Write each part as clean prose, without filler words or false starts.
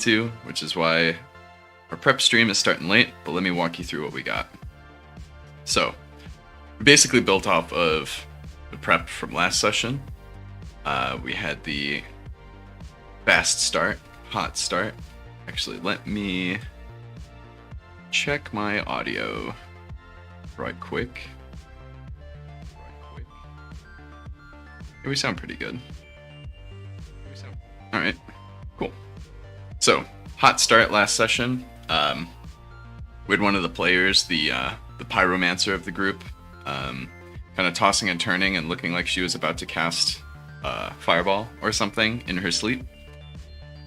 to, which is why our prep stream is starting late, but let me walk you through what we got. So, we basically built off of the prep from last session. We had the fast start, hot start. Actually, let me check my audio right quick. Yeah, we sound pretty good. All right, cool. So, hot start last session. We had one of the players, the pyromancer of the group, kind of tossing and turning and looking like she was about to cast fireball or something in her sleep.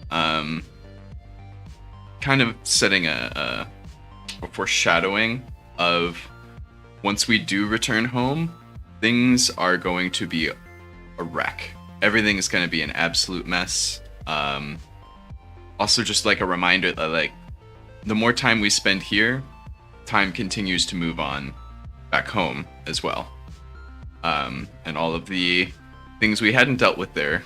Kind of setting a foreshadowing of once we do return home, things are going to be a wreck. Everything is going to be an absolute mess. Also, just like a reminder that like the more time we spend here, time continues to move on back home as well. And all of the things we hadn't dealt with there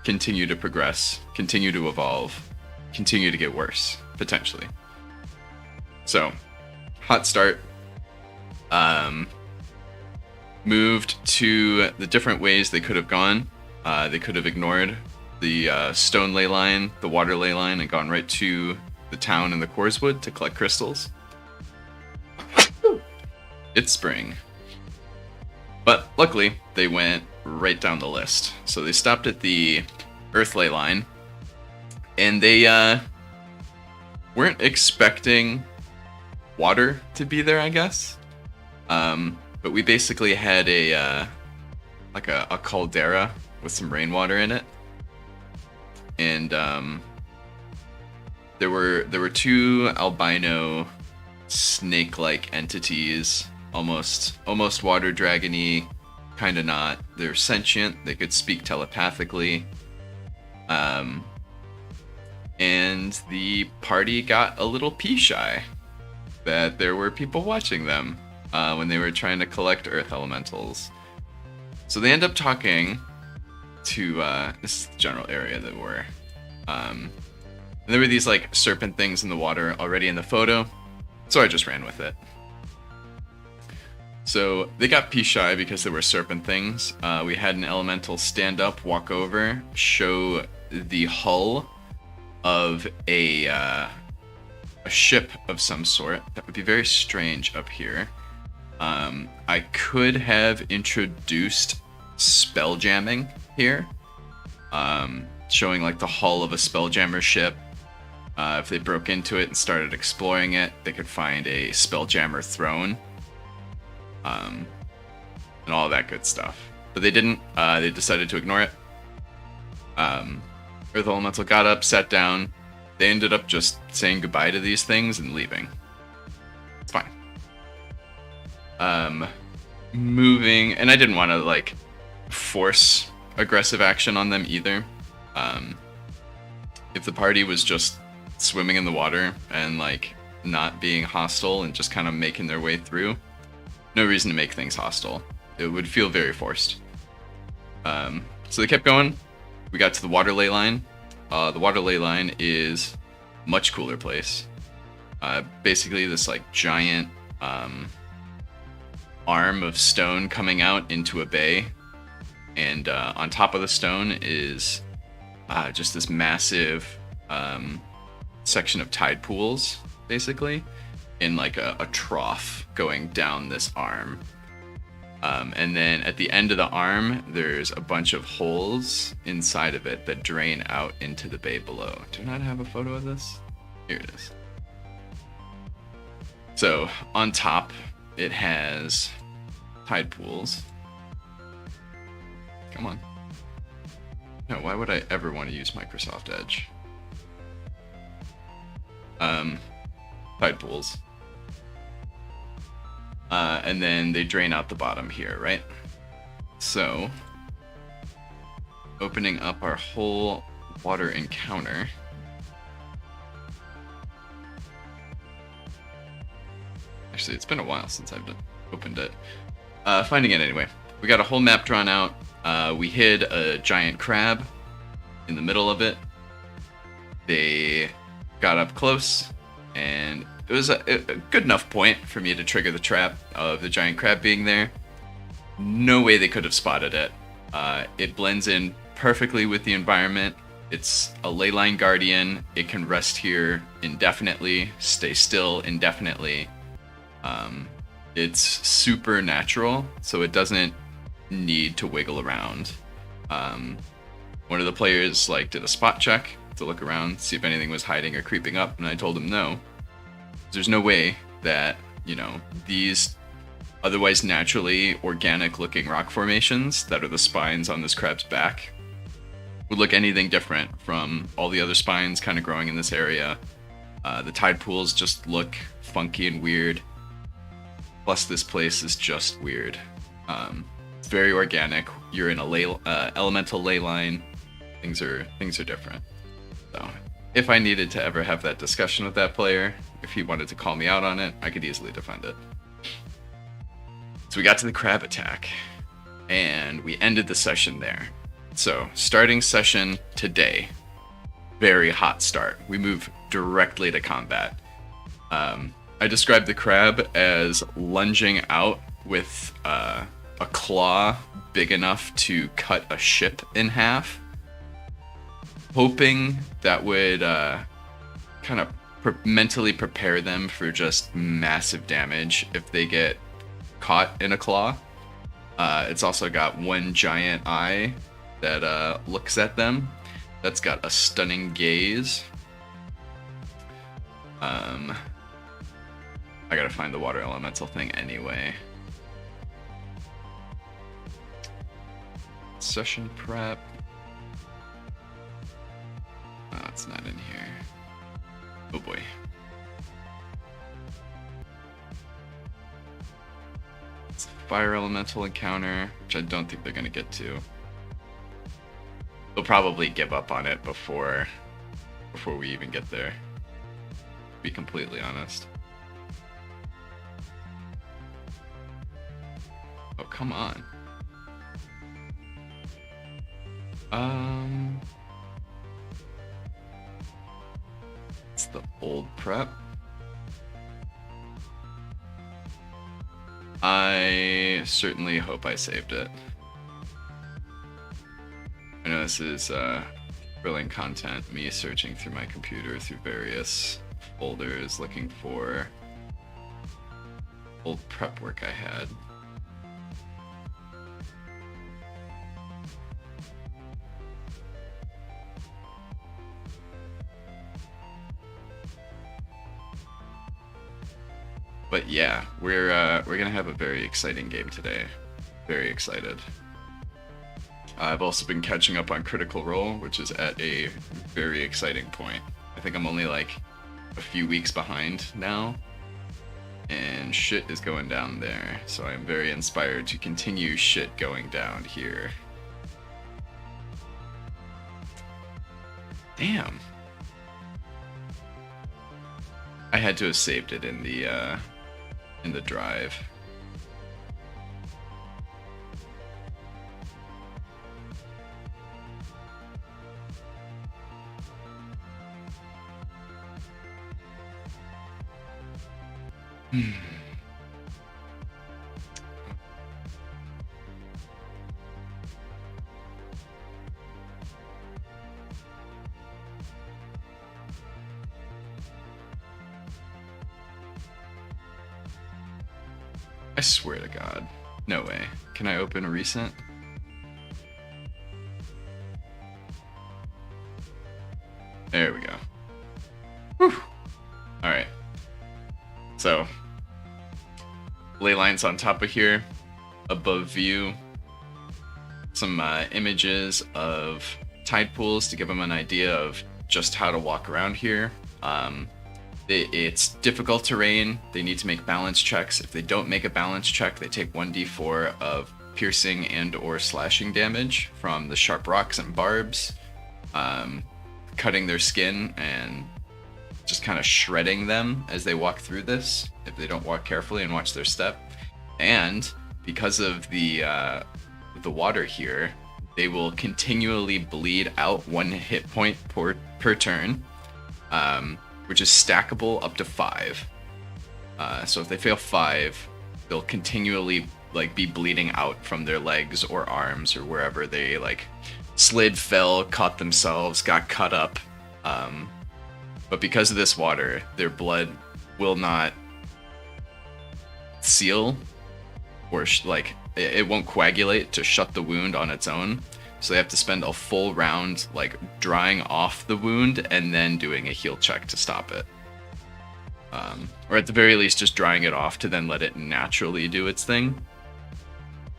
continue to progress, continue to evolve, continue to get worse, potentially. So, hot start. Moved to the different ways they could have gone. They could have ignored the stone ley line, the water ley line, and gone right to the town in the Corswood to collect crystals. It's spring. But luckily, they went right down the list. So they stopped at the earth ley line, and they weren't expecting water to be there, I guess. But we basically had a caldera with some rainwater in it, and there were two albino snake-like entities, almost water dragony, kind of not. They're sentient. They could speak telepathically. And the party got a little pea-shy that there were people watching them when they were trying to collect earth elementals. So they end up talking to this is the general area that we're and there were these like serpent things in the water already in the photo, so I just ran with it. So they got pea-shy because there were serpent things. We had an elemental stand up, walk over, show the hull of a ship of some sort. That would be very strange up here. I could have introduced spell jamming here, showing like the hull of a spelljammer ship. If they broke into it and started exploring it, they could find a spelljammer throne, and all that good stuff. But they didn't. They decided to ignore it. Earth Elemental got up, sat down. They ended up just saying goodbye to these things and leaving. It's fine. Moving, and I didn't want to like force aggressive action on them either. If the party was just swimming in the water and like not being hostile and just kind of making their way through, no reason to make things hostile. It would feel very forced. So they kept going. We got to the water ley line. The water ley line is a much cooler place. Basically this like giant arm of stone coming out into a bay, and on top of the stone is just this massive section of tide pools, basically, in like a trough going down this arm. And then at the end of the arm, there's a bunch of holes inside of it that drain out into the bay below. Do I not have a photo of this? Here it is. So on top, it has tide pools. Come on. No, why would I ever want to use Microsoft Edge? Tide pools. And then they drain out the bottom here, right? So, opening up our whole water encounter. Actually, it's been a while since I've opened it. Finding it anyway. We got a whole map drawn out. We hid a giant crab in the middle of it. They got up close, and it was a good enough point for me to trigger the trap of the giant crab being there. No way they could have spotted it. It blends in perfectly with the environment. It's a leyline guardian. It can rest here indefinitely, stay still indefinitely. It's super natural, so it doesn't need to wiggle around. One of the players did a spot check to look around, see if anything was hiding or creeping up, and I told him no. There's no way that, these otherwise naturally organic looking rock formations that are the spines on this crab's back would look anything different from all the other spines kind of growing in this area. The tide pools just look funky and weird. Plus, this place is just weird. It's very organic. You're in a elemental ley line. Things are different. So, if I needed to ever have that discussion with that player, if he wanted to call me out on it, I could easily defend it. So we got to the crab attack, and we ended the session there. So, starting session today, very hot start. We move directly to combat. I described the crab as lunging out with a claw big enough to cut a ship in half, hoping that would kind of mentally prepare them for just massive damage if they get caught in a claw. It's also got one giant eye that looks at them. That's got a stunning gaze. I gotta find the water elemental thing anyway. Session prep. Oh, it's not in here. Oh boy. It's a fire elemental encounter, which I don't think they're gonna get to. They'll probably give up on it before we even get there, to be completely honest. Oh, come on. It's the old prep. I certainly hope I saved it. I know this is thrilling content, me searching through my computer through various folders looking for old prep work I had. But yeah, we're gonna have a very exciting game today. Very excited. I've also been catching up on Critical Role, which is at a very exciting point. I think I'm only like a few weeks behind now, and shit is going down there. So I'm very inspired to continue shit going down here. Damn. I had to have saved it in the drive. I swear to God. No way. Can I open a recent? There we go. Whew. Alright. So, ley lines on top of here, above view, some images of tide pools to give them an idea of just how to walk around here. It's difficult terrain. They need to make balance checks. If they don't make a balance check, they take 1d4 of piercing and or slashing damage from the sharp rocks and barbs, cutting their skin and just kind of shredding them as they walk through this if they don't walk carefully and watch their step. And because of the water here, they will continually bleed out 1 hit point per turn. which is stackable up to 5. So if they fail 5, they'll continually like be bleeding out from their legs or arms or wherever they like slid, fell, caught themselves, got cut up. But because of this water, their blood will not seal or like it won't coagulate to shut the wound on its own. So they have to spend a full round like drying off the wound and then doing a heal check to stop it. Or at the very least just drying it off to then let it naturally do its thing.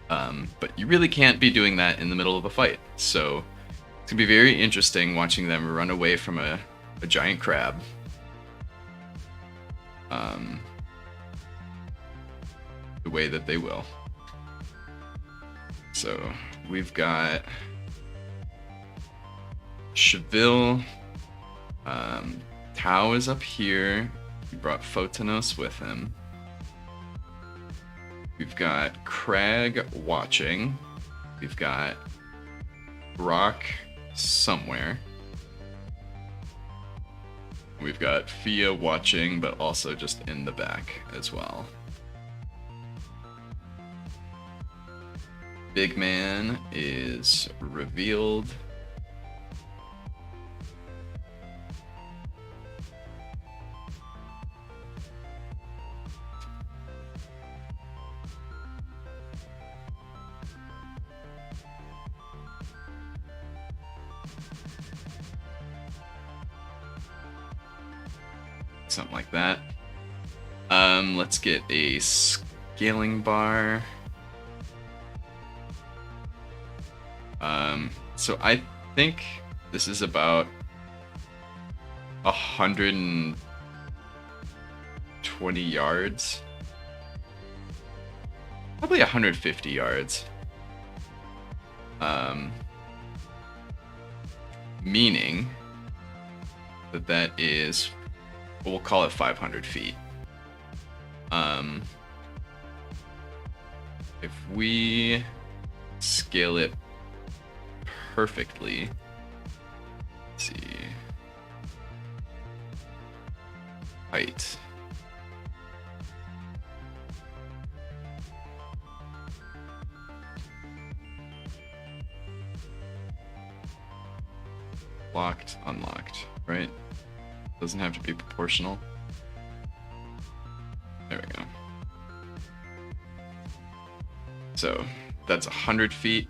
But you really can't be doing that in the middle of a fight. So it's gonna be very interesting watching them run away from a giant crab. The way that they will. So we've got Cheville. Tao is up here. He brought Photonos with him. We've got Crag watching. We've got Brock somewhere. We've got Fia watching, but also just in the back as well. Big Man is revealed. Something like that. Let's get a scaling bar. So I think this is about 120 yards. Probably 150 yards. Meaning that is, we'll call it 500 feet. If we scale it perfectly, let's see, height. Locked, unlocked, right? Doesn't have to be proportional. There we go. So that's 100 feet.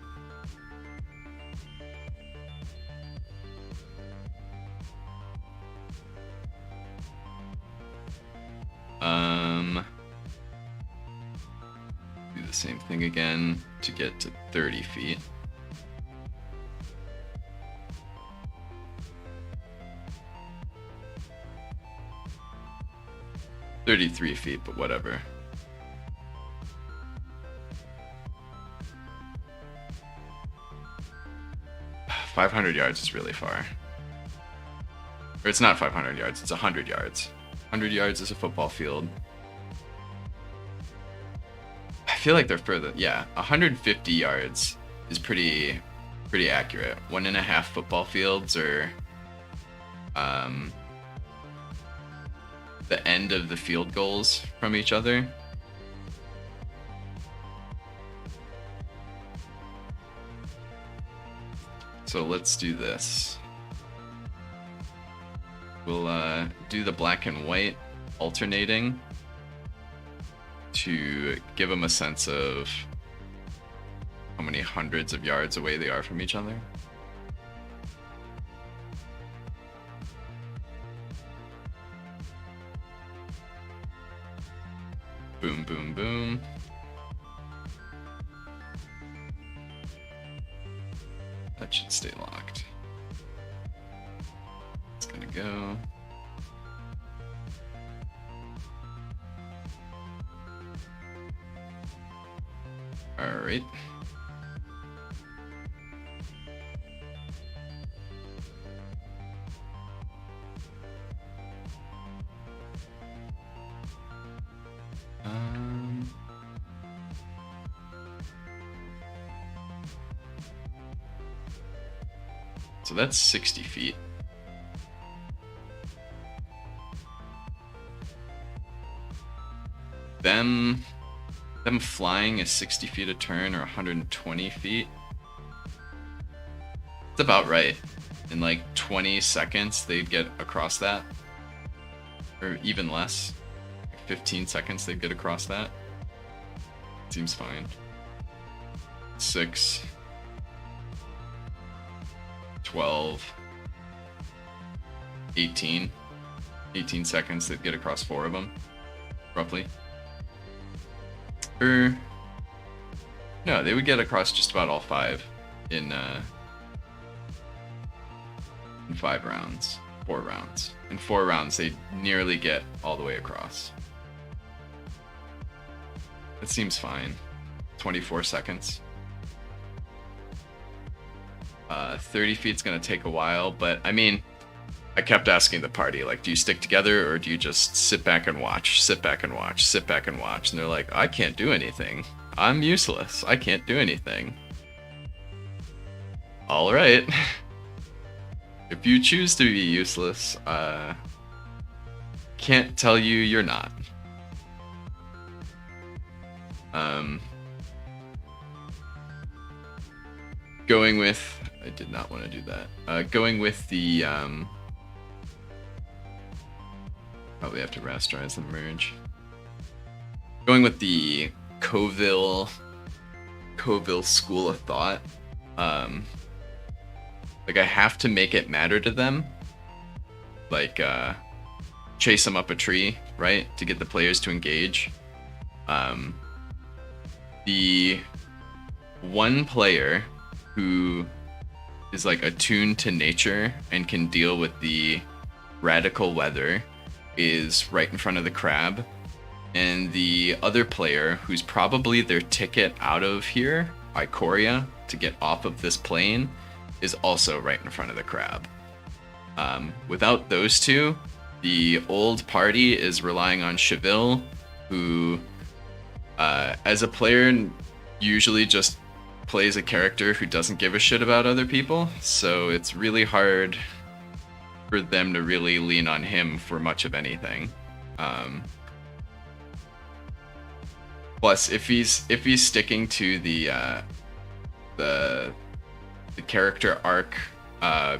Do the same thing again to get to 30 feet. $33 feet, but whatever. $500 yards is really far. Or it's not 500 yards, it's 100 yards. 100 yards is a football field. I feel like they're further. Yeah, 150 yards is pretty accurate. 1.5 football fields are the end of the field goals from each other. So let's do this. We'll do the black and white alternating to give them a sense of how many hundreds of yards away they are from each other. Boom, boom, boom. That should stay locked. It's gonna go. All right. So that's 60 feet. them flying is 60 feet a turn or 120 feet. It's about right. In like 20 seconds, they'd get across that. Or even less. 15 seconds, they'd get across that. Seems fine. 6. 12. 18. 18 seconds, they'd get across 4 of them. Roughly. Or... no, they would get across just about all 5 in 5 rounds. 4 rounds. In 4 rounds, they'd nearly get all the way across. That seems fine. 24 seconds. 30 feet's gonna take a while, but I mean, I kept asking the party, like, do you stick together or do you just sit back and watch, sit back and watch, sit back and watch? And they're like, I can't do anything. I'm useless. I can't do anything. All right. If you choose to be useless, can't tell you you're not. Going with... I did not want to do that. Going with the... probably have to rasterize and merge. Going with the Coville school of thought. Like, I have to make it matter to them. Like, chase them up a tree, right? To get the players to engage. The one player who is, like, attuned to nature and can deal with the radical weather is right in front of the crab. And the other player, who's probably their ticket out of here, Ikoria, to get off of this plane, is also right in front of the crab. Without those two, the old party is relying on Cheville, who, as a player, usually just plays a character who doesn't give a shit about other people, so it's really hard for them to really lean on him for much of anything. Plus, if he's sticking to the character arc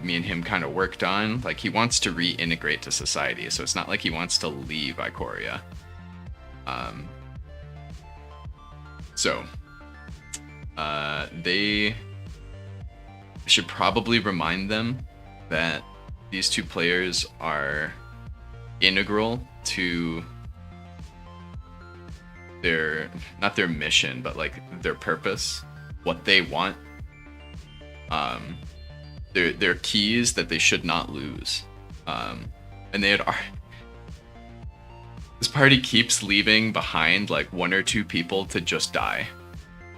me and him kind of worked on, like, he wants to reintegrate to society, so it's not like he wants to leave Ikoria. They should probably remind them that these two players are integral to their, not their mission, but like their purpose, what they want. They're keys that they should not lose. And they had... this party keeps leaving behind like 1 or 2 people to just die.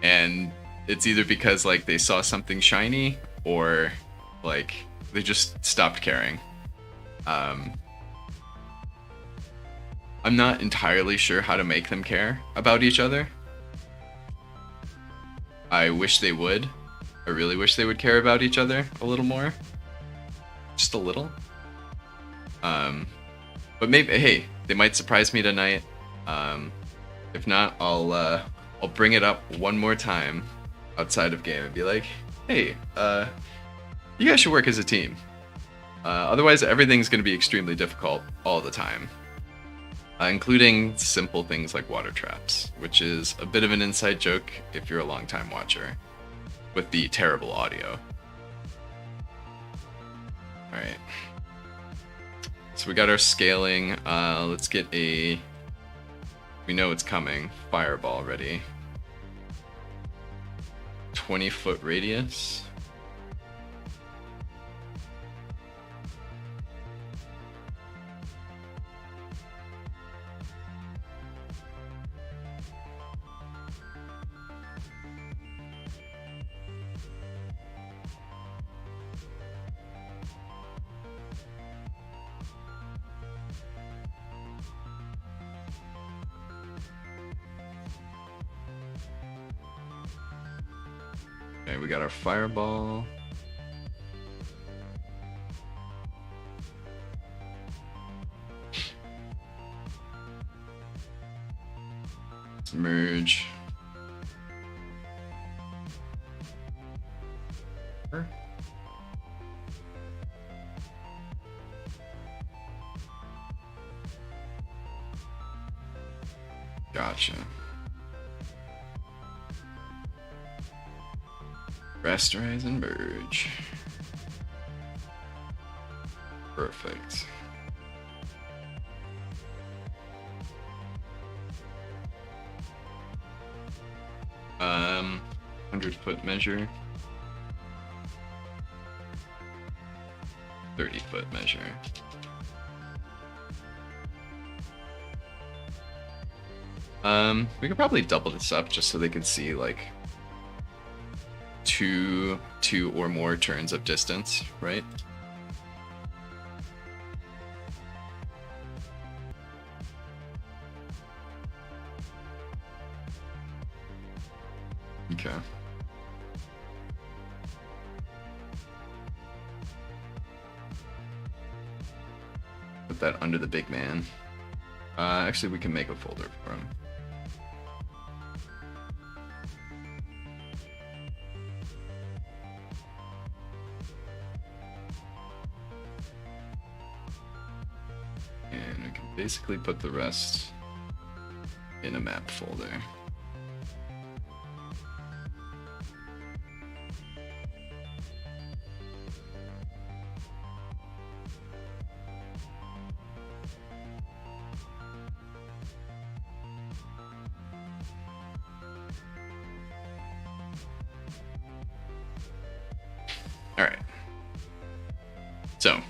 And it's either because like they saw something shiny or like they just stopped caring. I'm not entirely sure how to make them care about each other. I wish they would. I really wish they would care about each other a little more. Just a little. But maybe, hey, they might surprise me tonight. If not, I'll bring it up one more time outside of game and be like, hey, you guys should work as a team. Otherwise, everything's going to be extremely difficult all the time. Including simple things like water traps, which is a bit of an inside joke if you're a long-time watcher, with the terrible audio. Alright. So we got our scaling. Let's get a... we know it's coming. Fireball ready. 20-foot radius. Okay, we got our fireball. merge. Gotcha. Rasterize and merge. Perfect. Um, 100-foot measure. 30-foot measure. We could probably double this up just so they can see like two or more turns of distance, right? Okay. Put that under the big man. Actually, we can make a folder for him. And we can basically put the rest in a map folder. Alright. So,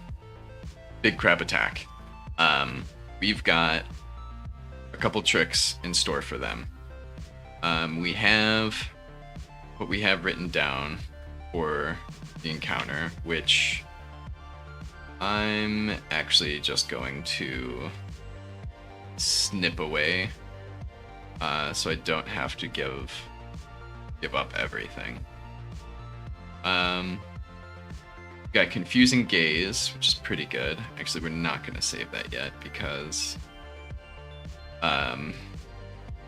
big crab attack. We've got a couple tricks in store for them. We have what we have written down for the encounter, which I'm actually just going to snip away, so I don't have to give up everything. Got Confusing Gaze, which is pretty good. Actually, we're not going to save that yet because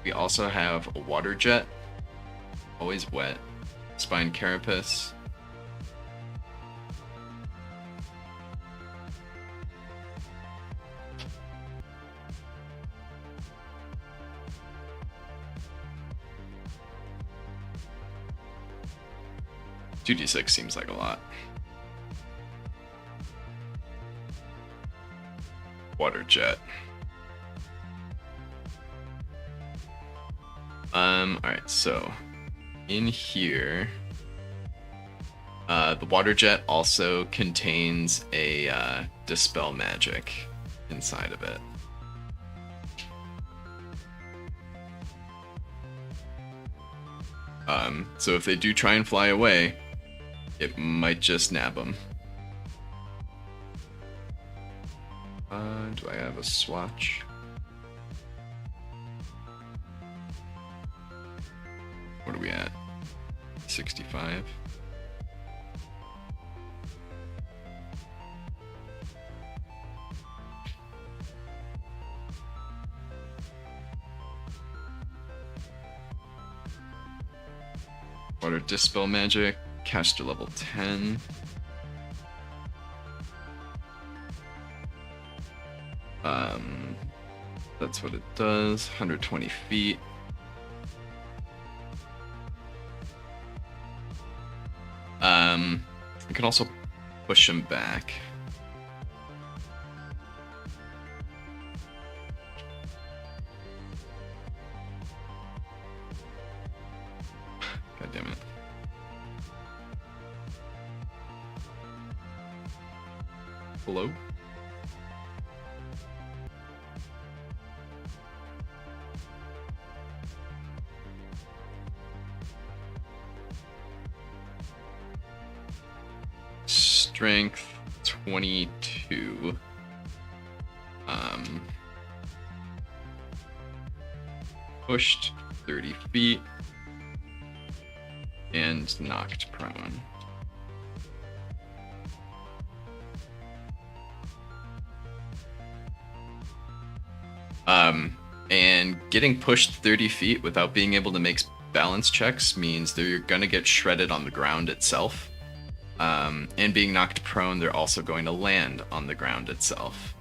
we also have a Water Jet, always wet, Spine Carapace, $2d6 seems like a lot. Water Jet. Alright, so in here, the Water Jet also contains a Dispel Magic inside of it. So if they do try and fly away, it might just nab them. Do I have a swatch? What are we at? 65? Water Dispel Magic, caster level 10. That's what it does. 120 feet. We can also push him back. God damn it. Hello? Strength 22. Pushed 30 feet and knocked prone. And getting pushed 30 feet without being able to make balance checks means they're going to get shredded on the ground itself. And being knocked prone, they're also going to land on the ground itself.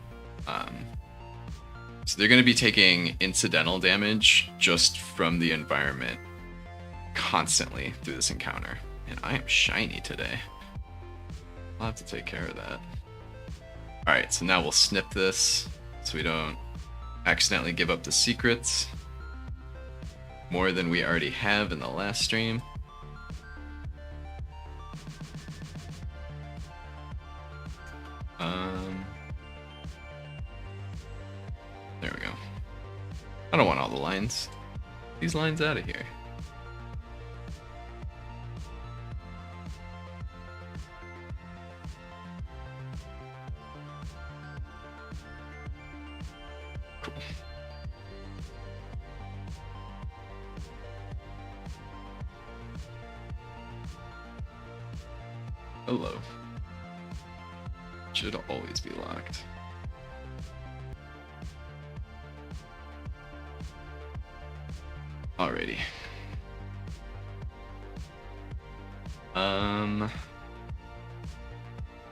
So they're going to be taking incidental damage just from the environment constantly through this encounter. And I am shiny today. I'll have to take care of that. Alright, so now we'll snip this so we don't accidentally give up the secrets more than we already have in the last stream. There we go. I don't want all the lines. These lines out of here. Cool. Hello. Should always be locked. Alrighty.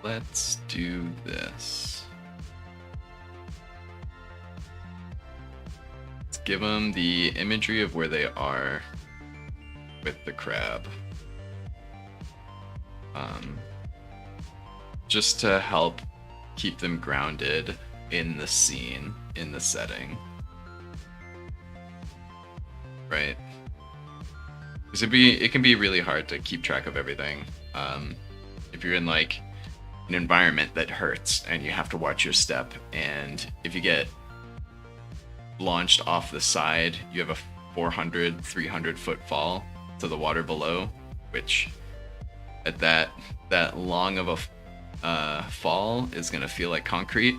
Let's do this. Let's give them the imagery of where they are with the crab. Just to help keep them grounded in the scene, in the setting. Right? Because it can be really hard to keep track of everything. If you're in like an environment that hurts and you have to watch your step, and if you get launched off the side, you have a 400, 300 foot fall to the water below, which at that long of a fall is gonna feel like concrete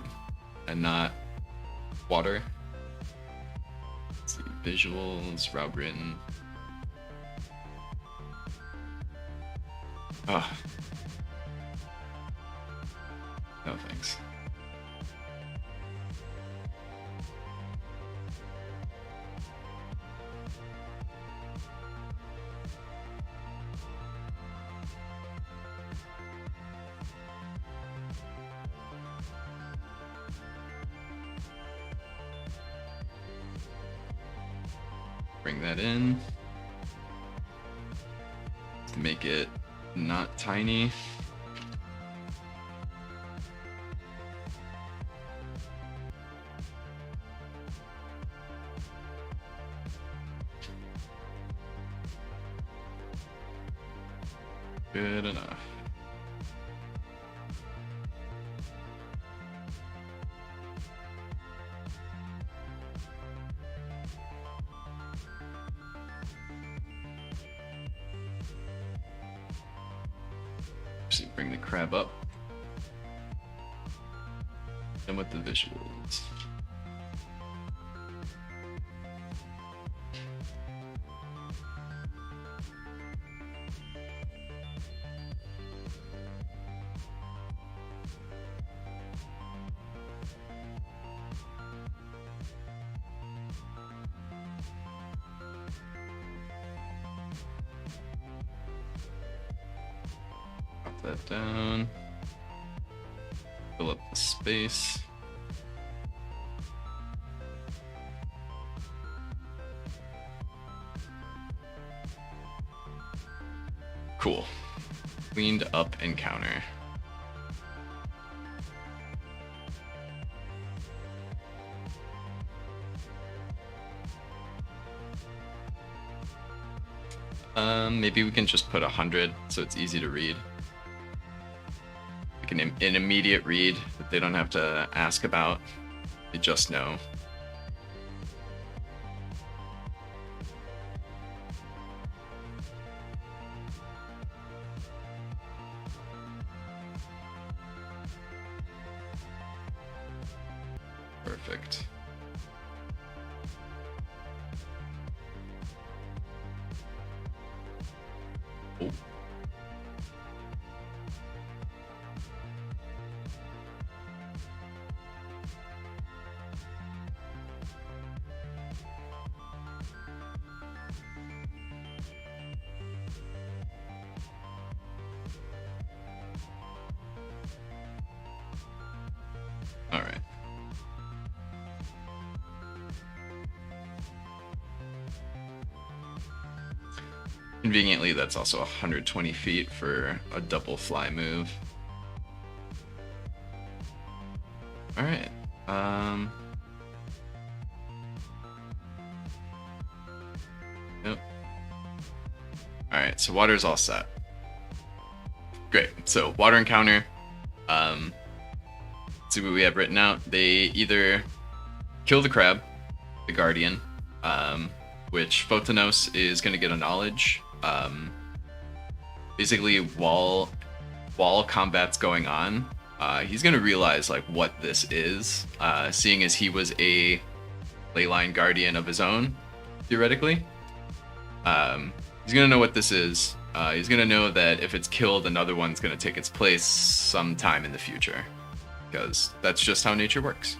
and not water. Let's see, visuals, route written. Oh. No thanks. Bring that in to make it not tiny. Good enough. Just bring the crab up. And with the visuals. That down, fill up the space. Cool. Cleaned up encounter. Maybe we can just put 100 so it's easy to read. An immediate read that they don't have to ask about. They just know. Perfect. Oh. Conveniently, that's also 120 feet for a double fly move. Alright. Yep. Alright, so water's all set. Great. So water encounter. Let's see what we have written out. They either kill the crab, the guardian, which Photonos is going to get a knowledge. Basically, while combat's going on, he's going to realize like what this is, seeing as he was a leyline guardian of his own, theoretically. He's going to know what this is. He's going to know that if it's killed, another one's going to take its place sometime in the future, because that's just how nature works.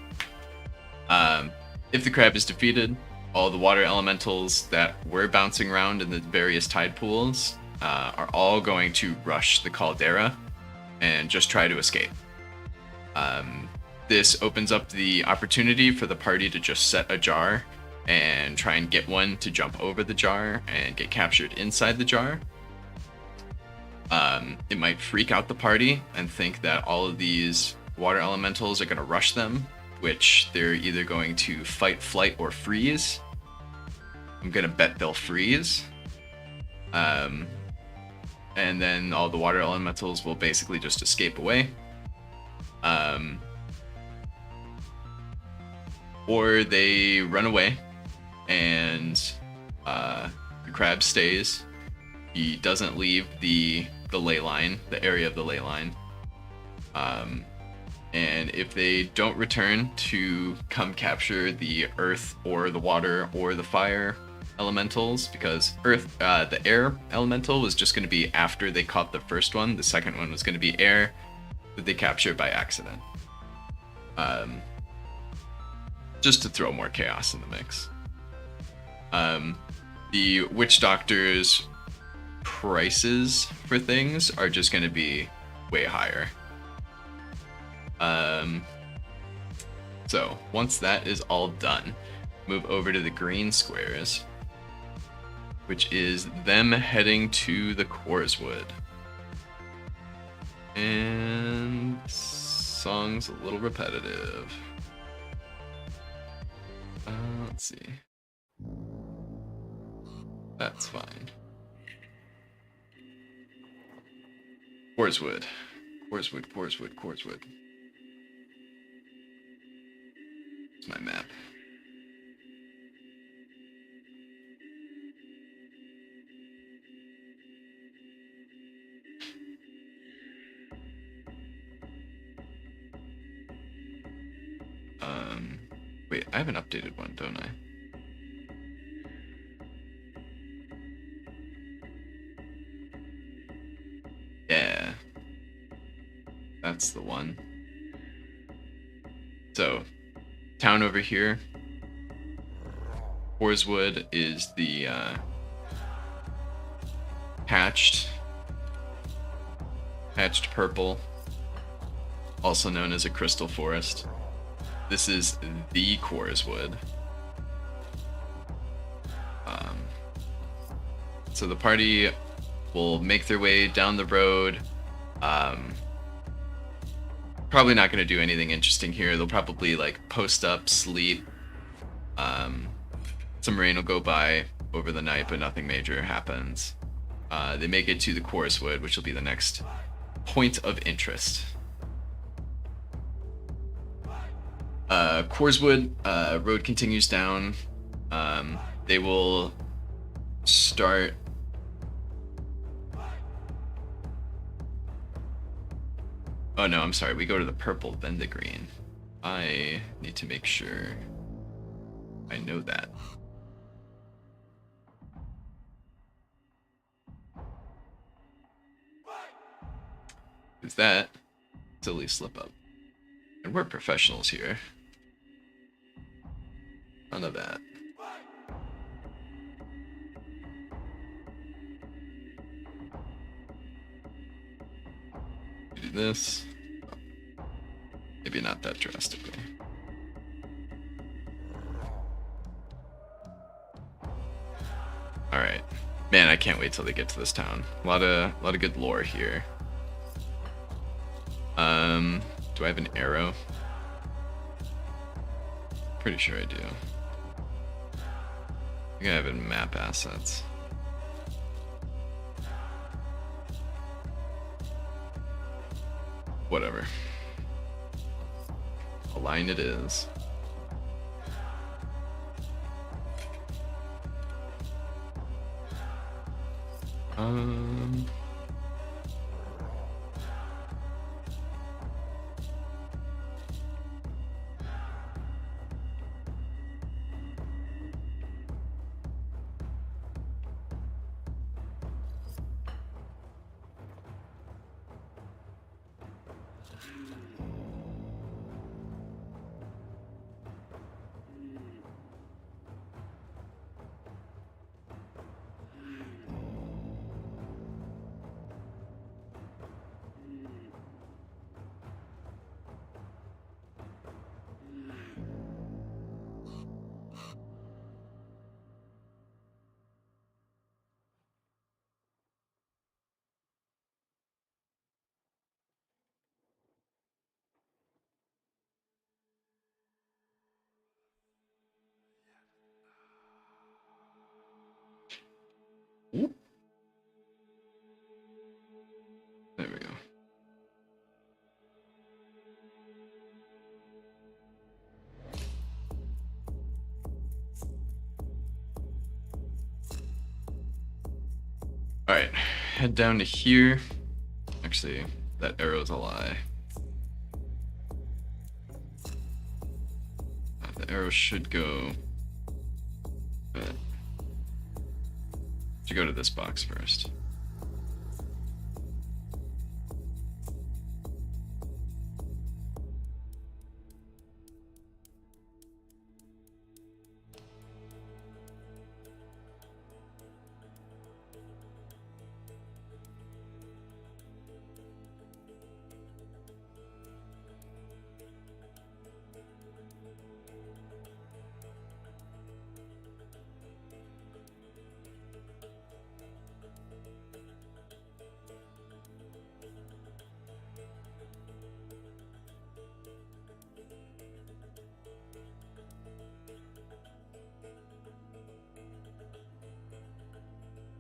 If the crab is defeated, all the water elementals that were bouncing around in the various tide pools are all going to rush the caldera and just try to escape. This opens up the opportunity for the party to just set a jar and try and get one to jump over the jar and get captured inside the jar. It might freak out the party and think that all of these water elementals are going to rush them, which they're either going to fight, flight, or freeze. I'm going to bet they'll freeze. And then all the water elementals will basically just escape away. Or they run away and the crab stays. He doesn't leave the ley line, the area of the ley line. And if they don't return to come capture the earth or the water or the fire elementals, because the air elemental was just going to be after they caught the first one. The second one was going to be air that they captured by accident. Just to throw more chaos in the mix. The witch doctor's prices for things are just going to be way higher. So once that is all done, move over to the green squares, which is them heading to the Corswood. And song's a little repetitive. Let's see. That's fine. Corswood. Corswood. It's my map. Wait, I have an updated one, don't I? Yeah. That's the one. So, town over here. Corswood is the hatched purple, also known as a crystal forest. This is the Corswood. So the party will make their way down the road. Probably not going to do anything interesting here. They'll probably like post up, sleep. Some rain will go by over the night, but nothing major happens. They make it to the Corswood, which will be the next point of interest. Corswood road continues down. They will start. Oh no, I'm sorry. We go to the purple, then the green. I need to make sure I know that. Is that silly slip up? And we're professionals here. None of that. Do this. Maybe not that drastically. Alright. Man, I can't wait till they get to this town. A lot of good lore here. Do I have an arrow? Pretty sure I do. I think I have it in map assets. Whatever. A line it is. There we go. Alright, head down to here. Actually, that arrow's a lie. The arrow should go... should go to this box first.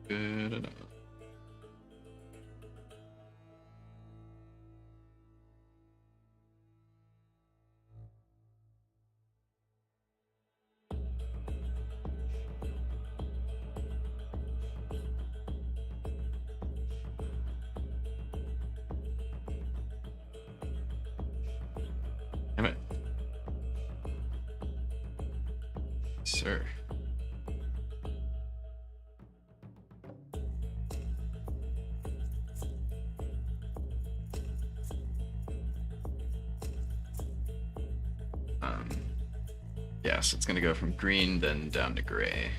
Good enough. Damn it. Sir. Yeah, so it's gonna go from green then down to gray.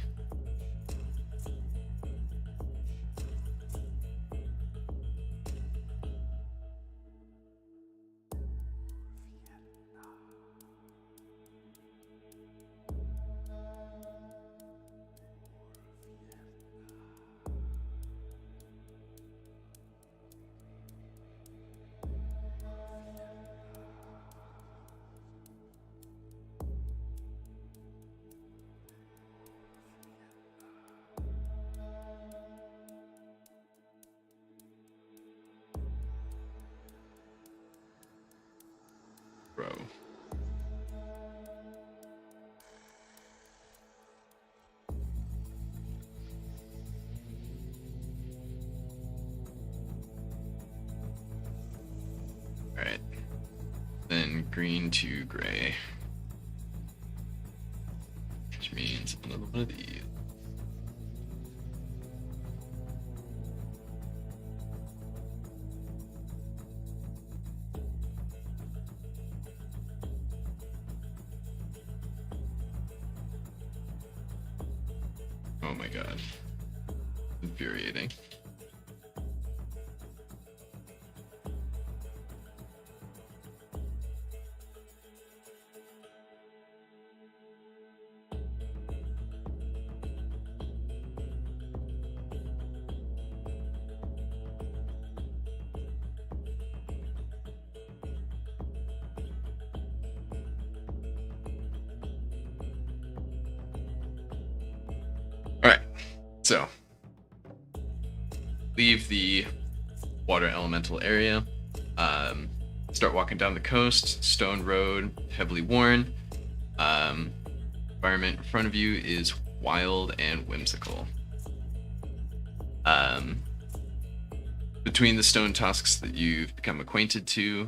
Bro. Alright. Then green to gray. Which means another one of these. Oh my god. Infuriating. So, leave the water elemental area. Start walking down the coast. Stone road, heavily worn. Environment in front of you is wild and whimsical. Between the stone tusks that you've become acquainted to, you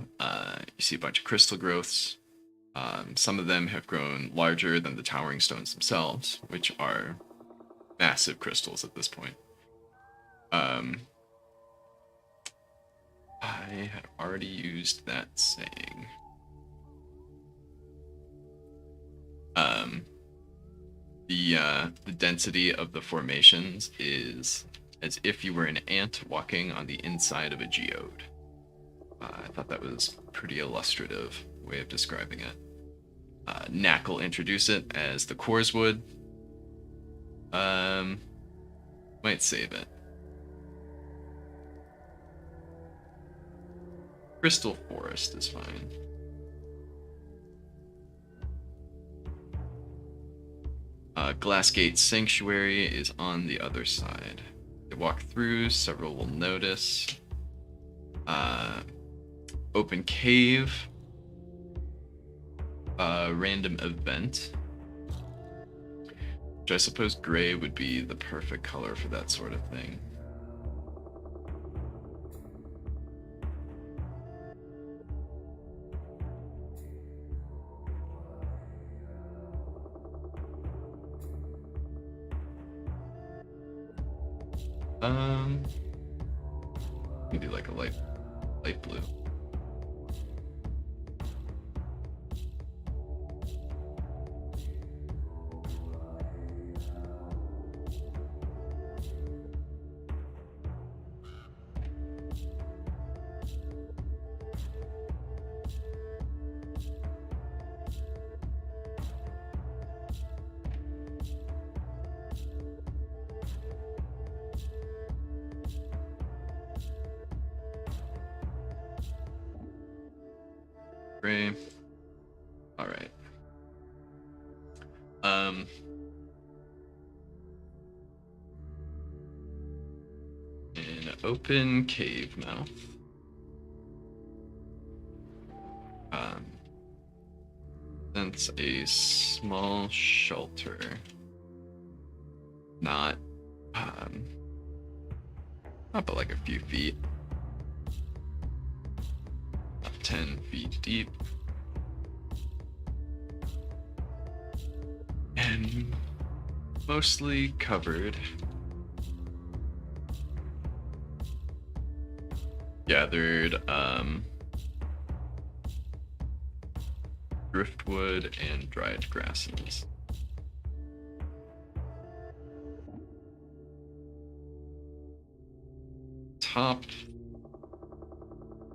see a bunch of crystal growths. Some of them have grown larger than the towering stones themselves, which are massive crystals at this point. I had already used that saying. The density of the formations is as if you were an ant walking on the inside of a geode. I thought that was a pretty illustrative way of describing it. Knack will introduce it as the cores would. Might save it. Crystal Forest is fine. Glassgate Sanctuary is on the other side. You walk through, several will notice. Open Cave. Random Event. Which I suppose gray would be the perfect color for that sort of thing. Maybe like a light blue. Gray. All right. An open cave mouth. That's a small shelter. Not but like a few feet. 10 feet deep. And mostly covered. Gathered driftwood and dried grasses. Top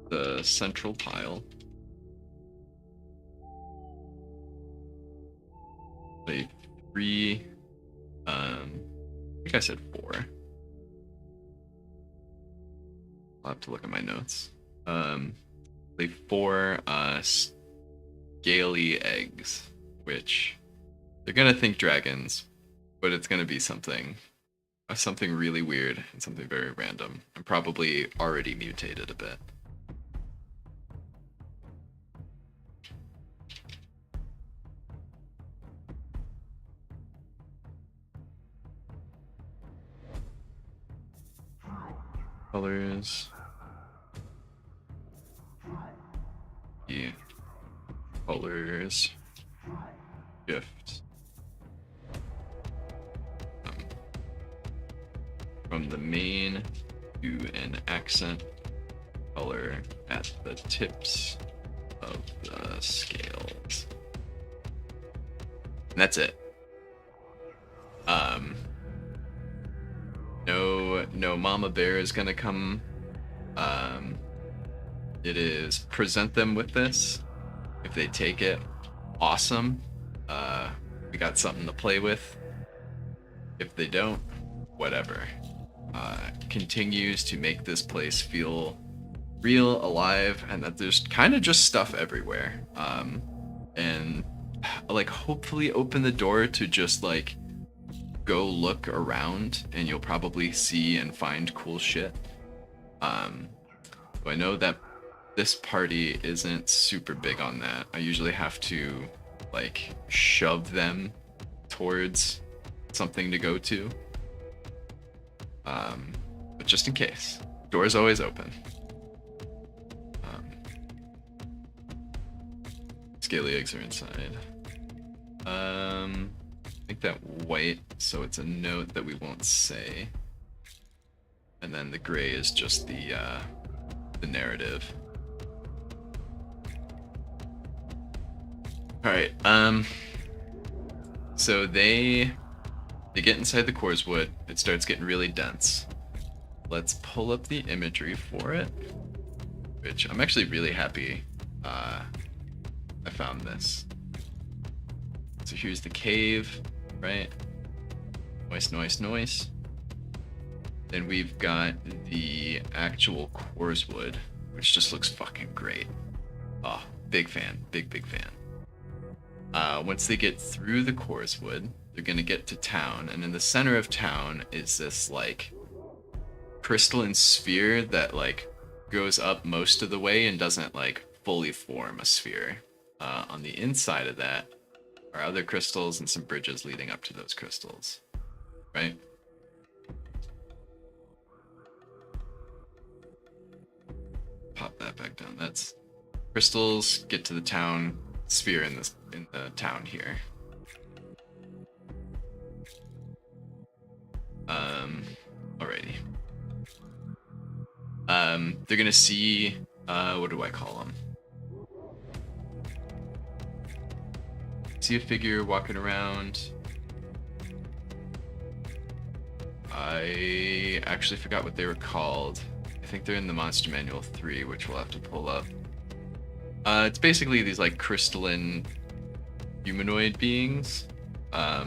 the central pile. Play 3. I think I said 4. I'll have to look at my notes. Play 4 scaly eggs, which they're gonna think dragons, but it's gonna be something really weird and something very random, and probably already mutated a bit. Colors. Yeah. Colors. Shift. From the main to an accent color at the tips of the scales. And that's it. No mama bear is gonna come. It is present them with this. If they take it, awesome. We got something to play with. If they don't, whatever. Continues to make this place feel real, alive, and that there's kind of just stuff everywhere. And like hopefully open the door to just like go look around and you'll probably see and find cool shit. So I know that this party isn't super big on that. I usually have to like shove them towards something to go to. But just in case, door's always open. Scaly eggs are inside. I think that white, so it's a note that we won't say. And then the gray is just the narrative. Alright, so they get inside the Corswood, it starts getting really dense. Let's pull up the imagery for it, which I'm actually really happy I found this. So here's the cave, right? Noise. Then we've got the actual Corswood, which just looks fucking great. Oh, big fan, big fan. Once they get through the Corswood, they're gonna get to town, and in the center of town is this like crystalline sphere that like goes up most of the way and doesn't like fully form a sphere. On the inside of that are other crystals and some bridges leading up to those crystals, right? Pop that back down. That's crystals get to the town sphere in the town here. Alrighty. They're gonna see what do I call them? See a figure walking around. I actually forgot what they were called. I think they're in the Monster Manual 3, which we'll have to pull up. It's basically these like crystalline humanoid beings. They're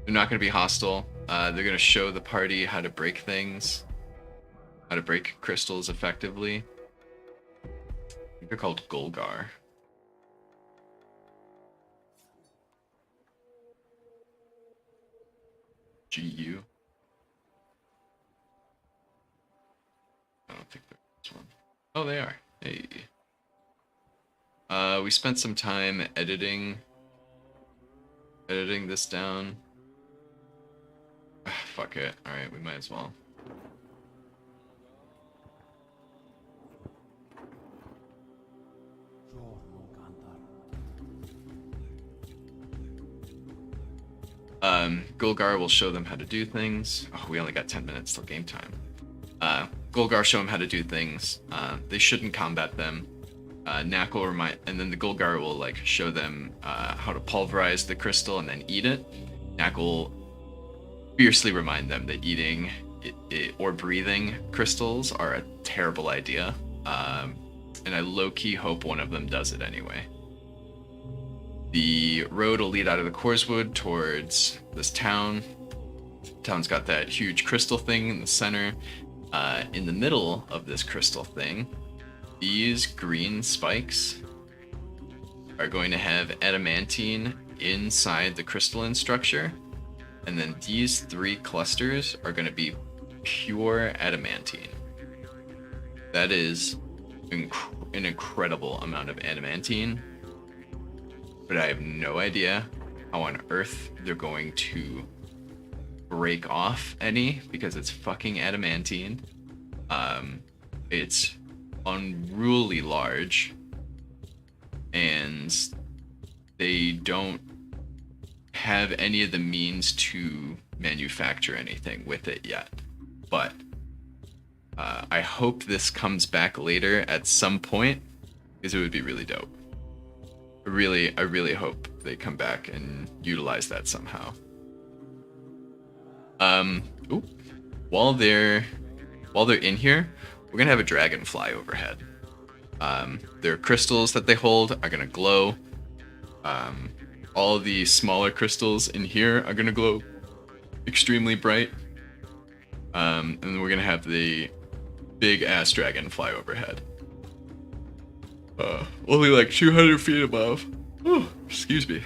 not going to be hostile. They're going to show the party how to break things, how to break crystals effectively. I think they're called Golgar. GU. I don't think they're this one. Oh, they are. Hey. We spent some time editing this down. Fuck it. Alright, we might as well. Golgar will show them how to do things. Oh, we only got 10 minutes till game time. Golgar show them how to do things. They shouldn't combat them. Knack will remind, and then the Golgar will like show them how to pulverize the crystal and then eat it. Knack will fiercely remind them that eating or breathing crystals are a terrible idea. And I low-key hope one of them does it anyway. The road will lead out of the Corswood towards this town. Town's got that huge crystal thing in the center. In the middle of this crystal thing, these green spikes are going to have adamantine inside the crystalline structure. And then these three clusters are going to be pure adamantine. That is an incredible amount of adamantine. But I have no idea how on earth they're going to break off any, because it's fucking adamantine. It's unruly large, and they don't have any of the means to manufacture anything with it yet. But I hope this comes back later at some point, because it would be really dope. I really hope they come back and utilize that somehow. While they're in here, we're gonna have a dragonfly overhead. Their crystals that they hold are gonna glow. All the smaller crystals in here are gonna glow extremely bright. And then we're gonna have the big ass dragonfly overhead. Only like 200 feet above. Oh, excuse me.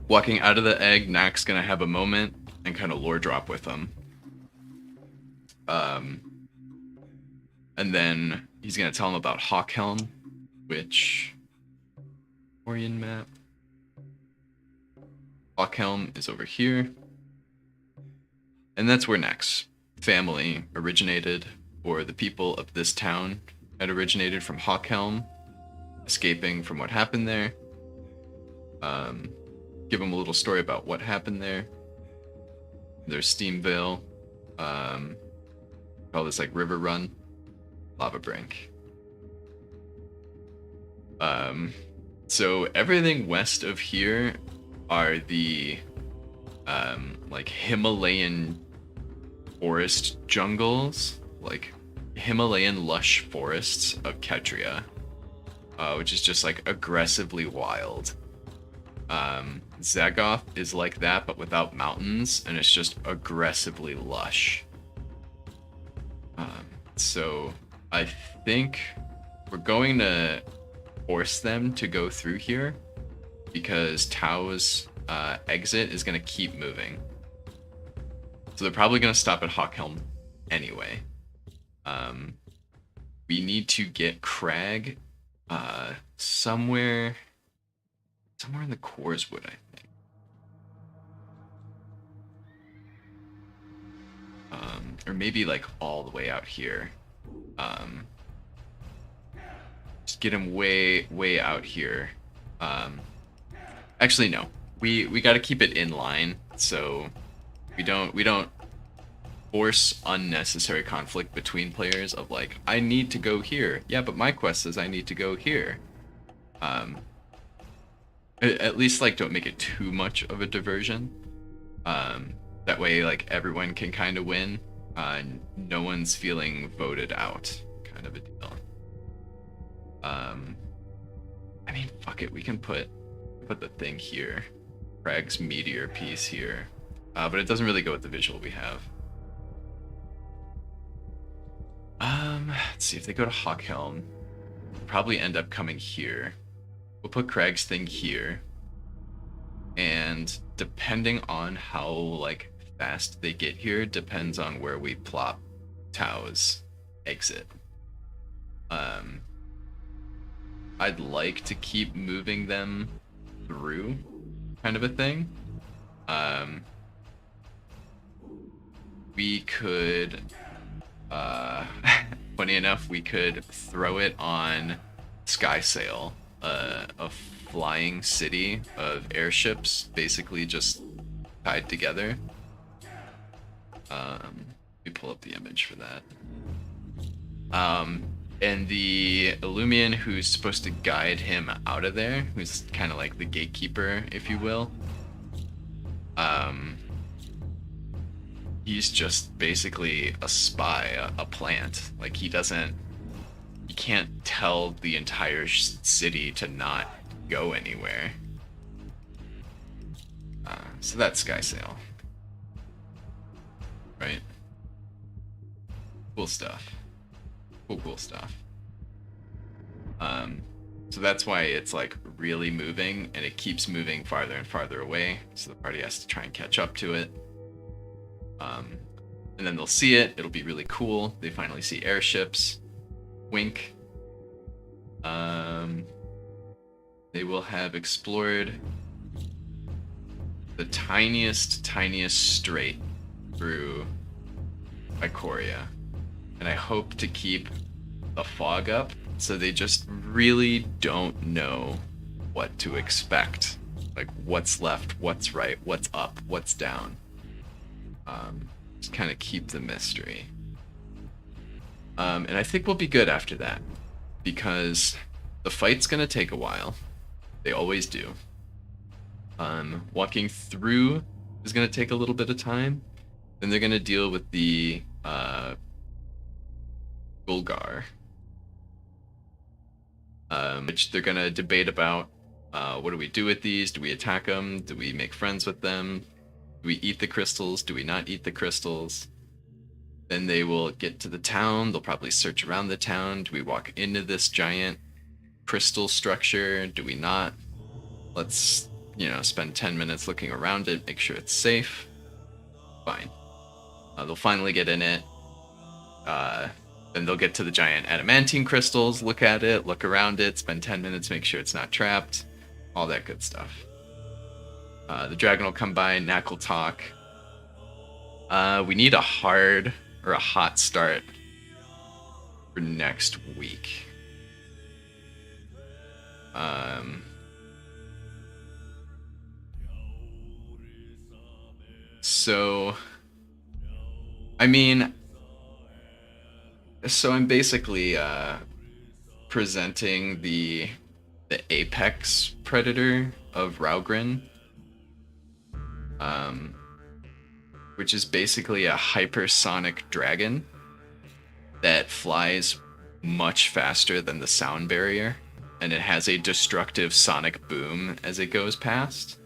Walking out of the egg, Knack's gonna have a moment and kind of lore drop with him. And then he's gonna tell him about Hawkhelm, which Orion map. Hawkhelm is over here. And that's where Knack's family originated, or the people of this town had originated from Hawkhelm, escaping from what happened there. Give him a little story about what happened there. There's Steamvale. Call this like River Run, Lava Brink. So everything west of here are the like Himalayan forest jungles, like Himalayan lush forests of Ketria, which is just like aggressively wild. Zagoth is like that, but without mountains, and it's just aggressively lush. So I think we're going to force them to go through here because Tao's exit is going to keep moving. So they're probably going to stop at Hawkhelm anyway. We need to get Crag somewhere in the Corswood, I think. Or maybe like all the way out here. Just get him way out here. Actually, no. We got to keep it in line, so we don't force unnecessary conflict between players of like, I need to go here. Yeah, but my quest says I need to go here. At least like don't make it too much of a diversion. That way like everyone can kind of win. No one's feeling voted out, kind of a deal. I mean, fuck it, we can put the thing here. Crag's meteor piece here. But it doesn't really go with the visual we have. Let's see, if they go to Hawkhelm, we'll probably end up coming here. We'll put Crag's thing here. And depending on how like fast they get here depends on where we plop Tao's exit. I'd like to keep moving them through, kind of a thing. We could, funny enough, we could throw it on Skysail, a flying city of airships, basically just tied together. Let me pull up the image for that. And the Illumian who's supposed to guide him out of there, who's kind of like the gatekeeper, if you will. He's just basically a spy, a plant. Like he can't tell the entire city to not go anywhere. So that's Skysail. Right? Cool stuff. Cool stuff. So that's why it's like really moving, and it keeps moving farther and farther away, so the party has to try and catch up to it. And then they'll see it, it'll be really cool. They finally see airships. Wink. They will have explored the tiniest strait through Ikoria. And I hope to keep the fog up so they just really don't know what to expect. Like what's left, what's right, what's up, what's down. Just kind of keep the mystery. And I think we'll be good after that, because the fight's gonna take a while. They always do. Walking through is gonna take a little bit of time. Then they're gonna deal with the Gulgar, which they're gonna debate about. What do we do with these? Do we attack them? Do we make friends with them? Do we eat the crystals? Do we not eat the crystals? Then they will get to the town. They'll probably search around the town. Do we walk into this giant crystal structure? Do we not? Let's spend 10 minutes looking around it, make sure it's safe. Fine. They'll finally get in it. Then they'll get to the giant adamantine crystals, look at it, look around it, spend 10 minutes, make sure it's not trapped. All that good stuff. The dragon will come by, Knack will talk. We need a hard or a hot start for next week. So, I mean, I'm basically presenting the apex predator of Raugrin, which is basically a hypersonic dragon that flies much faster than the sound barrier, and it has a destructive sonic boom as it goes past.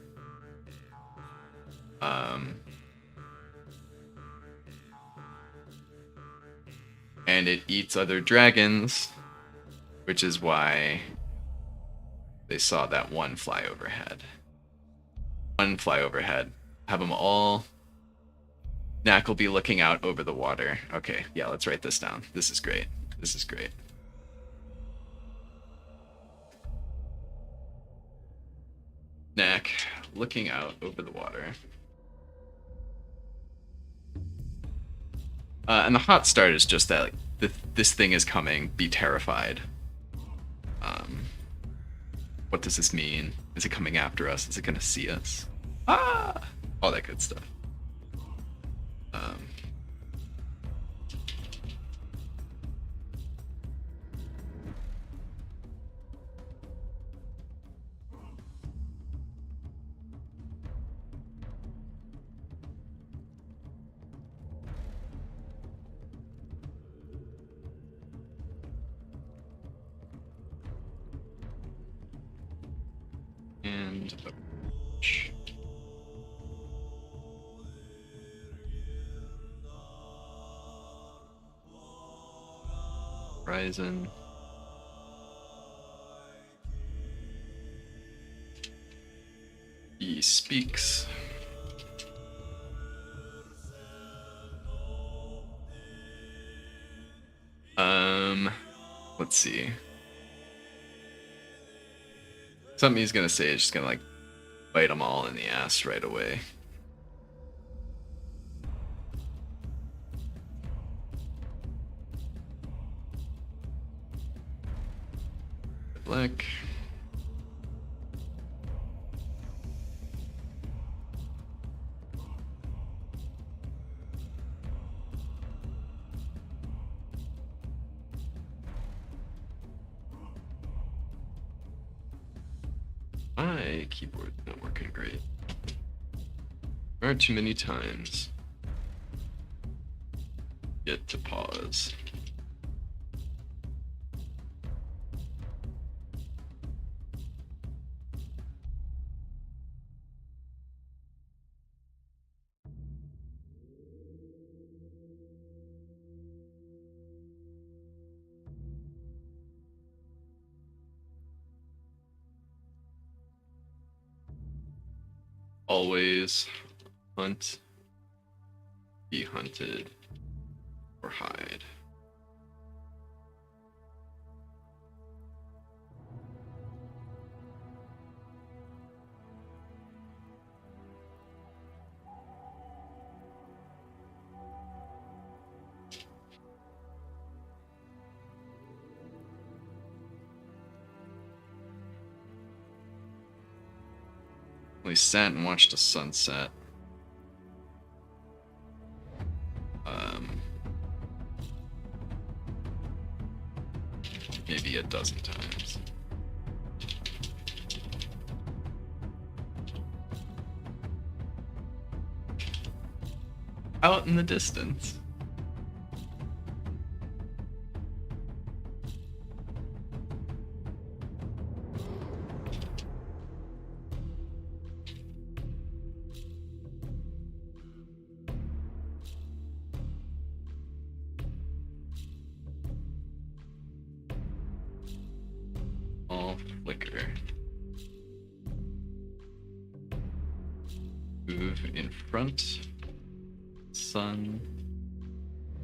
And it eats other dragons, which is why they saw that one fly overhead. Have them all. Knack will be looking out over the water. Okay, yeah, let's write this down. This is great. Knack looking out over the water. And the hot start is just that, like, this thing is coming. Be terrified. What does this mean? Is it coming after us? Is it gonna see us? Ah! All that good stuff. And approach. Horizon. He speaks. Let's see. Something he's gonna say is just gonna, like, bite them all in the ass right away. Black. My keyboard's not working great. There are too many times yet to pause. Always hunt, be hunted, or hide. We sat and watched a sunset. Maybe a dozen times. Out in the distance. Flicker. Move in front. Sun.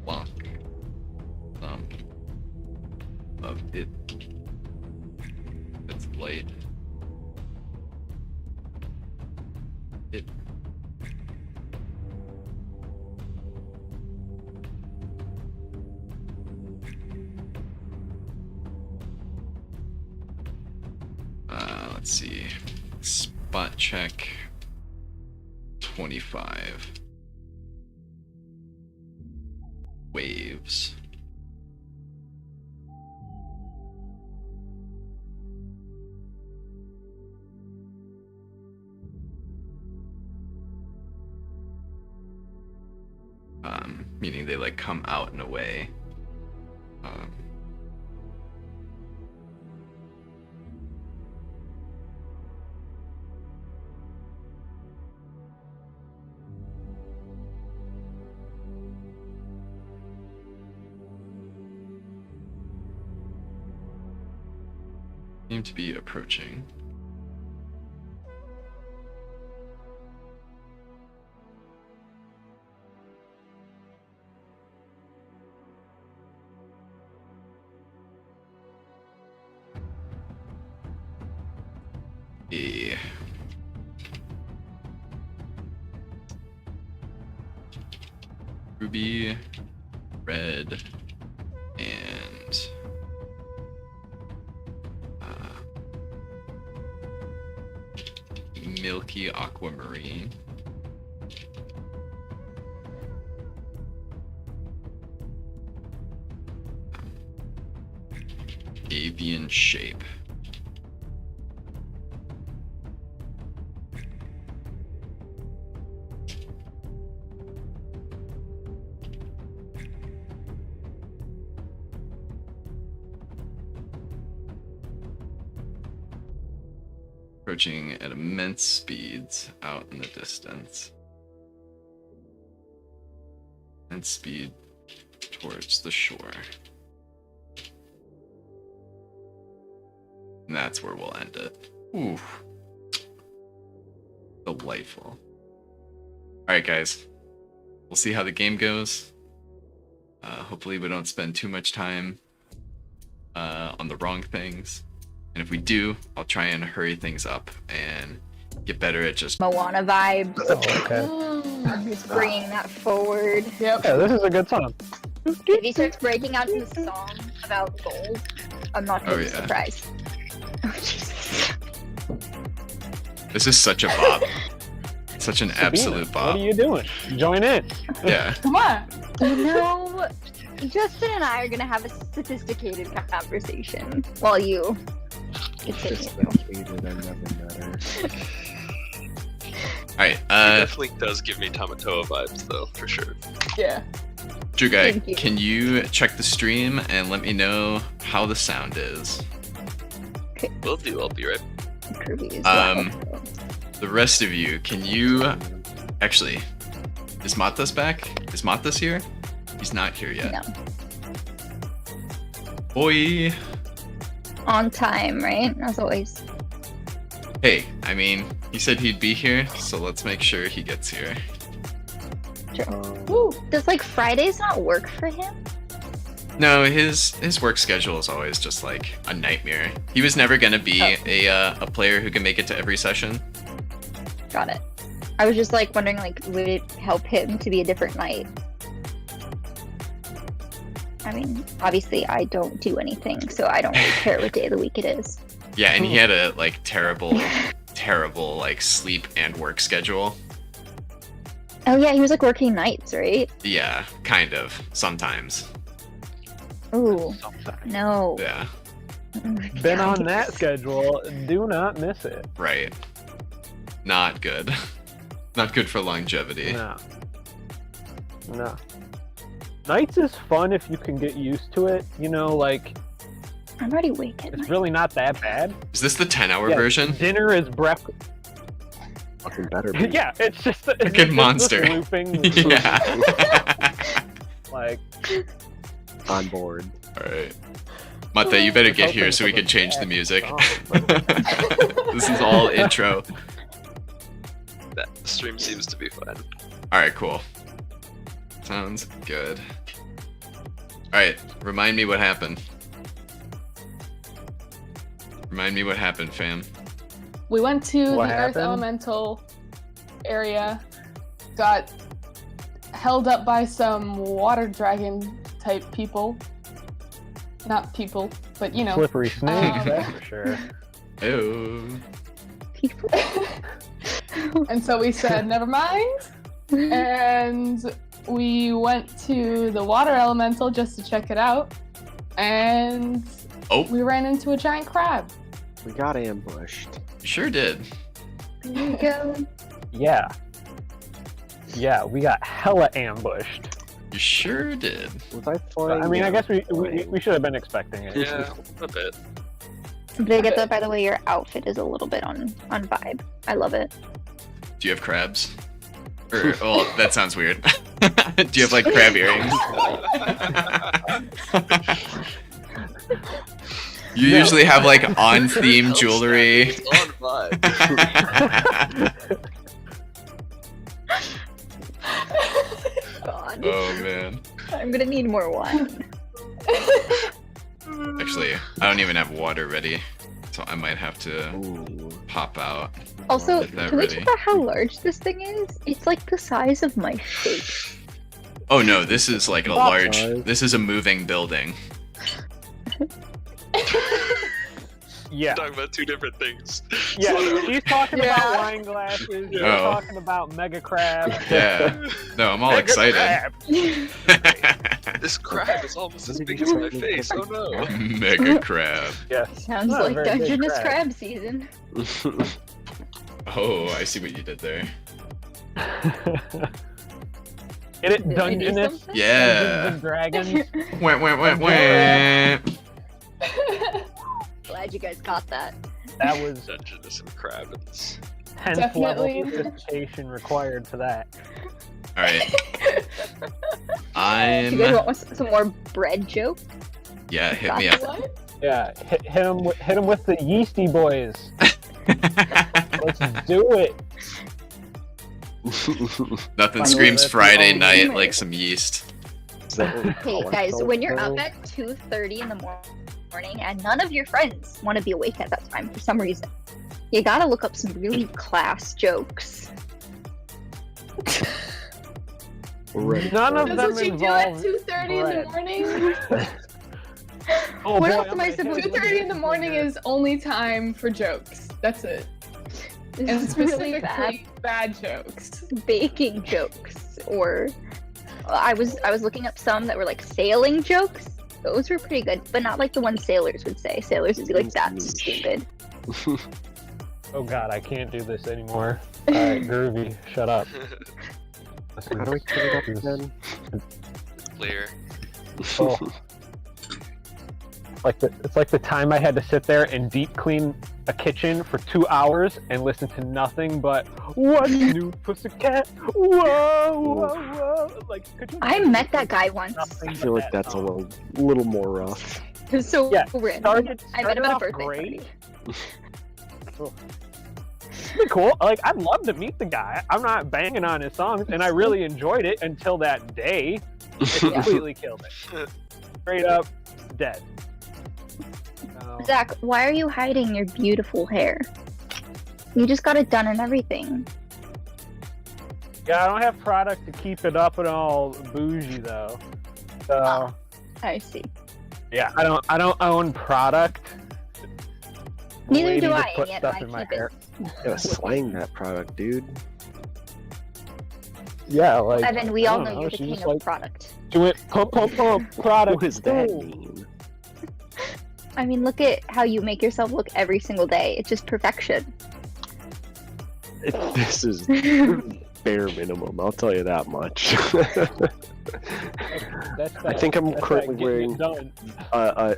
Block. Some of it. It's light. It. Let's see. Spot check 25. Waves. Meaning they like come out and away. Seem to be approaching. A ruby, red, and milky aquamarine. Avian shape. Approaching at immense speeds out in the distance. And speed towards the shore. And that's where we'll end it. Ooh. Delightful. Alright guys. We'll see how the game goes. Hopefully we don't spend too much time on the wrong things. And if we do, I'll try and hurry things up and get better at just Moana vibes. Oh, okay. Just bringing that forward. Yep. Yeah, this is a good song. If he starts breaking out into the song about gold, I'm not going to be surprised. Oh, Jesus. This is such a bop. Such an absolute bop. What are you doing? Join in. Yeah. Come on. You know, Justin and I are going to have a sophisticated conversation while you continue. Alright, definitely does give me Tamatoa vibes, though, for sure. Yeah. Drew Guy, Thank you. can you check the stream and let me know how the sound is? Will do, I'll be right. Kirby is The rest of you, can you... Actually, is Matas back? Is Matas here? He's not here yet. No. Boy! On time, right? As always. Hey, I mean, he said he'd be here, so let's make sure he gets here. Ooh, does like Fridays not work for him? No, his work schedule is always just like a nightmare. He was never gonna be a player who can make it to every session. Got it. I was just like wondering, like, would it help him to be a different night? I mean, obviously I don't do anything, so I don't really care what day of the week it is. Yeah, and he had a like terrible like sleep and work schedule. Oh yeah, he was like working nights, right? Yeah, kind of. Sometimes. Ooh, no. Yeah, Been on that schedule. Do not miss it. right. Not good. Not good for longevity. No. No. Nights is fun if you can get used to it. You know, like, I'm already awake at it's night. really not that bad. Is this the 10-hour Yeah, version? Dinner is breakfast. Fucking better. Yeah, it's just it's Freaking just monster. this looping. Yeah. Like, On board. Alright. Mate, you better Just get here hoping so we for can the change the best music. song, but- This is all intro. Stream seems to be fine. Alright, cool. Sounds good. Alright, remind me what happened. Remind me what happened, fam. We went to What the happened? Earth Elemental area, got held up by some water dragon type people. Not people, but you know. Slippery snakes, Um, that's for sure. Ew. People. And so we said, never mind. And we went to the water elemental just to check it out. And Oh, we ran into a giant crab. We got ambushed. you sure did. There you go. Yeah. Yeah, we got hella ambushed. You sure did. Was I flying? I mean, I Yeah, guess we flying. should have been expecting it. Yeah, a bit. They get that, by the way, your outfit is a little bit on vibe. I love it. Do you have crabs? Or, well, that sounds weird. Do you have like crab earrings? You No. usually have like on-theme jewelry. It's on vibe. God. Oh man. I'm gonna need more wine. Actually, I don't even have water ready, so I might have to Ooh. pop out. Also, Get that can we ready. talk about how large this thing is? It's like the size of my face. Oh no, this is like a Box large. size. This is a moving building. Yeah. Talking about two different things. Yeah, So- she's talking Yeah. about wine glasses. You're Oh. talking about mega crab. Yeah. No, I'm all Mega excited. crab. This crab is almost as big as my face. Oh no. Mega crab. Yes. Sounds Not a like very big Dungeness crab. crab season. Oh, I see what you did there. Get it, Did I do Dungeness? something? Yeah. Dungeons and Dragons. Wah. Glad you guys caught that. That was Dungeness and Crabins. 10th level Definitely. sophistication required for that. All right. You guys want some more bread joke? Yeah, hit me up. What? Yeah, hit him with the yeasty boys. Let's do it. Nothing By the way, screams that's Friday all night right. like some yeast. Hey guys, when you're up at 2:30 in the morning and none of your friends want to be awake at that time for some reason, you gotta look up some really class jokes. None of That's them what you do at involve 2:30 in the bread. morning. Oh, What boy, else am I I'm gonna supposed hit to 2:30 in the you morning with is only time for jokes. That's it. This And is really specifically bad jokes. baking jokes, or I was looking up some that were like sailing jokes. Those were pretty good, but not like the ones sailors would say. Sailors would be like, "That's stupid." Oh god, I can't do this anymore. Alright, Groovy, shut up. How do we turn it up again? Clear. Oh. It's like the time I had to sit there and deep clean a kitchen for 2 hours and listen to nothing but "What's new, pussycat? Whoa, whoa, whoa!" Like, could you? I met that guy once. Nothing I but feel like that that's a song. little more rough. It was so Yeah, random. I met started him at a off birthday great. party. Pretty cool. Like, I'd love to meet the guy. I'm not banging on his songs, and I really enjoyed it until that day. It completely killed it. Straight up dead. So, Zach, why are you hiding your beautiful hair? You just got it done and everything. yeah, I don't have product to keep it up and all bougie though. So I see. yeah, I don't own product. Neither Lady do just I, put and yet stuff I in my keep it. hair. Gotta slang that product, dude. Yeah, like Evan, we I all don't know you're the she's king just of like product. do it pump product. What does that Ooh. mean? I mean, look at how you make yourself look every single day. It's just perfection. This is bare minimum, I'll tell you that much. That's I think I'm that's currently that getting it wearing done.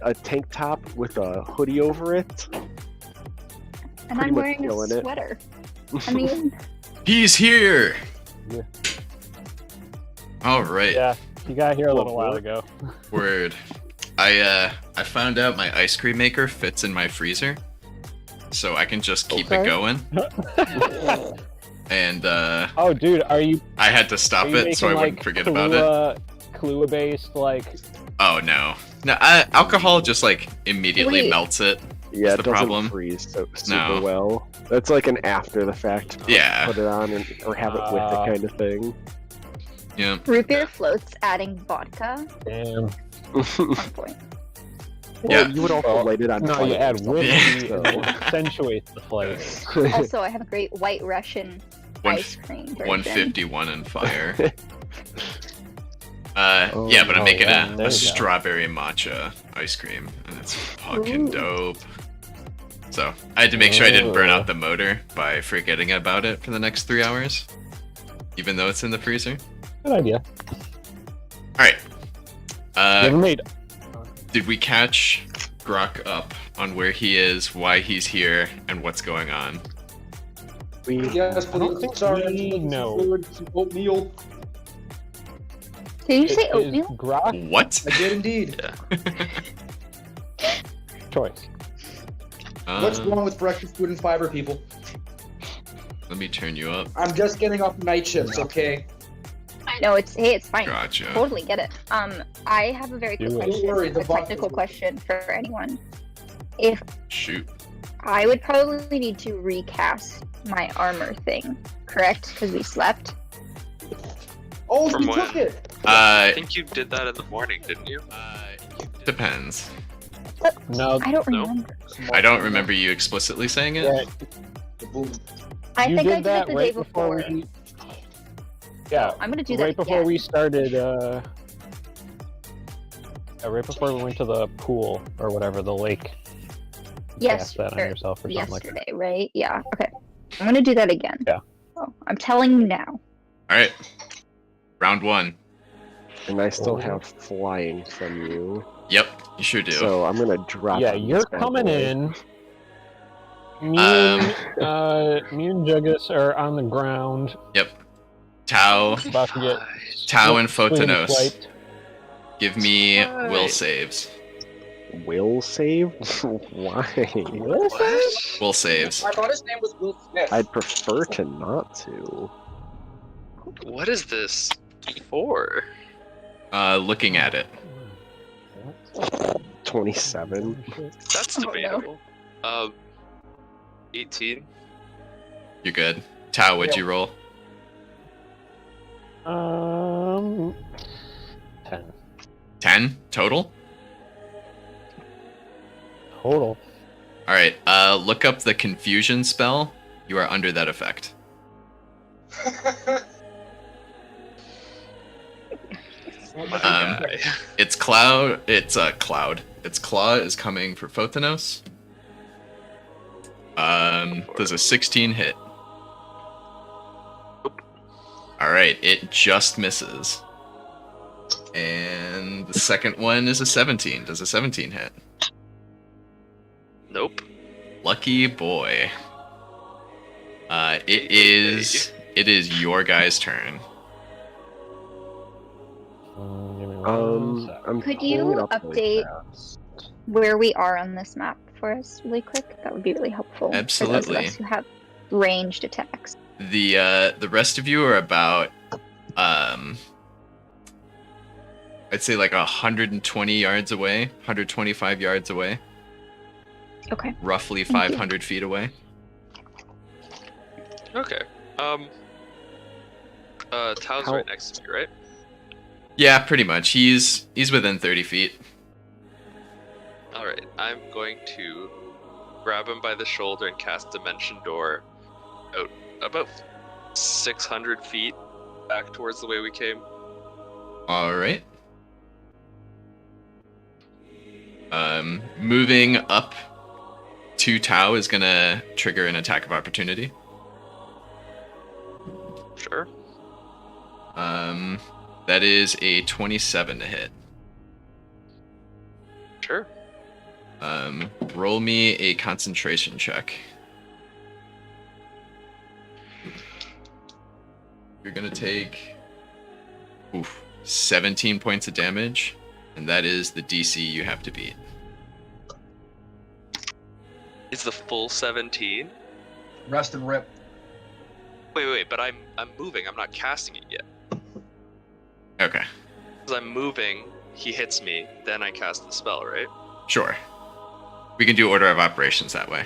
a tank top with a hoodie over it. And Pretty I'm much wearing a feeling it. sweater. I mean, He's here. Yeah. All right. Yeah, you got here a little while What? ago. Word. I found out my ice cream maker fits in my freezer, so I can just keep it Okay. going. and Oh, dude, are you I had to stop you it so I making, wouldn't like, forget about it. Kahlua-based, like... Oh no, alcohol just like immediately Wait. melts it. Yeah, the it doesn't problem. freeze so super No. well. That's like an after the fact. Yeah. Put it on or have it with it kind of thing. Yeah. Root beer floats adding vodka. Damn. On point. Well, Yeah. you would also light it on No, fire. you add so- whiskey Yeah. and it accentuates the flavor. Also, I have a great White Russian One- ice cream version. 151 and fire. Yeah, but I'm Oh, making yeah, a there you go. strawberry matcha ice cream, and it's fucking Ooh. dope. So I had to make sure I didn't burn Oh. out the motor by forgetting about it for the next 3 hours, even though it's in the freezer. Good idea. All right. You haven't made... Did we catch Grok up on where he is, why he's here, and what's going on? Yes, I don't please. think Sorry, we some know. fluid, some oatmeal. Did you say Is oatmeal? Grok What? I did indeed. choice? What's wrong with breakfast food and fiber, people? Let me turn you up. I'm just getting off night shifts, okay? I know it's fine. Gotcha. Totally get it. I have a very quick Do it. question, Don't worry, the a vodka's technical good. question for anyone. If Shoot. I would probably need to recast my armor thing, correct? Because we slept. Oh, From you when? took it! I think you did that in the morning, didn't you? Depends. No, I don't No. remember. I don't remember you explicitly saying it. yeah, I you think did I did that it the right day before before. we... Yeah, I'm gonna do that right before again. we started, yeah, right before we went to the pool, or whatever, the lake. You Yes, cast that on sure. yourself or something like that. Yesterday, right? Yeah. Okay. I'm gonna do that again. Yeah. Oh, I'm telling you now. All right. Round 1. And I still Oh. have flying from you. Yep, you sure do. So I'm gonna drop. Yeah, on you're this bad coming boy. in. Me and Juggus are on the ground, Yep. Tau, about to get Tau and swing Photonos. swiped. Give me will Right. saves. Will save? Why? What? Will saves. I thought his name was Will Smith. I'd prefer to not to. What is this for? Looking at it. 27. That's Oh, no. debatable. 18. You're good. Tau, what'd you roll? 10 10 total? total. All right. Look up the confusion spell. You are under that effect. Guy. It's cloud. It's cloud. Its claw is coming for Photonos. Does a 16 hit? All right. It just misses. And the second one is a 17. Does a 17 hit? Nope. Lucky boy. It is your guy's turn. Give me 1 sec. I'm Could pulling you it up really update fast. where we are on this map for us really quick? That would be really helpful. For those Absolutely. of us who have ranged attacks. The rest of you are about I'd say like 120 yards away, 125 yards away, Okay. roughly Thank you. 500 feet away. Okay. Tau's How- right next to me, right? Yeah, pretty much. He's within 30 feet. Alright, I'm going to grab him by the shoulder and cast Dimension Door out about 600 feet back towards the way we came. All right. Moving up to Tau is gonna trigger an attack of opportunity. Sure. That is a 27 to hit. Sure. Roll me a concentration check. You're gonna take 17 points of damage, and that is the DC you have to beat. Is the full 17? Rest and rip. Wait, but I'm moving. I'm not casting it yet. Okay, As I'm moving, he hits me. Then I cast the spell, right? sure. We can do order of operations that way.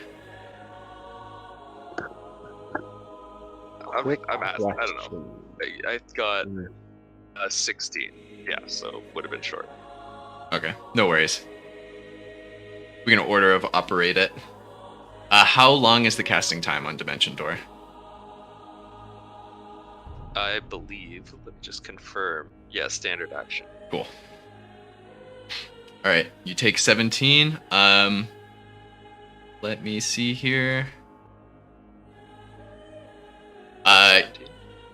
I'm asking. I don't know. I got a 16. Yeah, so would have been short. Okay, no worries. We're gonna order of operate it. How long is the casting time on Dimension Door? I believe. Let me just confirm. Yeah, standard action. Cool. All right, you take 17. Let me see here.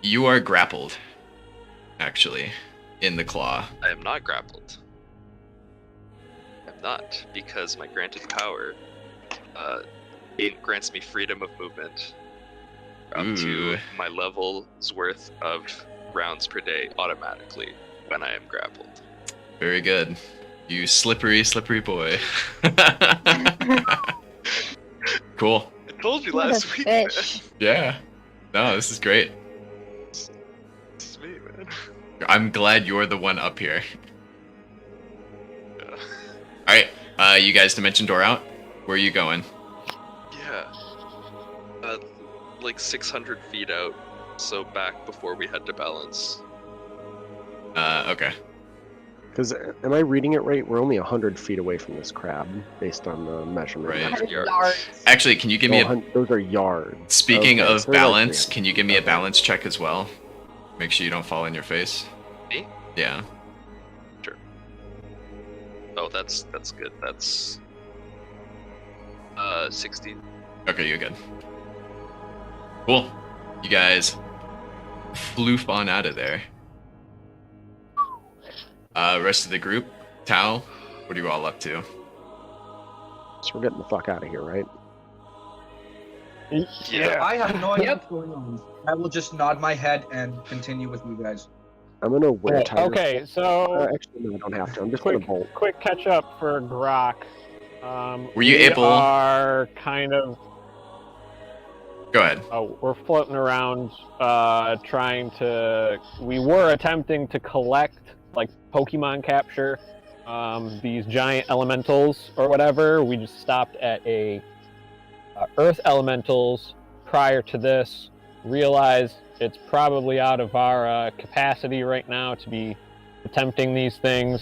You are grappled, actually, in the claw. I am not grappled. I'm not, because my granted power it grants me freedom of movement up Ooh. to my level's worth of rounds per day automatically when I am grappled. Very good. You slippery boy. Cool. I told you What a last week, man. fish. Yeah. No, this is great. This is me, man. I'm glad you're the one up here. Yeah. All right, you guys Dimension Door out. Where are you going? Yeah. Like 600 feet out, so back before we head to balance. Okay. Because am I reading it right? We're only 100 feet away from this crab, based on the measurement. Right. 100 Yards. yards. Actually, can you give me a... Those are yards. Speaking Okay, of so they're like balance, 300. can you give me a Okay. balance check as well? Make sure you don't fall on your face. Me? Yeah. Oh, that's good. That's 16. Okay, you're good. Cool. You guys floof on out of there. Rest of the group, Tao, what are you all up to? So we're getting the fuck out of here, right? Yeah. I have no idea what's going on. I will just nod my head and continue with you guys. I'm gonna wear tiger. Okay, so Actually, no, I don't have to. I'm just gonna bolt. quick catch up for Grok. Were you we able- are kind of Go ahead. we're floating around trying to. We were attempting to collect like Pokemon capture these giant elementals or whatever. We just stopped at a Earth elementals prior to this. Realized it's probably out of our capacity right now to be attempting these things.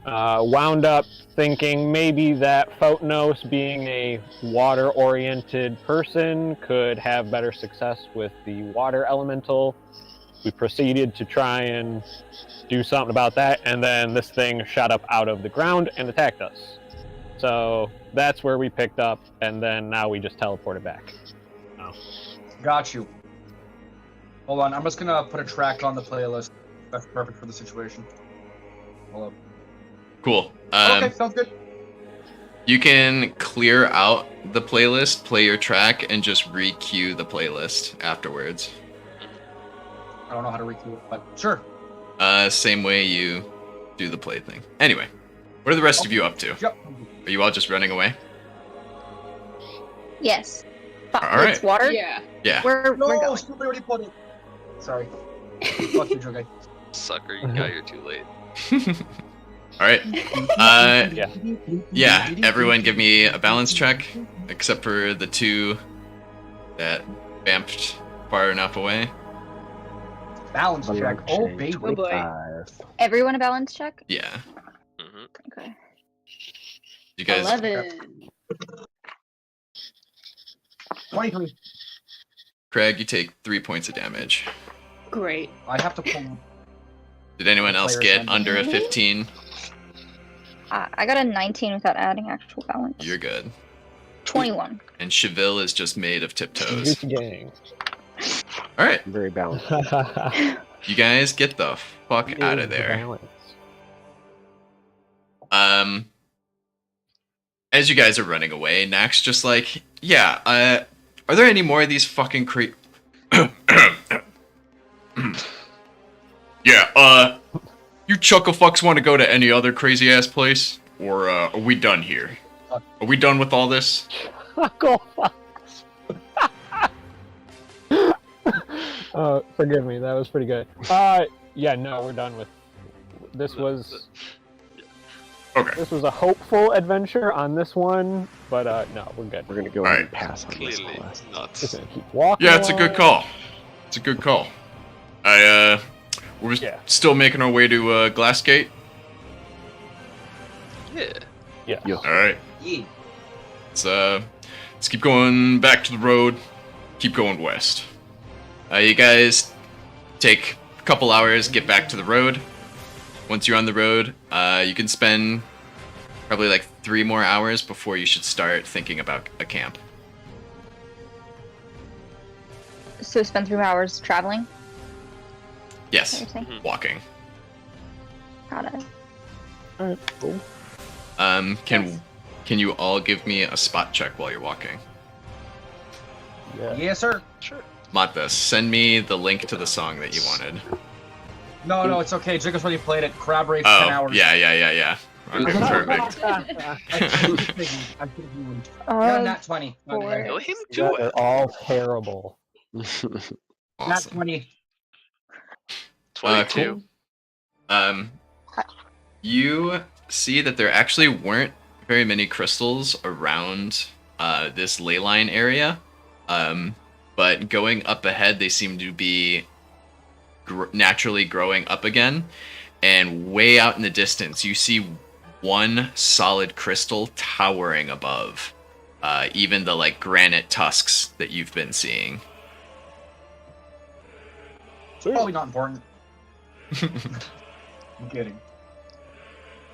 Wound up thinking maybe that Photonos, being a water-oriented person, could have better success with the water elemental. We proceeded to try and do something about that, and then this thing shot up out of the ground and attacked us. So that's where we picked up, and then now we just teleported back. Got you. Hold on, I'm just gonna put a track on the playlist. That's perfect for the situation. Hold up. Cool. Okay, sounds good. You can clear out the playlist, play your track, and just re-queue the playlist afterwards. I don't know how to recue it, but sure. Same way you do the play thing. Anyway, what are the rest of you up to? Yep. Are you all just running away? Yes. All right. It's water. Yeah. Yeah. We're No, going. somebody already put it. Sorry. Fuck you, Joe guy. Sucker, you got here too late. All right. Yeah. Yeah, everyone give me a balance check, except for the two that vamped far enough away. Balance check. Oh, Chain baby. 25. Everyone a balance check? Yeah. Hmm. Okay. You guys... 11. 23. Craig, you take 3 points of damage. Great. I have to pull. Did anyone else Players get on under a 15? I got a 19 without adding actual balance. You're good. 21. And Cheville is just made of tiptoes. Goose gang. All right, I'm very balanced. you guys get the fuck out of there. As you guys are running away, Nax just like, yeah, are there any more of these fucking Yeah, you chucklefucks want to go to any other crazy ass place? Or, are we done here? Are we done with all this? Forgive me, that was pretty good. Yeah, no, we're done with. This was a hopeful adventure on this one, but no, we're good. We're gonna go All ahead right. and pass on this Clearly quest. not. Just gonna keep walking. Yeah, it's a good along. call. It's a good call. We're Yeah. still making our way to Glassgate. Yeah. Yeah. Yeah. All right. Yeah. Let's keep going back to the road. Keep going west. You guys take a couple hours, get back to the road. Once you're on the road, you can spend probably like 3 more hours before you should start thinking about a camp. So spend 3 hours traveling. Yes, Is that what you're saying? walking. Got it. Alright, cool. Can you all give me a spot check while you're walking? Yeah. Yes, sir. Sure. Mata, send me the link to the song that you wanted. No, it's okay. Jacob's already played it. Crab race, Oh, 10 hours. yeah. Okay, perfect. Not nat 20. Four. Let him You do guys it. are all terrible. Nat Awesome. 20. 22. Cool. You see that there actually weren't very many crystals around this ley line area, but going up ahead, they seem to be naturally growing up again. And way out in the distance, you see one solid crystal towering above even the like granite tusks that you've been seeing. Probably not important. I'm kidding.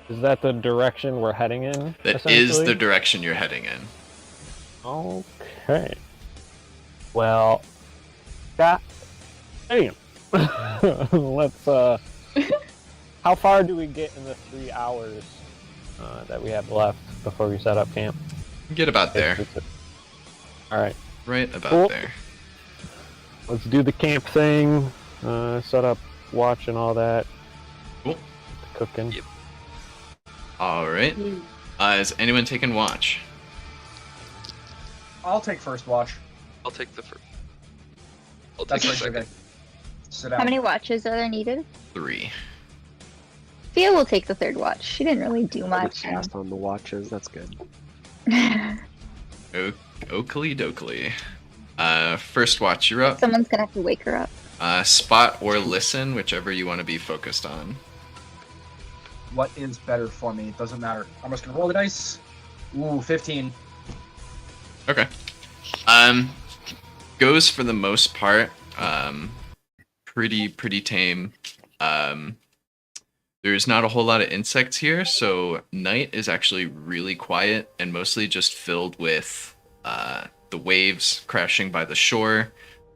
Is that the direction we're heading in? That is the essentially? direction you're heading in. Okay. Well, that. Damn. Let's. How far do we get in the 3 hours that we have left before we set up camp? Get about there. All right. Right about Cool. there. Let's do the camp thing. Set up, watch, and all that. Cool. Cooking. Yep. All right. Is anyone taking watch? I'll take first watch. I'll take the first. I'll take That's the right, second. okay. Sit down. How many watches are there needed? 3. Fia will take the third watch. She didn't really do I'm much. passed on the watches. That's good. Oakley dokley. First watch, you're up. Someone's gonna have to wake her up. Spot or listen, whichever you want to be focused on. What is better for me? It doesn't matter. I'm just gonna roll the dice. Ooh, 15. Okay. Goes for the most part. Pretty tame. There's not a whole lot of insects here, so night is actually really quiet and mostly just filled with the waves crashing by the shore.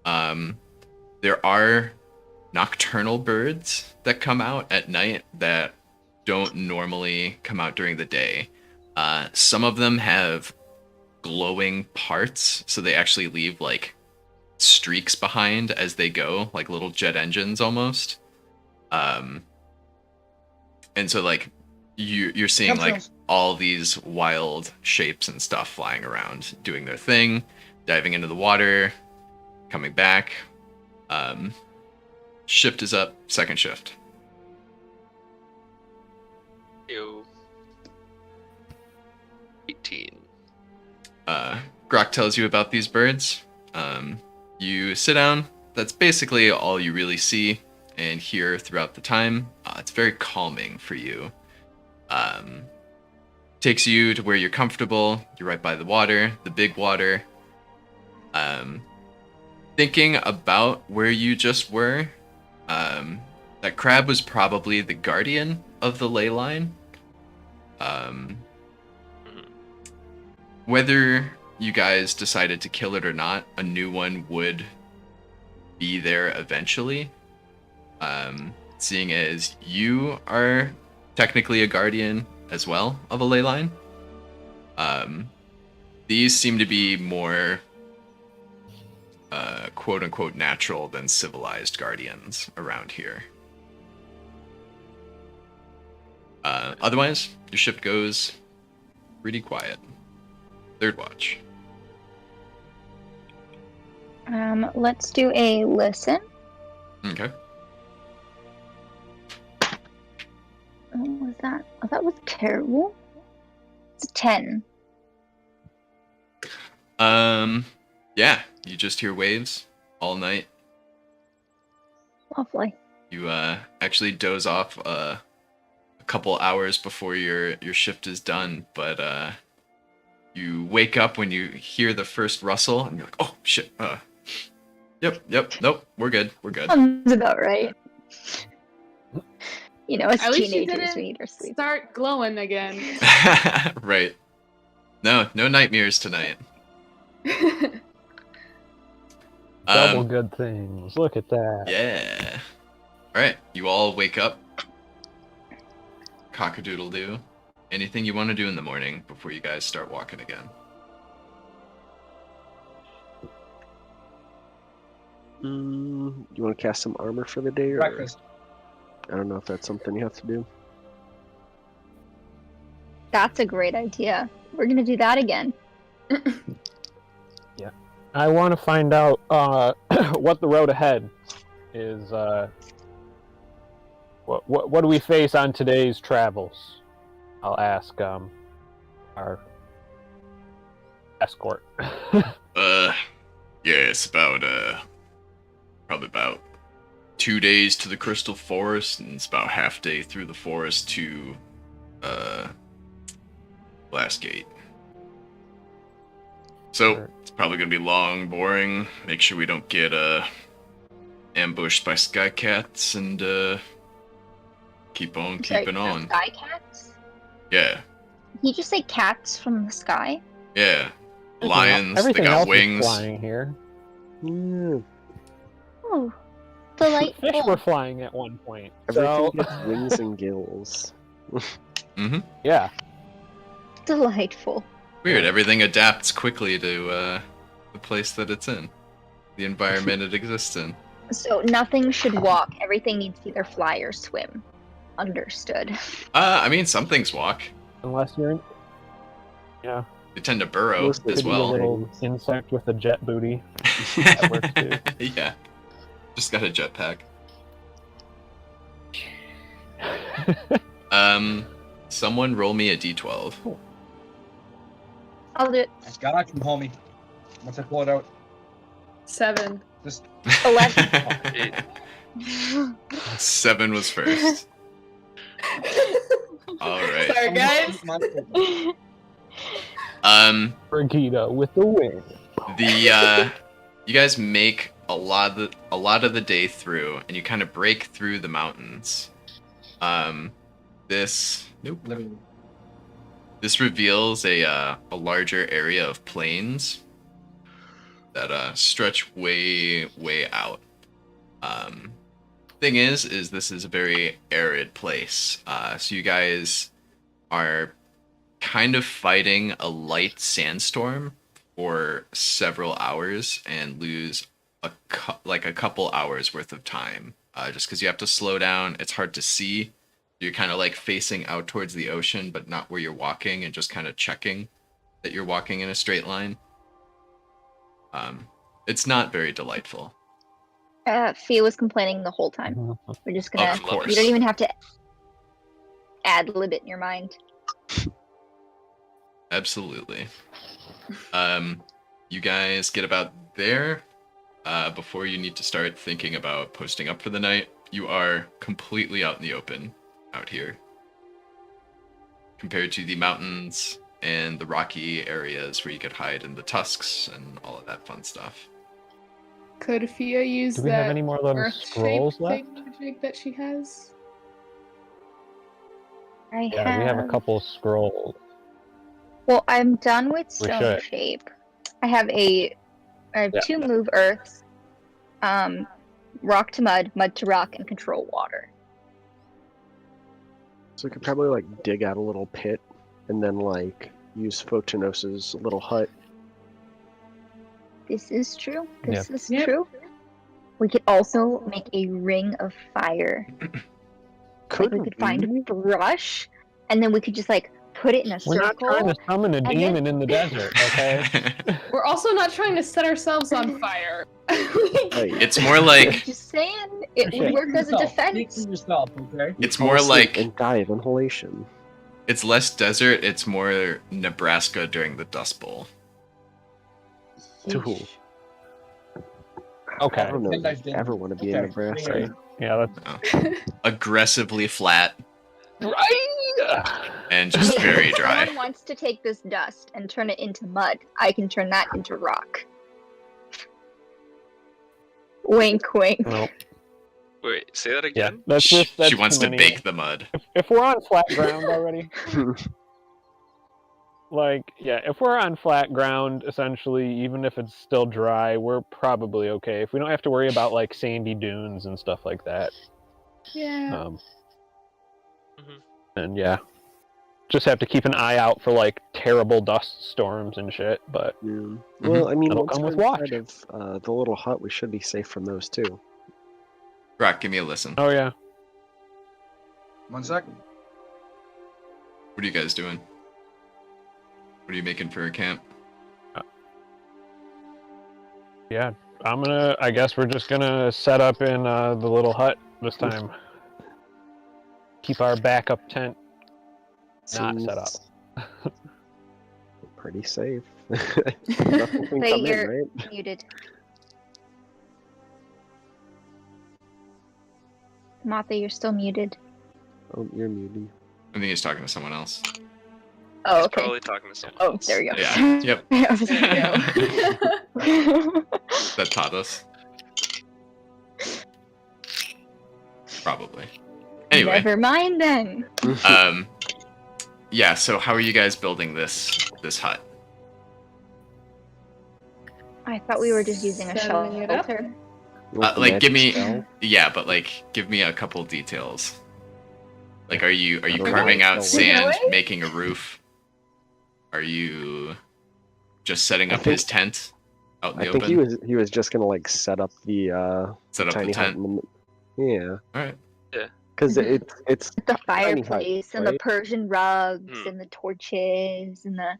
There are nocturnal birds that come out at night that don't normally come out during the day. Some of them have glowing parts, so they actually leave like streaks behind as they go, like little jet engines almost. And so like you're seeing like Chemtrails. all these wild shapes and stuff flying around, doing their thing, diving into the water, coming back. Shift is up, second shift. Ew. 18. Grok tells you about these birds. You sit down. That's basically all you really see and hear throughout the time. It's very calming for you. Takes you to where you're comfortable. You're right by the water, the big water. Thinking about where you just were, that crab was probably the guardian of the ley line. Whether you guys decided to kill it or not, a new one would be there eventually. Seeing as you are technically a guardian as well of a ley line. These seem to be more quote-unquote natural than civilized guardians around here. Otherwise, your ship goes pretty quiet. Third watch. Let's do a listen. Okay. What was that? Oh, that was terrible. It's a 10. Yeah, you just hear waves all night. Lovely. You actually doze off a couple hours before your shift is done, but you wake up when you hear the first rustle, and you're like, "Oh shit!" Yep, nope, we're good. Sounds about right. You know, as At least you teenagers, we didn't need our sleep. start glowing again. Right. No nightmares tonight. Double good things. Look at that. Yeah. All right, you all wake up. Cock-a-doodle-doo. Anything you want to do in the morning before you guys start walking again? You want to cast some armor for the day? Or... Breakfast. I don't know if that's something you have to do. That's a great idea. We're gonna do that again. Yeah. I want to find out what the road ahead is. What do we face on today's travels? I'll ask our escort. Yeah, it's about probably about 2 days to the Crystal Forest, and it's about half day through the forest to Last Gate. So Sure. it's probably gonna be long, boring. Make sure we don't get ambushed by sky cats, and keep on Sorry, keeping on. Sky cats? Yeah, Did you just say cats from the sky? yeah. Lions, Everything they got else wings. is flying here. Yeah. Oh, Fish delightful. were flying at one point. Everything So, gets wings and gills. yeah. Delightful. Weird, everything adapts quickly to the place that it's in, the environment it exists in. So nothing should walk. Everything needs to either fly or swim. Understood. I mean, some things walk. Unless you're in... Yeah. They tend to burrow Mostly as Could be a well. little insect with a jet booty. That works too. Yeah, just got a jetpack. Someone roll me a d12. I'll do it. I got you, homie. Once I pull it out, 7. just 11. 8. 7 was first. All right. Sorry, guys. Brigida with the wing. You guys make a lot of the day through, and you kind of break through the mountains. This literally. This reveals a larger area of plains that stretch way out. Thing is this is a very arid place. So you guys are kind of fighting a light sandstorm for several hours and lose a couple hours worth of time. Just because you have to slow down, it's hard to see. You're kind of like facing out towards the ocean, but not where you're walking, and just kind of checking that you're walking in a straight line. It's not very delightful. Fia was complaining the whole time. We're just gonna. Of course. You don't even have to ad-lib it in your mind. Absolutely. You guys get about there before you need to start thinking about posting up for the night. You are completely out in the open out here compared to the mountains and the rocky areas where you could hide in the tusks and all of that fun stuff. Could Fia use Do we that have any more of those earth-shaped scrolls left? thingamajig that she has? Yeah, we have a couple of scrolls. Well, I'm done with We stone should. shape. I have Yeah. 2 move earth, rock to mud, mud to rock, and control water. So we could probably like dig out a little pit and then like use Photonos's little hut. This is true. This is Yep. true. We could also make a ring of fire. Like we could find brush, and then we could just like put it in a We're not circle. trying to summon a then- demon in the desert, okay? We're also not trying to set ourselves on fire. Right. It's more like Just saying. It would Okay. work as a Speak for defense. yourself, okay? It's Fall more asleep like and die of inhalation. it's less desert. It's more Nebraska during the Dust Bowl. Ooh. Okay. I don't know Pretend if I've I been- ever want to be okay. in Nebraska. Yeah, that's Aggressively flat right. and just very dry. If someone wants to take this dust and turn it into mud, I can turn that into rock. Wink, wink. No. Wait, say that Yeah, again? that's just that's She wants too to many. bake the mud. If we're on flat ground already, if we're on flat ground, essentially, even if it's still dry, we're probably okay. If we don't have to worry about like sandy dunes and stuff like that, Yeah. and yeah, just have to keep an eye out for like terrible dust storms and shit. But Yeah. Well, I mean, That'll once come we're with watch. inside of the little hut, we should be safe from those too. Rock, give me a listen. oh yeah, 1 sec. What are you guys doing? What are you making for a camp? yeah, I guess we're just gonna set up in the little hut this time. Keep our backup tent not set up. Seems pretty safe. Nothing can Say come in, you're right? muted. Matha, you're still muted. Oh, you're muted. I think he's talking to someone else. Oh, He's okay. probably talking to someone Oh, else. there we go. Yeah. Yep. I was There you go. That taught us. Probably. Anyway, Never mind then. yeah. So how are you guys building this hut? I thought we were just using a Setting it up. shelter. With the Like, give magic me, spell? yeah, but like, give me a couple details. Like, are you I don't carving know. out No sand, way. making a roof? Are you just setting I up think- his tent out in the I think open? he was just gonna like set up the Set up the tiny hut. tent. Yeah, All right. because it's The Tiny hut, fireplace and the right? Persian rugs Hmm. and the torches and the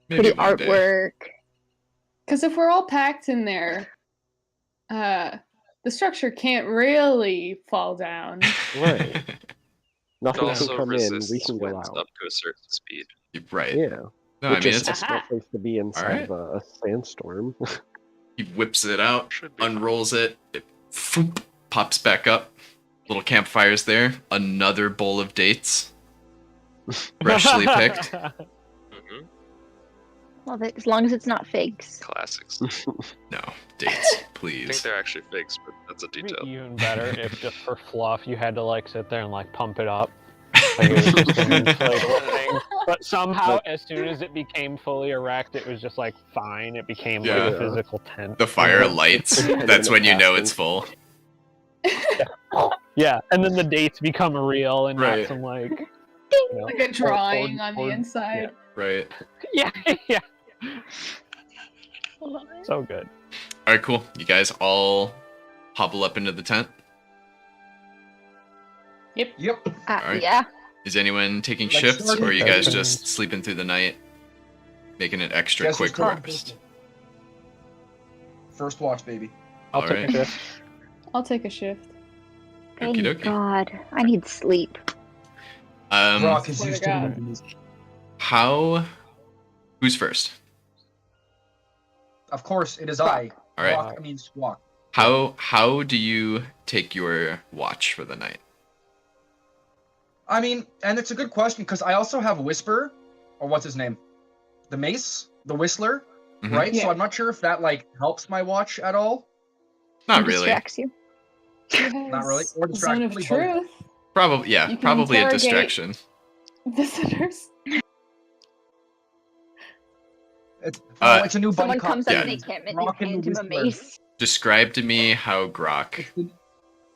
Maybe pretty one day. artwork. Because if we're all packed in there, the structure can't really fall down. right. It Nothing can also come in. resists We can go winds out. up to a certain speed. Right. Yeah, No, I which mean, is it's, just no place to be inside Alright. of a sandstorm. he whips it out, Should be fine. unrolls it, foop, pops back up. Little campfires there. Another bowl of dates, freshly picked. Mhm. Well, as long as it's not figs. Classics. No, dates, I think please. they're actually figs, but that's a It'd be detail. even better if just for fluff you had to like sit there and like pump it up. Like it was just an inflatable thing. But somehow, as soon as it became fully erect, it was just like fine. It became like Yeah. a physical tent. The fire lights. That's when you know it's full. Yeah, and then the dates become real and Right. not some like. Like a drawing on the inside. Right. Yeah, yeah. So good. All right, cool. You guys all hobble up into the tent. Yep. Alright. Yeah. Is anyone taking Like shifts, or are you guys starting- just sleeping through the night, making it extra Guess who's quick starting rest? First watch, baby. I'll All take right. a shift. I'll take a shift. Thank Okie dokie. God. I need sleep. Brock is Swear to used to God. these. Who's first? Of course, it is I. All right. Brock, I mean Squawk. How do you take your watch for the night? I mean, and it's a good question because I also have Whisper, or what's his name? The Mace? The Whistler? Mhm. Right? So Yeah. I'm not sure if that, like, helps my watch at all. Not It really. distracts you. Not really. Or Zone of distract me, both. truth. Probably, yeah, You can probably a interrogate- distraction. Visitors. It's, Uh, it's a new buddy Someone cop. comes up Yeah. and they can't make Rock and hand him a Whistler. mace. Describe to me how Grok It's the-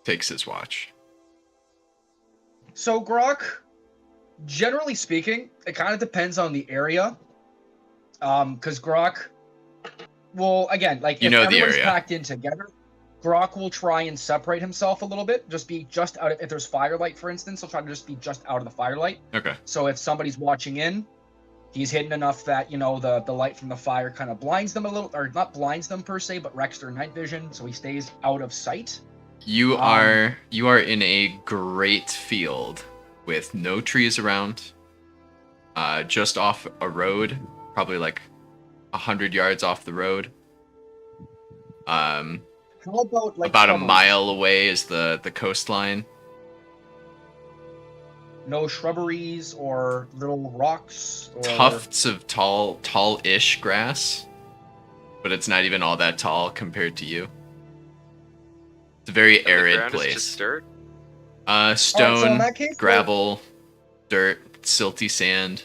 takes his watch. So Grok, generally speaking, it kind of depends on the area. Because Grok will, again, like, You if know the everyone's area. packed in together, Grok will try and separate himself a little bit. Just be just out of, if there's firelight, for instance, he'll try to just be just out of the firelight. Okay. So if somebody's watching in, he's hidden enough that, you know, the light from the fire kind of blinds them a little, or not blinds them per se, but wrecks their night vision, so he stays out of sight. You are in a great field with no trees around. Just off a road, probably like 100 yards off the road. How about like About a shrubberies? mile away is the coastline. No shrubberies or little rocks or Tufts of tall-ish grass, but it's not even all that tall compared to you. It's a very And the arid ground is place. just dirt. Stone, so in that case, gravel, dirt, silty sand.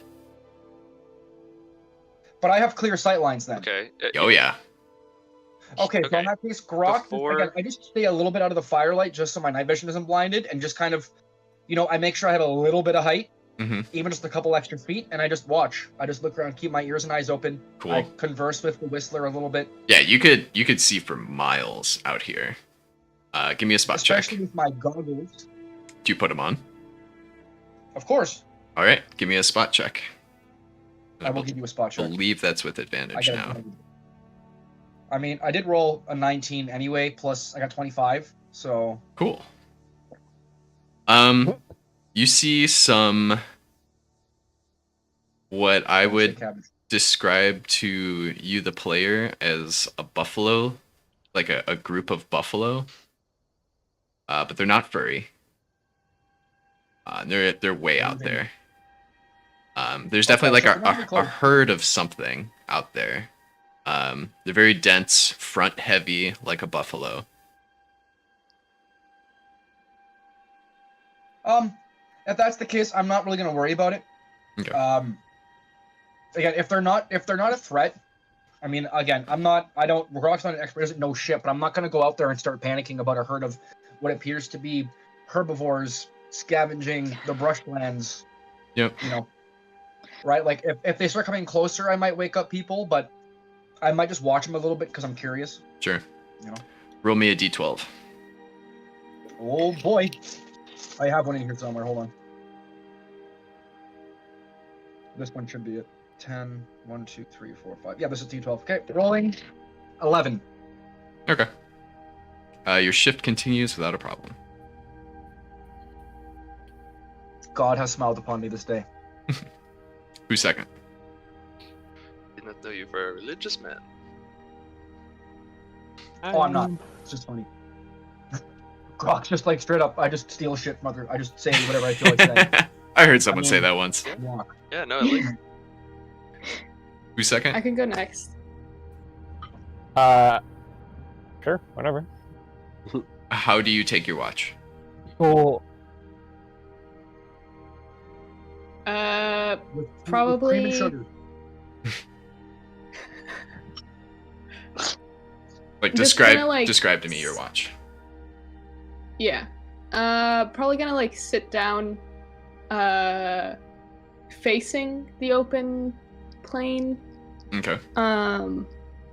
But I have clear sight lines then. Okay. Oh yeah. Okay, so Okay. in that case, Grok, Before- again, I just stay a little bit out of the firelight just so my night vision isn't blinded, and just kind of, I make sure I have a little bit of height, even just a couple extra feet, and I just watch. I just look around, keep my ears and eyes open. Cool. I converse with the Whistler a little bit. Yeah, you could see for miles out here. Give me a spot Especially check. with my goggles. Do you put them on? Of course, All right, give me a spot check. I will give you a spot check. believe that's with I advantage got now. I mean, I did roll a 19 anyway, plus I got 25, so... Cool. You see some what I would describe to you, the player, as a buffalo, like a group of buffalo. But they're not furry. They're way out there. There's definitely Okay, like so they're not a close. herd of something out there. They're very dense, front heavy, like a buffalo. If that's the case, I'm not really gonna worry about it. Okay. Again, if they're not a threat, I mean, again, Grok's not an expert, doesn't know shit, but I'm not gonna go out there and start panicking about a herd of what appears to be herbivores scavenging the brushlands. Yep. Right? Like, if they start coming closer, I might wake up people, but I might just watch them a little bit because I'm curious. Sure. You know? Roll me a d12. Oh boy. I have one in here somewhere. Hold on. This one should be it. 10, 1, 2, 3, 4, 5. Yeah, this is D12. Okay, rolling. 11. Okay. Your shift continues without a problem. God has smiled upon me this day. Who's second? Did not know you were a religious man. Oh, I'm not. It's just funny. Grok's just like straight up, I just steal shit from other. I just say whatever I feel like saying. I heard someone say mean- that once. Walk. Yeah, no, like Who's second? I can go next. Sure, whatever. How do you take your watch? Cool. With Probably- cream and sugar. Like Just describe kinda, like, describe to me your watch. Yeah. Probably gonna like sit down, facing the open plain, Okay.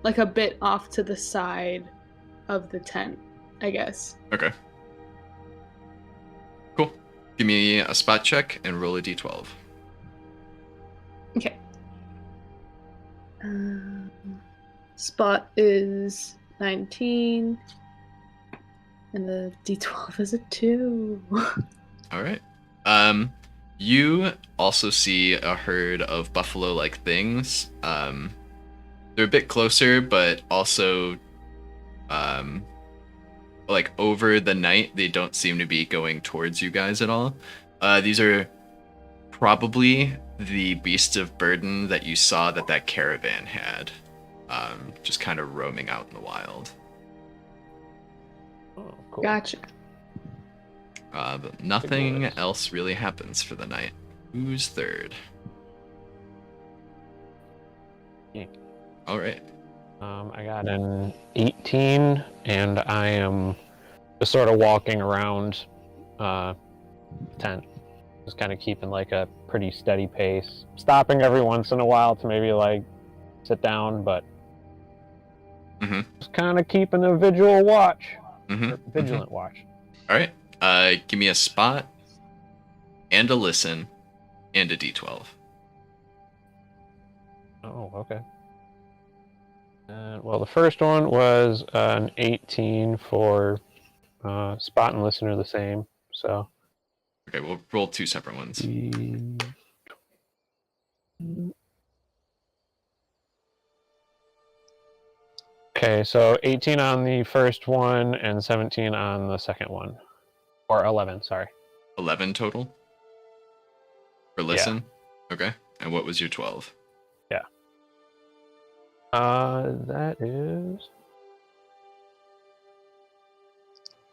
like a bit off to the side of the tent, I guess. Okay. Cool. Give me a spot check and roll a d12. Okay. Spot is 19, and the D12 is a 2. All right. You also see a herd of buffalo-like things. They're a bit closer, but also, like over the night, they don't seem to be going towards you guys at all. These are probably the beasts of burden that you saw that caravan had, just kind of roaming out in the wild. Oh, cool. Gotcha. But nothing else really happens for the night. Who's third? Me. All right. I got an 18, and I am just sort of walking around tent, just kind of keeping like a pretty steady pace, stopping every once in a while to maybe like sit down, but just kind of keeping a vigilant watch. All right. Give me a spot and a listen and a d12. Oh, okay. Well, the first one was an 18 for Spot and listen are the same. So. Okay, we'll roll 2 separate ones. Okay, so 18 on the first one and 17 on the second one. Or 11, sorry. 11 total? For listen? Yeah. Okay. And what was your 12? Yeah. That is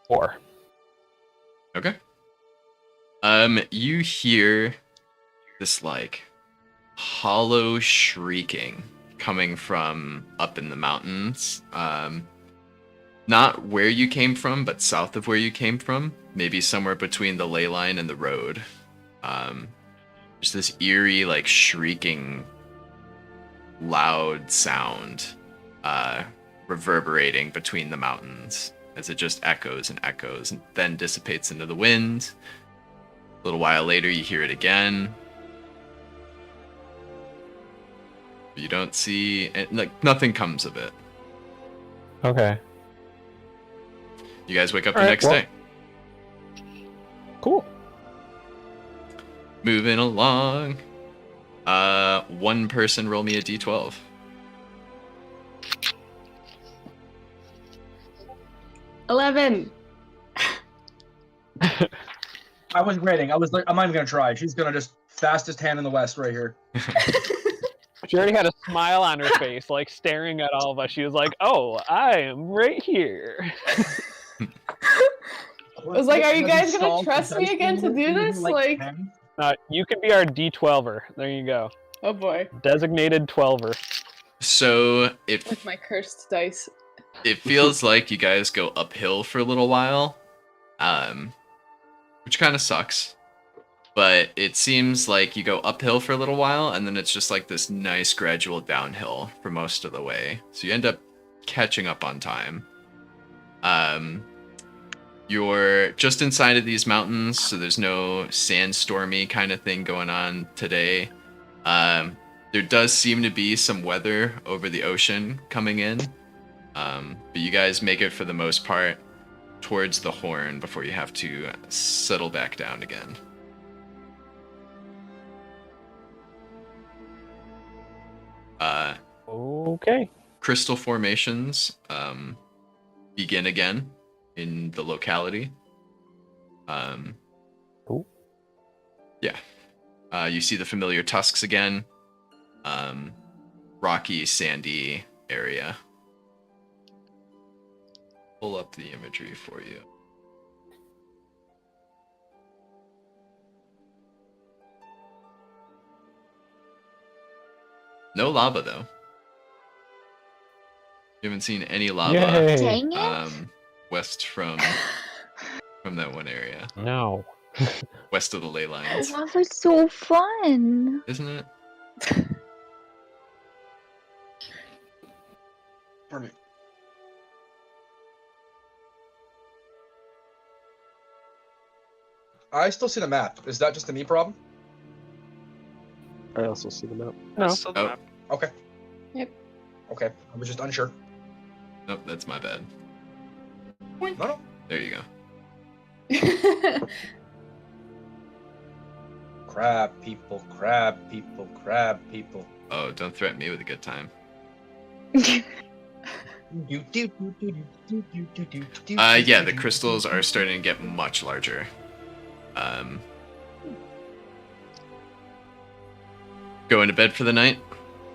4. Okay. You hear this like hollow shrieking coming from up in the mountains. Not where you came from, but south of where you came from. Maybe somewhere between the ley line and the road. There's this eerie, like shrieking, loud sound, reverberating between the mountains as it just echoes and echoes and then dissipates into the wind. A little while later, you hear it again. You don't see, like, nothing comes of it. Okay. You guys wake up All the right, next well, day. Cool. Moving along. One person roll me a d12. $11. I was waiting. I was like, I'm not even gonna try. She's gonna just fastest hand in the West right here. She already had a smile on her face, like staring at all of us. She was like, "Oh, I am right here." I was like, are you guys gonna trust me again to do this? Like, You can be our D12er. There you go. oh boy, Designated 12er. So with my cursed dice. it feels like you guys go uphill for a little while, which kind of sucks. But it seems like you go uphill for a little while, and then it's just like this nice gradual downhill for most of the way. So you end up catching up on time. You're just inside of these mountains, so there's no sandstormy kind of thing going on today. There does seem to be some weather over the ocean coming in, but you guys make it for the most part towards the Horn before you have to settle back down again. Okay. Crystal formations begin again in the locality. Cool. Yeah. You see the familiar tusks again. Rocky, sandy area. Pull up the imagery for you. No lava, though. You haven't seen any lava. Yay. Dang it. West from that one area. No. West of the ley lines. Lava's so fun. Isn't it? Pardon me. I still see the map. Is that just a me problem? I also see the map. No. That's still the Oh. map. Okay. Yep. Okay. I was just unsure. Nope, that's my bad. No. There you go. Crab people, crab people, crab people. Oh, don't threaten me with a good time. Yeah, the crystals are starting to get much larger. Going to bed for the night.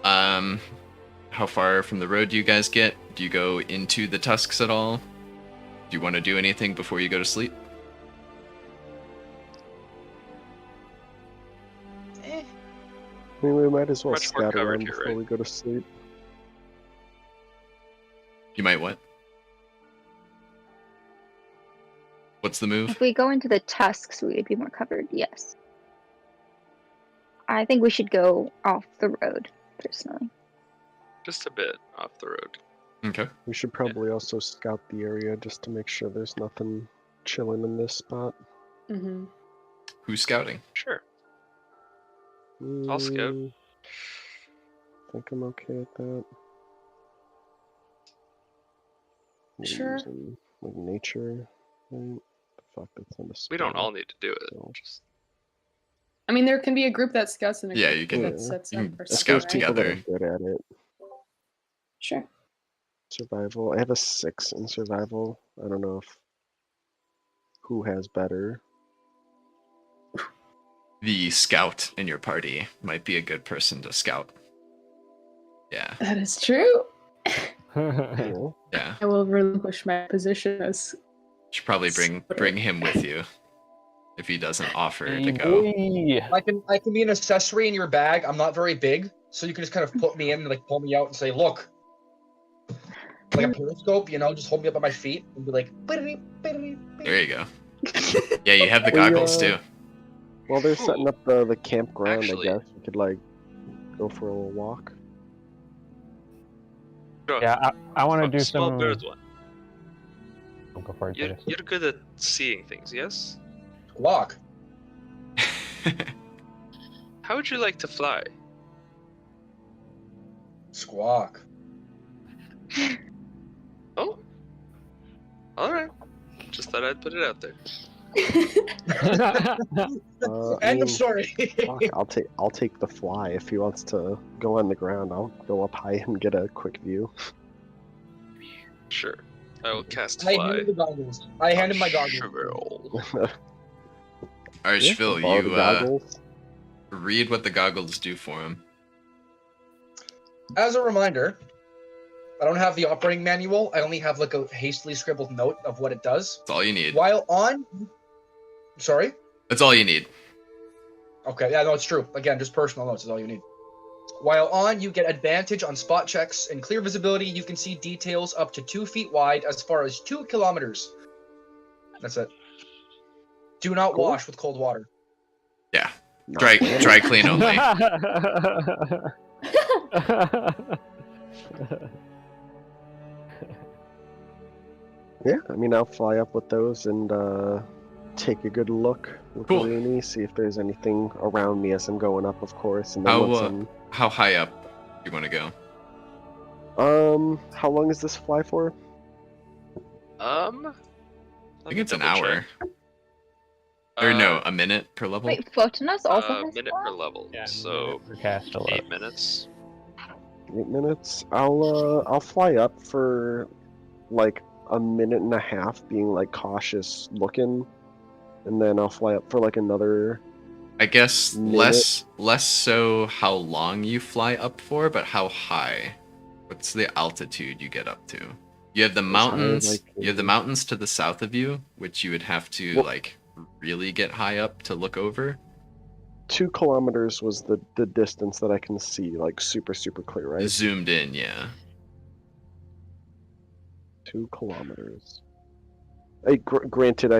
How far from the road do you guys get? Do you go into the tusks at all? Do you want to do anything before you go to sleep? I mean, we might as well Much more scout covered around here, before right? we go to sleep. You might what? What's the move? If we go into the tusks, we would be more covered, yes. I think we should go off the road, personally. Just a bit off the road. Okay. We should probably also scout the area just to make sure there's nothing chilling in this spot. Mm-hmm. Who's scouting? Sure. I'll scout. I think I'm okay at that. Maybe Sure. using, like nature Point. Fuck, that's on the We don't spell. all need to do it. So- Just I mean, there can be a group that scouts and a Yeah, group you can- that sets you up can or If something, scout there's right? people that are together. good at it. Sure. Survival. I have a 6 in survival. I don't know if who has better. The scout in your party might be a good person to scout. Yeah, That is true. Cool. yeah. I will relinquish my position as. Should probably bring him with you if he doesn't offer to go. Boy. I can be an accessory in your bag. I'm not very big, so you can just kind of put me in and like pull me out and say, "Look," like a periscope, just hold me up on my feet and be like, There you go. Yeah, you have the We, goggles too. While they're setting up the campground, Actually- I guess we could like go for a little walk. Sure. Yeah, I want to Fuck, do small some. birds one. I'll go for it. You're, Curtis. you're good at seeing things, yes? "Walk." How would you like to fly? Squawk. Oh, all right. Just thought I'd put it out there. I End mean, of story. fuck, I'll take the fly if he wants to go on the ground. I'll go up high and get a quick view. Sure. I will cast I fly. handed the goggles. I handed my goggles. Chevril. Archville, Borrow the you goggles. read what the goggles do for him. As a reminder, I don't have the operating manual. I only have like a hastily scribbled note of what it does. That's all you need. While on, sorry. That's all you need. Okay, yeah, no, it's true. Again, just personal notes is all you need. While on, you get advantage on spot checks and clear visibility. You can see details up to 2 feet wide as far as 2 kilometers. That's it. Do not Cool. wash with cold water. Yeah. Not Dry bad. dry clean only. Yeah, I mean, I'll fly up with those and take a good look with Cool. the Rooney, see if there's anything around me as I'm going up, of course. And then How, once How high up do you want to go? how long is this fly for? I think it's an hour. Or no, a minute per level. Wait, Photonus also has minute fly? per level. Yeah, So for cast a lot. 8 minutes. 8 minutes. I'll fly up for like a minute and a half, being like cautious looking, and then I'll fly up for like another. I guess Minute. less so how long you fly up for, but how high. What's the altitude you get up to? You have the high as mountains. I You have the can. mountains to the south of you, which you would have to Well- like really get high up to look over. 2 kilometers was the distance that I can see, like super clear, right? Zoomed in, yeah. 2 kilometers. Granted,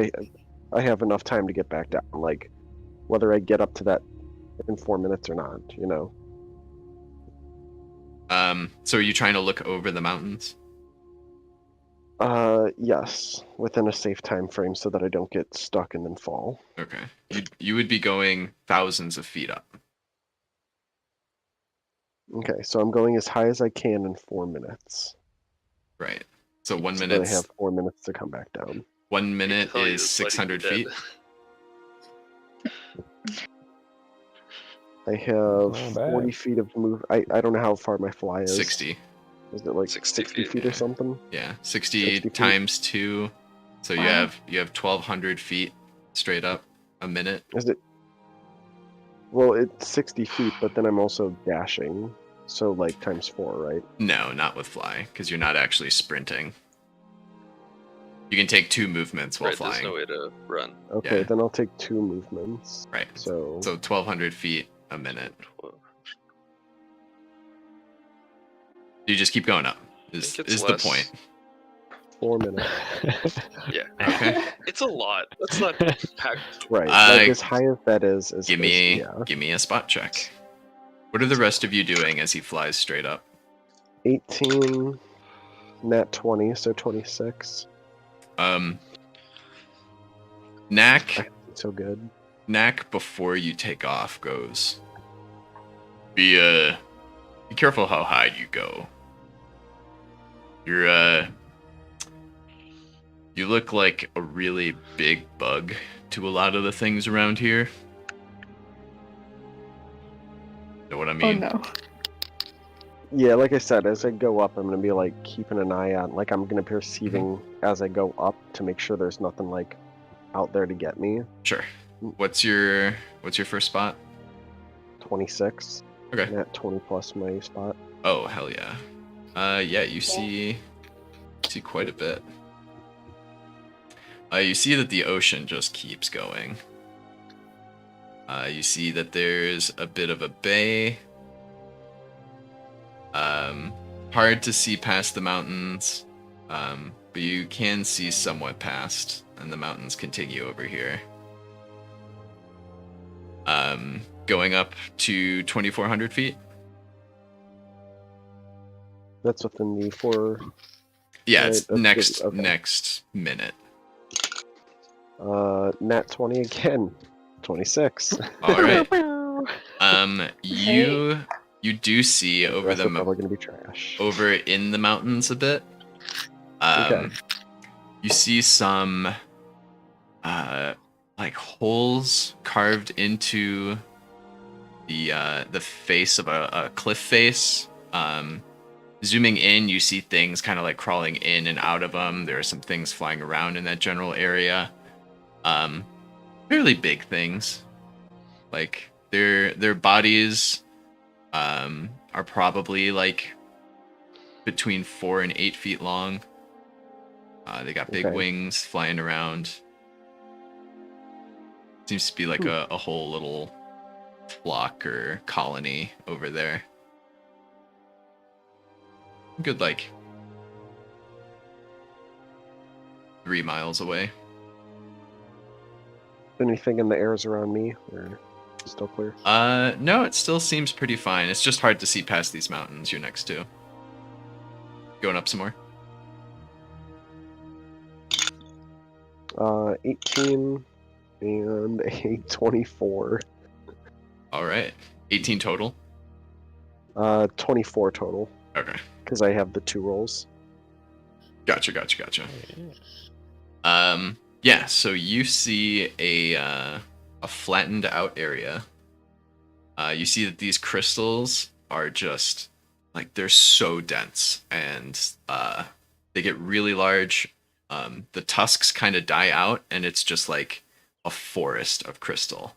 I have enough time to get back down. Like, whether I get up to that in 4 minutes or not, So are you trying to look over the mountains? Yes, within a safe time frame so that I don't get stuck and then fall. Okay. You would be going thousands of feet up. Okay, so I'm going as high as I can in 4 minutes. Right. So 1 So minute. that I have 4 minutes to come back down. 1 minute Tell you is this, buddy, 600 you're feet. dead. I have Not bad. 40 feet of move. I don't know how far my fly is. 60. Is it like 60 60 feet, feet or yeah. something? Yeah, 60, 60 feet. times 2. So you Wow. have 1200 feet straight up a minute. Is it? Well, it's 60 feet, but then I'm also dashing. So like times 4, right? No, not with fly, because you're not actually sprinting. You can take 2 movements while Right, there's flying. no way to run. Okay, Yeah. then I'll take 2 movements. Right. So, So 1200 feet a minute. You just keep going up. Is think it's the less. point? 4 minutes. Yeah. Okay. It's a lot. That's not packed. Right. Uh, Like as high as that is. Give me yeah. give me a spot check. What are the rest of you doing as he flies straight up? 18, nat 20, so 26. Knack So good. Knack before you take off goes. Be careful how high you go. You're You look like a really big bug to a lot of the things around here. Know what I Oh mean? no. Yeah, like I said, as I go up, I'm gonna be like keeping an eye on, like I'm gonna be perceiving as I go up to make sure there's nothing like out there to get me. Sure. What's your first spot? 26. Okay. And at 20 plus my spot. Oh hell yeah. Yeah, you see quite a bit. You see that the ocean just keeps going. You see that there's a bit of a bay. Hard to see past the mountains, but you can see somewhat past, and the mountains continue over here. Going up to 2,400 feet. That's within the 4. Yeah, Right, it's that's next good, okay. next minute. Nat 20 again. 26. All right. You do see The over rest the are probably gonna be trash. over in the mountains a bit. Okay. You see some like holes carved into the face of a cliff face. Zooming in, you see things kind of like crawling in and out of them. There are some things flying around in that general area. Fairly big things. Like their bodies are probably like between 4 and 8 feet long. They got big Okay. wings flying around. Seems to be like a whole little flock or colony over there. Good, like 3 miles away. Anything in the airs around me? Or still clear? No, it still seems pretty fine. It's just hard to see past these mountains you're next to. Going up some more. 18 and a 24. All right. 18 total. 24 total. Okay. Because I have the 2 rolls. Gotcha. Yeah, so you see a flattened out area. You see that these crystals are just like they're so dense and they get really large. The tusks kind of die out and it's just like a forest of crystal.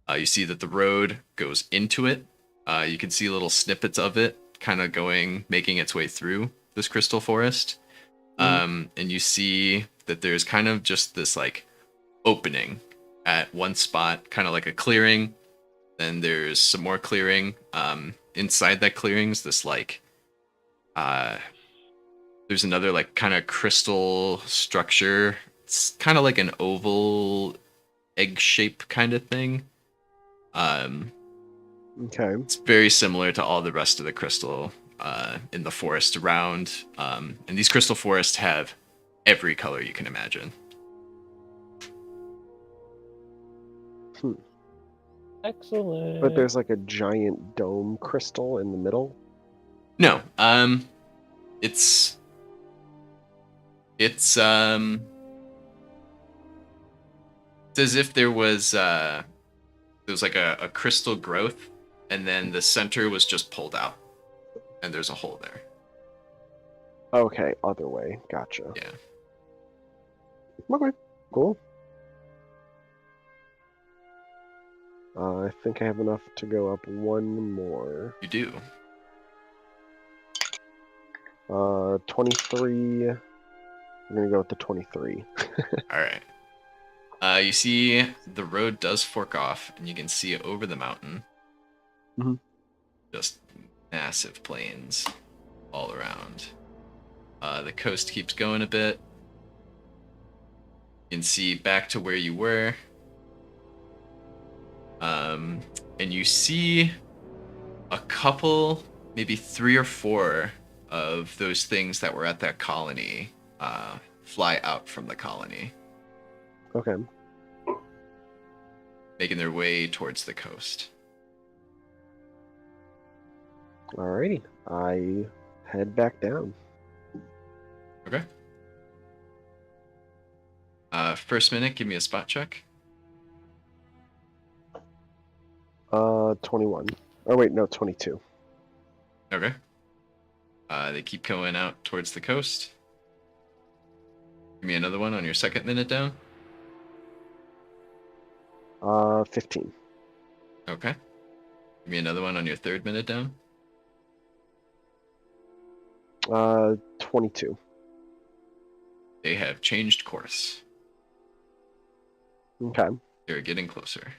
You see that the road goes into it. You can see little snippets of it kind of making its way through this crystal forest. And you see that there's kind of just this like opening at one spot, kind of like a clearing. Then there's some more clearing. Inside that clearing's this like there's another like kind of crystal structure. It's kind of like an oval egg shape kind of thing. Okay. It's very similar to all the rest of the crystal in the forest around. And these crystal forests have every color you can imagine. Excellent. But there's like a giant dome crystal in the middle. No, it's as if there was like a crystal growth, and then the center was just pulled out, and there's a hole there. Okay, other way. Gotcha. Yeah. Okay, cool. I think I have enough to go up one more. You do. 23. I'm gonna go with the 23. All right. You see the road does fork off, and you can see it over the mountain. Mhm. Just massive plains all around. The coast keeps going a bit. You can see back to where you were. And you see a couple, maybe 3 or 4 of those things that were at that colony fly out from the colony, Okay. making their way towards the coast. Alrighty. I head back down. Okay. First minute, give me a spot check. 21. Oh wait, no, 22. Okay. They keep going out towards the coast. Give me another one on your second minute down. 15. Okay. Give me another one on your third minute down. 22. They have changed course. Okay. They're getting closer.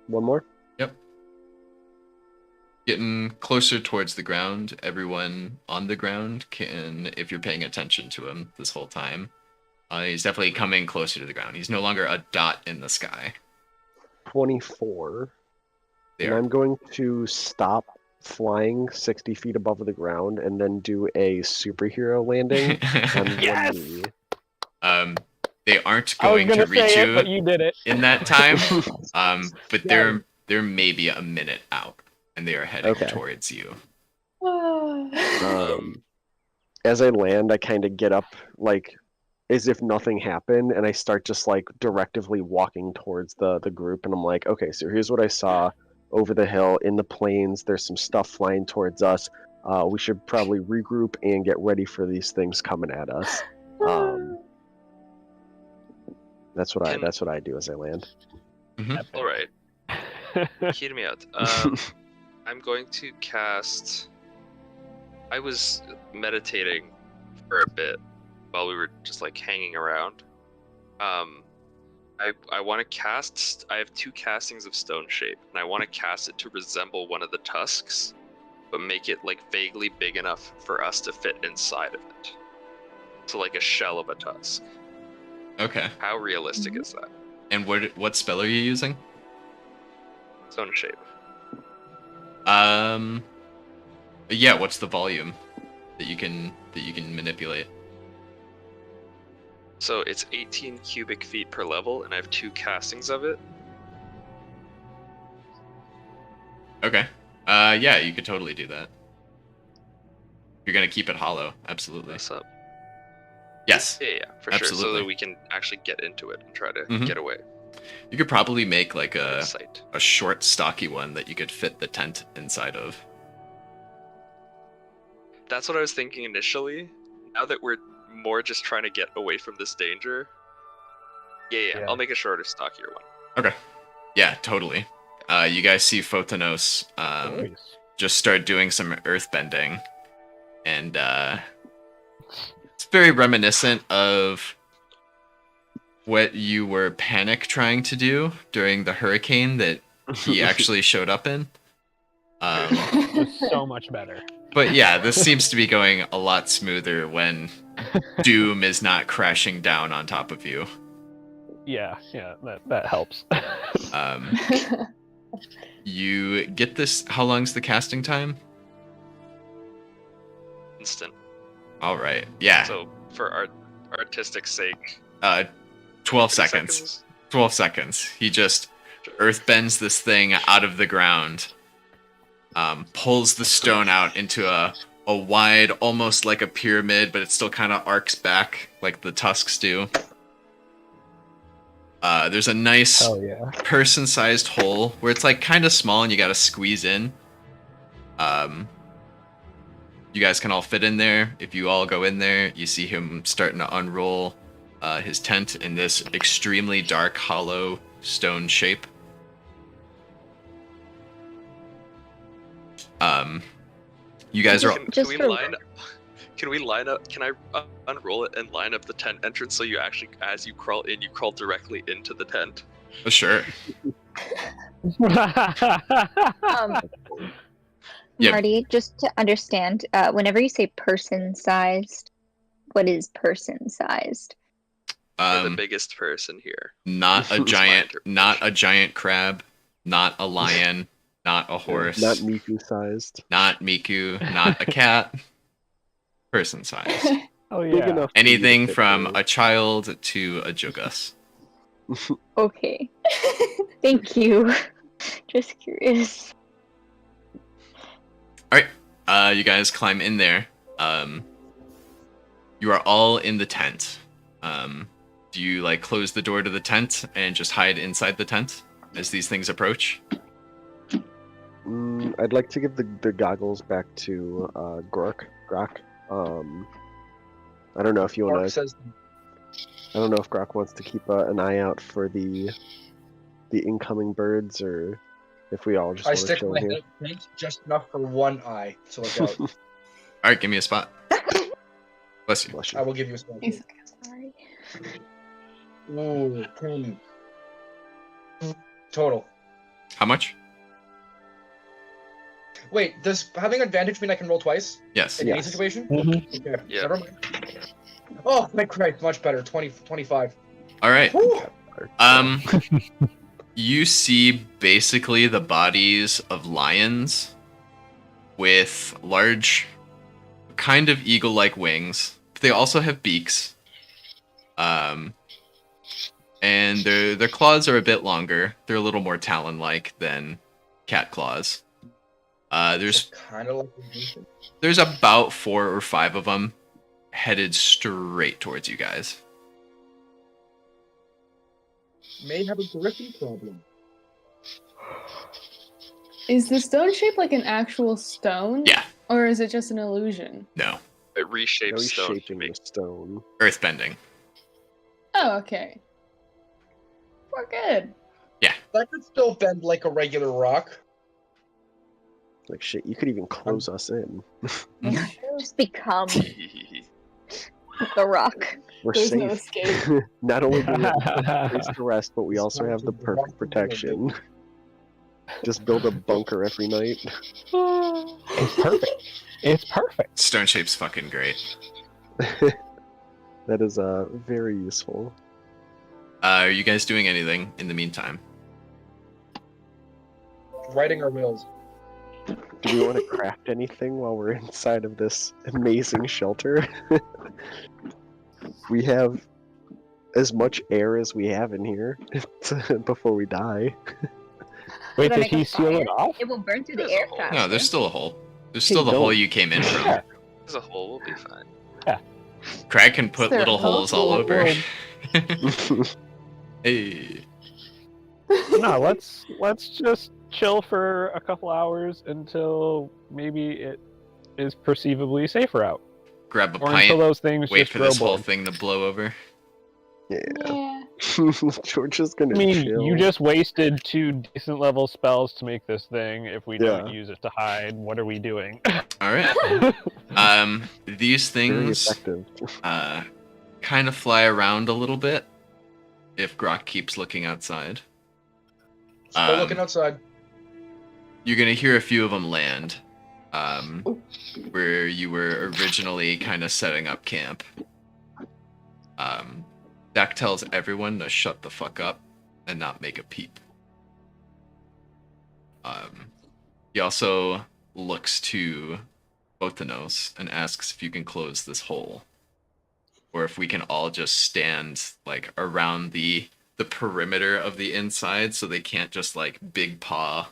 One more. Yep. Getting closer towards the ground. Everyone on the ground can, if you're paying attention to him this whole time, he's definitely coming closer to the ground. He's no longer a dot in the sky. 24. They And are. I'm going to stop flying 60 feet above the ground and then do a superhero landing on Yes! one knee. They aren't I was going gonna to reach say it, you but you did it. in that time. But Yeah. they're maybe a minute out, and they are heading Okay. towards you. As I land, I kind of get up like as if nothing happened, and I start just like directively walking towards the group, and I'm like, okay, so here's what I saw over the hill in the plains. There's some stuff flying towards us. We should probably regroup and get ready for these things coming at us. That's what I do as I land. All right. Hear me out. I'm going to cast. I was meditating for a bit while we were just like hanging around. I want to cast. I have 2 castings of Stone Shape, and I want to cast it to resemble one of the tusks, but make it like vaguely big enough for us to fit inside of it. So like a shell of a tusk. Okay. How realistic is that? And what spell are you using? Stone Shape. Yeah. What's the volume that you can manipulate? So it's 18 cubic feet per level, and I have 2 castings of it. Okay. Yeah, you could totally do that. You're gonna keep it hollow, absolutely. What's up? Yes. Yeah, for sure. So Absolutely. that we can actually get into it and try to Mhm. get away. You could probably make like a Sight. short, stocky one that you could fit the tent inside of. That's what I was thinking initially. Now that we're more just trying to get away from this danger. Yeah. I'll make a shorter, stockier one. Yeah, totally. You guys see Photonos Nice. just start doing some earthbending, and it's very reminiscent of what you were panic trying to do during the hurricane that he actually showed up in. Just so much better. But yeah, this seems to be going a lot smoother when Doom is not crashing down on top of you. Yeah, that helps. You get this. How long's the casting time? Instant. All right. Yeah. So for our artistic sake, 12 seconds. 12 seconds. He just earthbends this thing out of the ground, pulls the stone out into a wide, almost like a pyramid, but it still kind of arcs back like the tusks do. There's a nice Hell yeah. person-sized hole where it's like kind of small and you gotta squeeze in. You guys can all fit in there. If you all go in there, you see him starting to unroll his tent in this extremely dark, hollow stone shape. You guys are. Can we line up? Can we line up? Can I unroll it and line up the tent entrance so you actually, as you crawl in, you crawl directly into the tent? Oh, sure. Yeah. Marty, just to understand, whenever you say person-sized, what is person-sized? You're the biggest person here. Not a That's my giant, interpretation. not a giant crab, not a lion, not a horse, Not Miku sized. not Miku, not a cat. Person size. Oh Big yeah. enough. for you to Anything fit from through. a child to a Jogus. Okay. Thank you. Just curious. You guys climb in there. You are all in the tent. Do you like close the door to the tent and just hide inside the tent as these things approach? I'd like to give the goggles back to Grok. I don't know if you want Mark to. says I don't know if Grok wants to keep an eye out for the incoming birds, or if we all just I want to stick chill my here. head thanks, just enough for one eye. So look out. All right, give me a spot. Bless you. Bless I you. will give you a spell. He's Sorry. Ooh, 10. Total. How much? Wait, does having advantage mean I can roll twice Yes. in any Yes. situation? Mhm. Okay, Yeah. never mind. Oh, my Christ, much better. 25. All right. Whew. You see basically the bodies of lions with large, kind of eagle-like wings. They also have beaks. And their claws are a bit longer. They're a little more talon-like than cat claws. There's Kind of like there's about 4 or 5 of them headed straight towards you guys. may have a griffin problem. Is the stone shape like an actual stone? Yeah. Or is it just an illusion? No. It reshapes No stone to shaping make the stone. Earthbending. Oh, okay. We're good. That could still bend like a regular rock. Like shit, you could even close us in. Just become the rock. We're There's safe. no escape. Not only do we have a place to rest, but we also have the perfect protection. Just build a bunker every night. It's perfect. It's perfect. Stone shape's fucking great. That is very useful. Are you guys doing anything in the meantime? Writing our wills. Do we want to craft anything while we're inside of this amazing shelter? We have as much air as we have in here before we die. Wait, Should I did make he a seal it fire? off? It will burn through the There's a air hole. faster. No, there's still a hole. There's still the don't. hole you came in from. Yeah. As a whole, we'll be fine. Crag can put there a little hole? holes all over. Well, Hey. No, let's just chill for a couple hours until maybe it is perceivably safer out, Grab a or until pint. those things Wait just for grow this whole bored. thing to blow over. Yeah. Yeah. George is gonna I mean, chill. you just wasted 2 decent level spells to make this thing. If we don't Yeah. use it to hide, what are we doing? All right. These Very things effective. kind of fly around a little bit if Grok keeps looking outside. Still looking outside. You're gonna hear a few of them land, where you were originally kind of setting up camp. Dak tells everyone to shut the fuck up and not make a peep. He also looks to Botanos and asks if you can close this hole, or if we can all just stand like around the perimeter of the inside so they can't just like big paw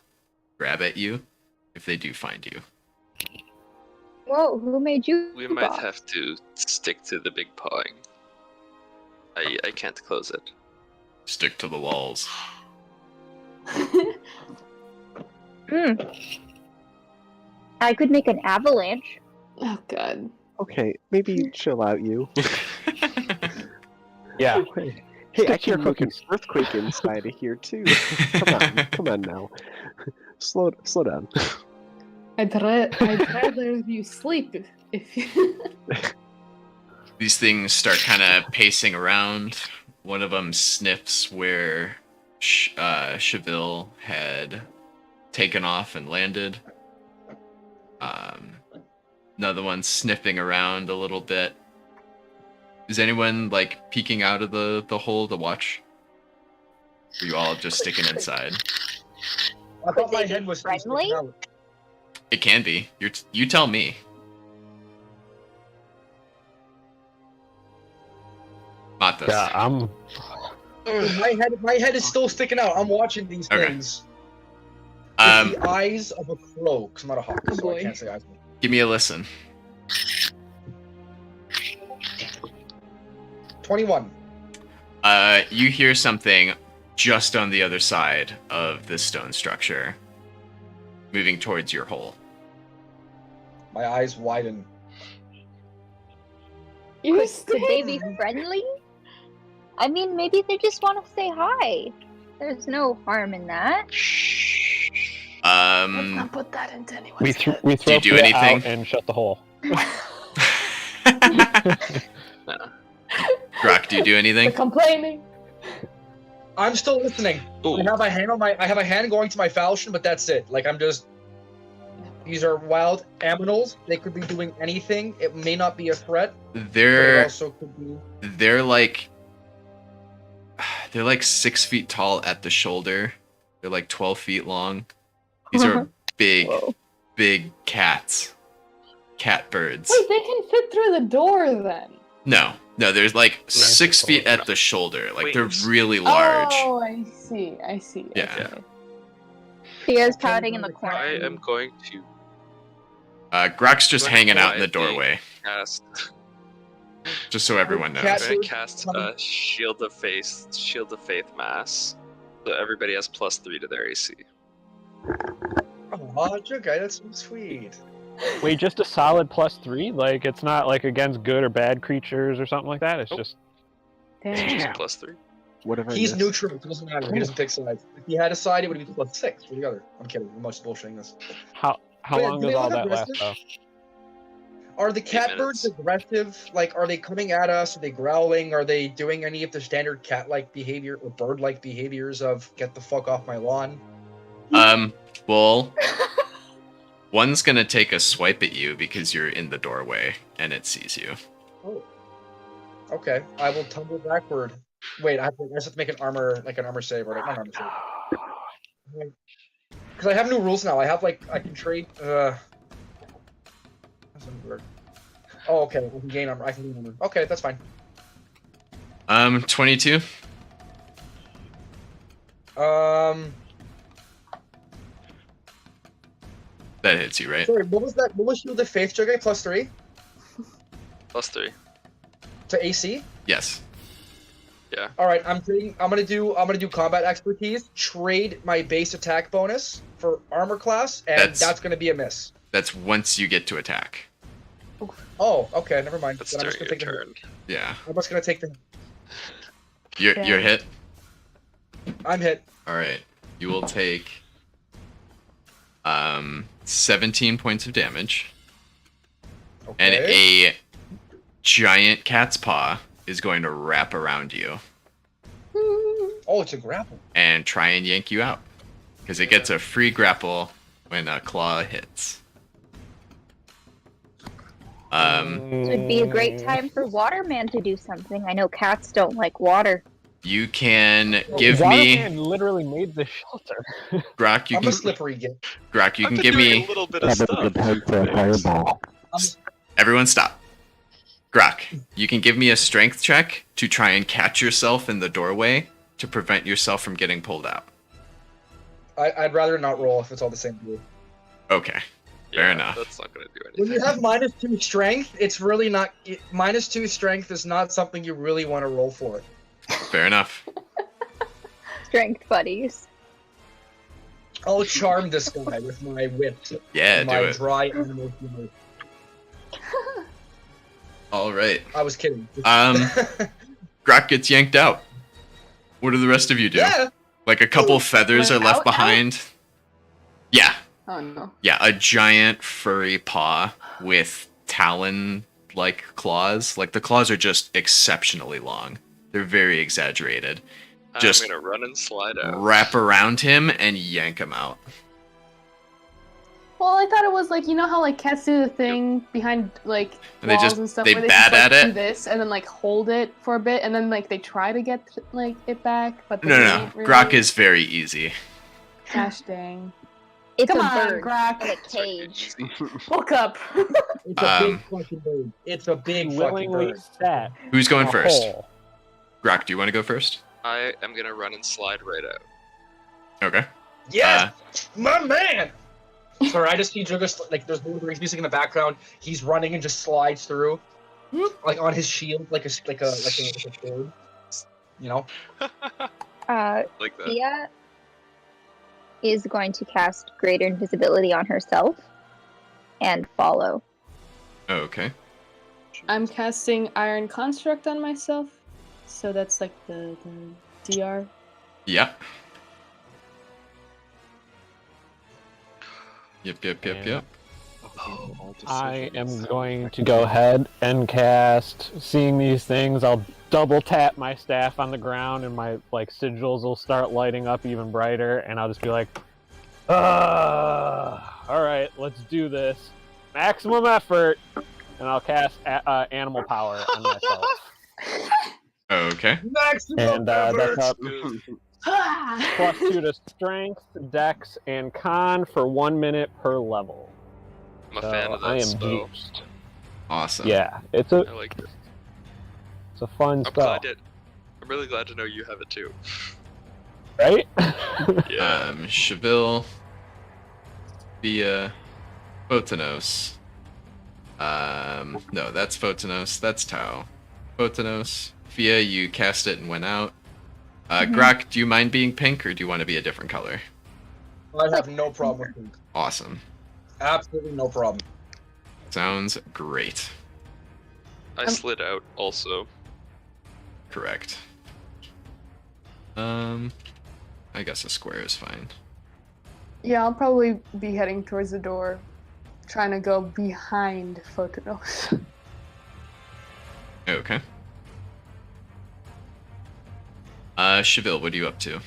grab at you if they do find you. Whoa, who made you? We might boss? have to stick to the big pawing. I can't close it. Stick to the walls. I could make an avalanche. Oh god. Okay, maybe chill out, you. Yeah. Hey, I Stick to your can make an cookies. earthquake inside of here too. Come on now. Slow down. I'd rather you sleep if you... These things start kind of pacing around. One of them sniffs where Cheville had taken off and landed. Another one sniffing around a little bit. Is anyone like peeking out of the hole to watch? Or are you all just sticking inside? I thought my they head be was friendly? sticking out. It can be. You tell me. Matas. Yeah, I'm. My head is still sticking out. I'm watching these Okay. things. With Um, the eyes of a crow, 'cause I'm not a hawk, Oh, so I boy. can't say eyes. give me a listen. 21. You hear something just on the other side of this stone structure, moving towards your hole. My eyes widen. Could they be friendly? I mean, maybe they just want to say hi. There's no harm in that. Let's not put that into anyone's We head. throw you do Fia anything? out and shut the hole. Grok, do you do The anything? complaining. I'm still listening. Ooh. I have a hand going to my falchion, but that's it. Like I'm just. These are wild aminals. They could be doing anything. It may not be a threat. But it They're also could be. they're like 6 feet tall at the shoulder. They're like 12 feet long. These are big, Whoa. big cats. Cat birds. Wait, they can fit through the door then. No, there's like 6 feet at the shoulder. Like they're Wings. really large. Oh, I see. Yeah. Fia's pouting in the I corner. am going to Grok's just Go ahead, hanging out in the quietly. doorway, cast. just so everyone knows. Cat- I'm going to cast a Shield of Faith mass. So everybody has +3 to their AC. Oh, okay, that's so sweet. Wait, just a solid +3? Like, it's not like against good or bad creatures or something like that? It's Nope. just... Damn. Just +3. What have I He's missed? neutral. It doesn't matter. He doesn't take sides. If he had a side, it would be +6 for the other. I'm kidding. I'm much bullshitting this. How Wait, long do does they all look that last, aggressive? though? Are the catbirds minutes. aggressive? Like, are they coming at us? Are they growling? Are they doing any of the standard cat-like behavior or bird-like behaviors of "get the fuck off my lawn"? Well, one's gonna take a swipe at you because you're in the doorway and it sees you. Oh. Okay, I will tumble backward. Wait, I just have to make an armor save, or not armor save. Because I have new rules now. I have I can trade. That doesn't work. Oh, okay. I can gain armor. Okay, that's fine. 22. That hits you, right? Sorry, what was that? What was Shield of Faith, Juggy? +3 +3. to AC. Yes. All right, I'm gonna do combat expertise. Trade my base attack bonus for armor class, and that's gonna be a miss. That's once you get to attack. Oh, okay, never mind. That's Then I'm just during gonna your take the. turn. Yeah. I'm just gonna take the. You're hit. I'm hit. All right. You will take 17 points of damage, and Okay. a giant cat's paw is going to wrap around you Oh, it's a grapple. and try and yank you out because it gets a free grapple when a claw hits. This would be a great time for Waterman to do something. I know cats don't like water. You can give Waterman me literally made the shelter. Grok. You I'm can a slippery git. Grok. You I've can been give doing me. a little bit of stuff. Everyone, stop. Grok, you can give me a strength check to try and catch yourself in the doorway to prevent yourself from getting pulled out. I'd rather not roll if it's all the same rule. Okay. Fair enough. That's not going to do When anything. you have -2 strength, it's really not. -2 strength is not something you really want to roll for. Fair enough. Strength buddies. I'll charm this guy with my wit. Yeah, and do my it. dry animal humor. All right. I was kidding. Grok gets yanked out. What do the rest of you do? Yeah. Like a couple feathers are Like left out? behind. Yeah. Oh no. Yeah, a giant furry paw with talon-like claws. Like the claws are just exceptionally long. They're very exaggerated. Just I'm going to run and slide out. wrap around him and yank him out. Well, I thought it was like, you know how like cats do the thing behind like And they walls just- and stuff they where they bat just, like, at do it? this and then like hold it for a bit and then like they try to get like it back, but they No. can't really. Grok is very easy. Gosh dang. It's Come a on, bird Grok. in a cage. Look up. It's a big fucking bird. It's a big fucking Willingly bird. sat Who's going a first? hole. Grok, do you want to go first? I am going to run and slide right out. Okay. Yes, my man. Sorry, I just see Jugas like there's Lord of the Rings music in the background. He's running and just slides through. like on his shield, like a sword. You know. Like that. Thea is going to cast Greater Invisibility on herself and follow. Oh, okay. I'm casting Iron Construct on myself, so that's like the DR. Yeah. Yep. I am going to go ahead and cast Seeing These Things. I'll double tap my staff on the ground, and my sigils will start lighting up even brighter, and I'll just be like, all right, let's do this. Maximum effort, and I'll cast Animal Power on myself. Okay. And that's up +2 to Strength, Dex, and Con for 1 minute per level. I'm a fan of that I am spell. juiced. Awesome. Yeah, I like it. it's a fun spell, I'm really glad to know you have it too. right? Yeah. Cheville, Via, Photonos. No, that's Photonos. That's Tau. Photonos. Via, you cast it and went out. Grok, do you mind being pink, or do you want to be a different color? I have no problem with pink. Awesome. Absolutely no problem. Sounds great. I slid out also. Correct. I guess a square is fine. Yeah, I'll probably be heading towards the door, trying to go behind Photonos. Okay. Cheville, what are you up to?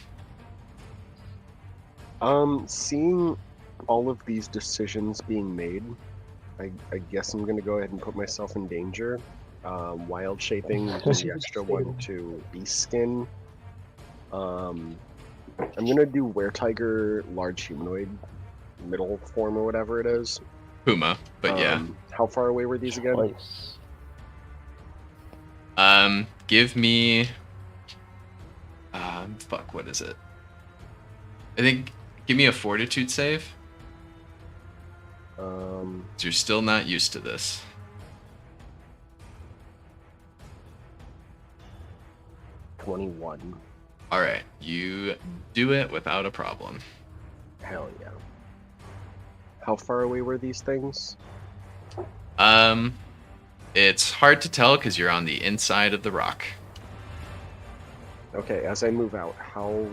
Seeing all of these decisions being made, I guess I'm gonna go ahead and put myself in danger. Wild shaping, the extra one to beast skin. I'm gonna do Were-Tiger, large humanoid, middle form or whatever it is. Puma, but yeah. How far away were these again? Give me... fuck, what is it? I think, give me a fortitude save. You're still not used to this. 21. Alright, you do it without a problem. Hell yeah. How far away were these things? It's hard to tell because you're on the inside of the rock. Okay, as I move out, how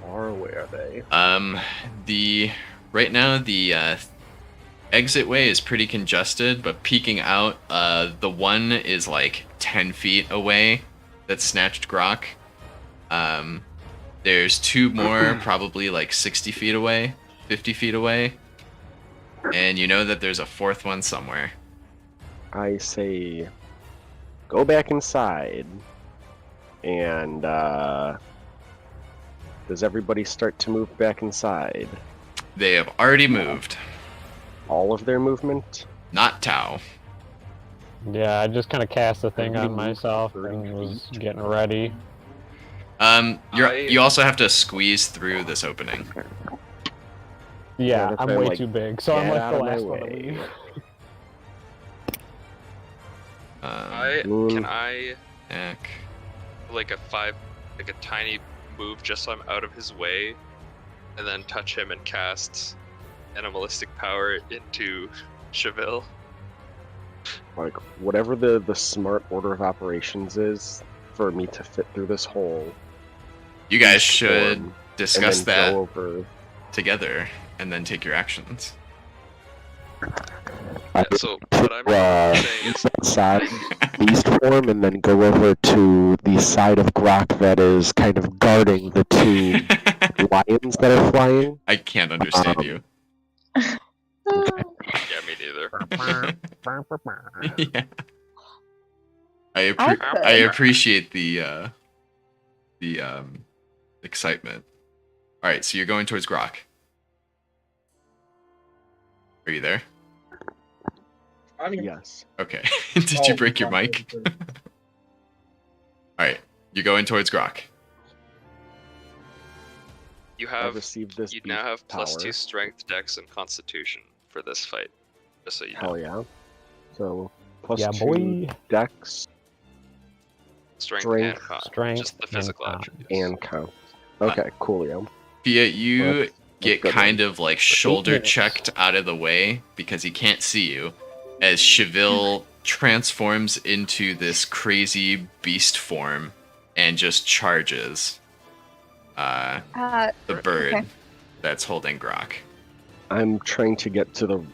far away are they? Right now the exit way is pretty congested, but peeking out, the one is like 10 feet away. That's Snatched Grok. There's two more, probably like 60 feet away, 50 feet away, and you know that there's a fourth one somewhere. I say, go back inside. And does everybody start to move back inside? They have already moved. All of their movement? Not Tau. Yeah, I just kind of cast the thing on myself and was getting ready. You also have to squeeze through this opening. Yeah, that's I'm why I'm way like, too big, so I'm get like out the of my last one to way. leave. Can I Heck. like a tiny move just so I'm out of his way, and then touch him and cast animalistic power into Cheville? Like, whatever the smart order of operations is for me to fit through this hole. You guys should form, discuss and then that go over. together and then take your actions. Yeah, so what I'm saying is, Side beast form, and then go over to the side of Grok that is kind of guarding the two lions that are flying. I can't understand you. yeah, me neither. Yeah. I could. appreciate the excitement. All right, so you're going towards Grok. Are you there? I mean, Yes. Okay. Did you break your mic? All right, you're going towards Grok. You I have received this you now have power. +2 strength, dex, and constitution for this fight. Just so you know. Hell yeah. So Plus Yeah, 2 boy. dex Strength, Strength, and con. strength, Just the and physical con. attributes. and count. Okay, coolio. Fia, Well, you that's get good kind one. of like shoulder minutes. checked out of the way because he can't see you as Cheville transforms into this crazy beast form and just charges the bird Okay. that's holding Grok. I'm trying to get to the,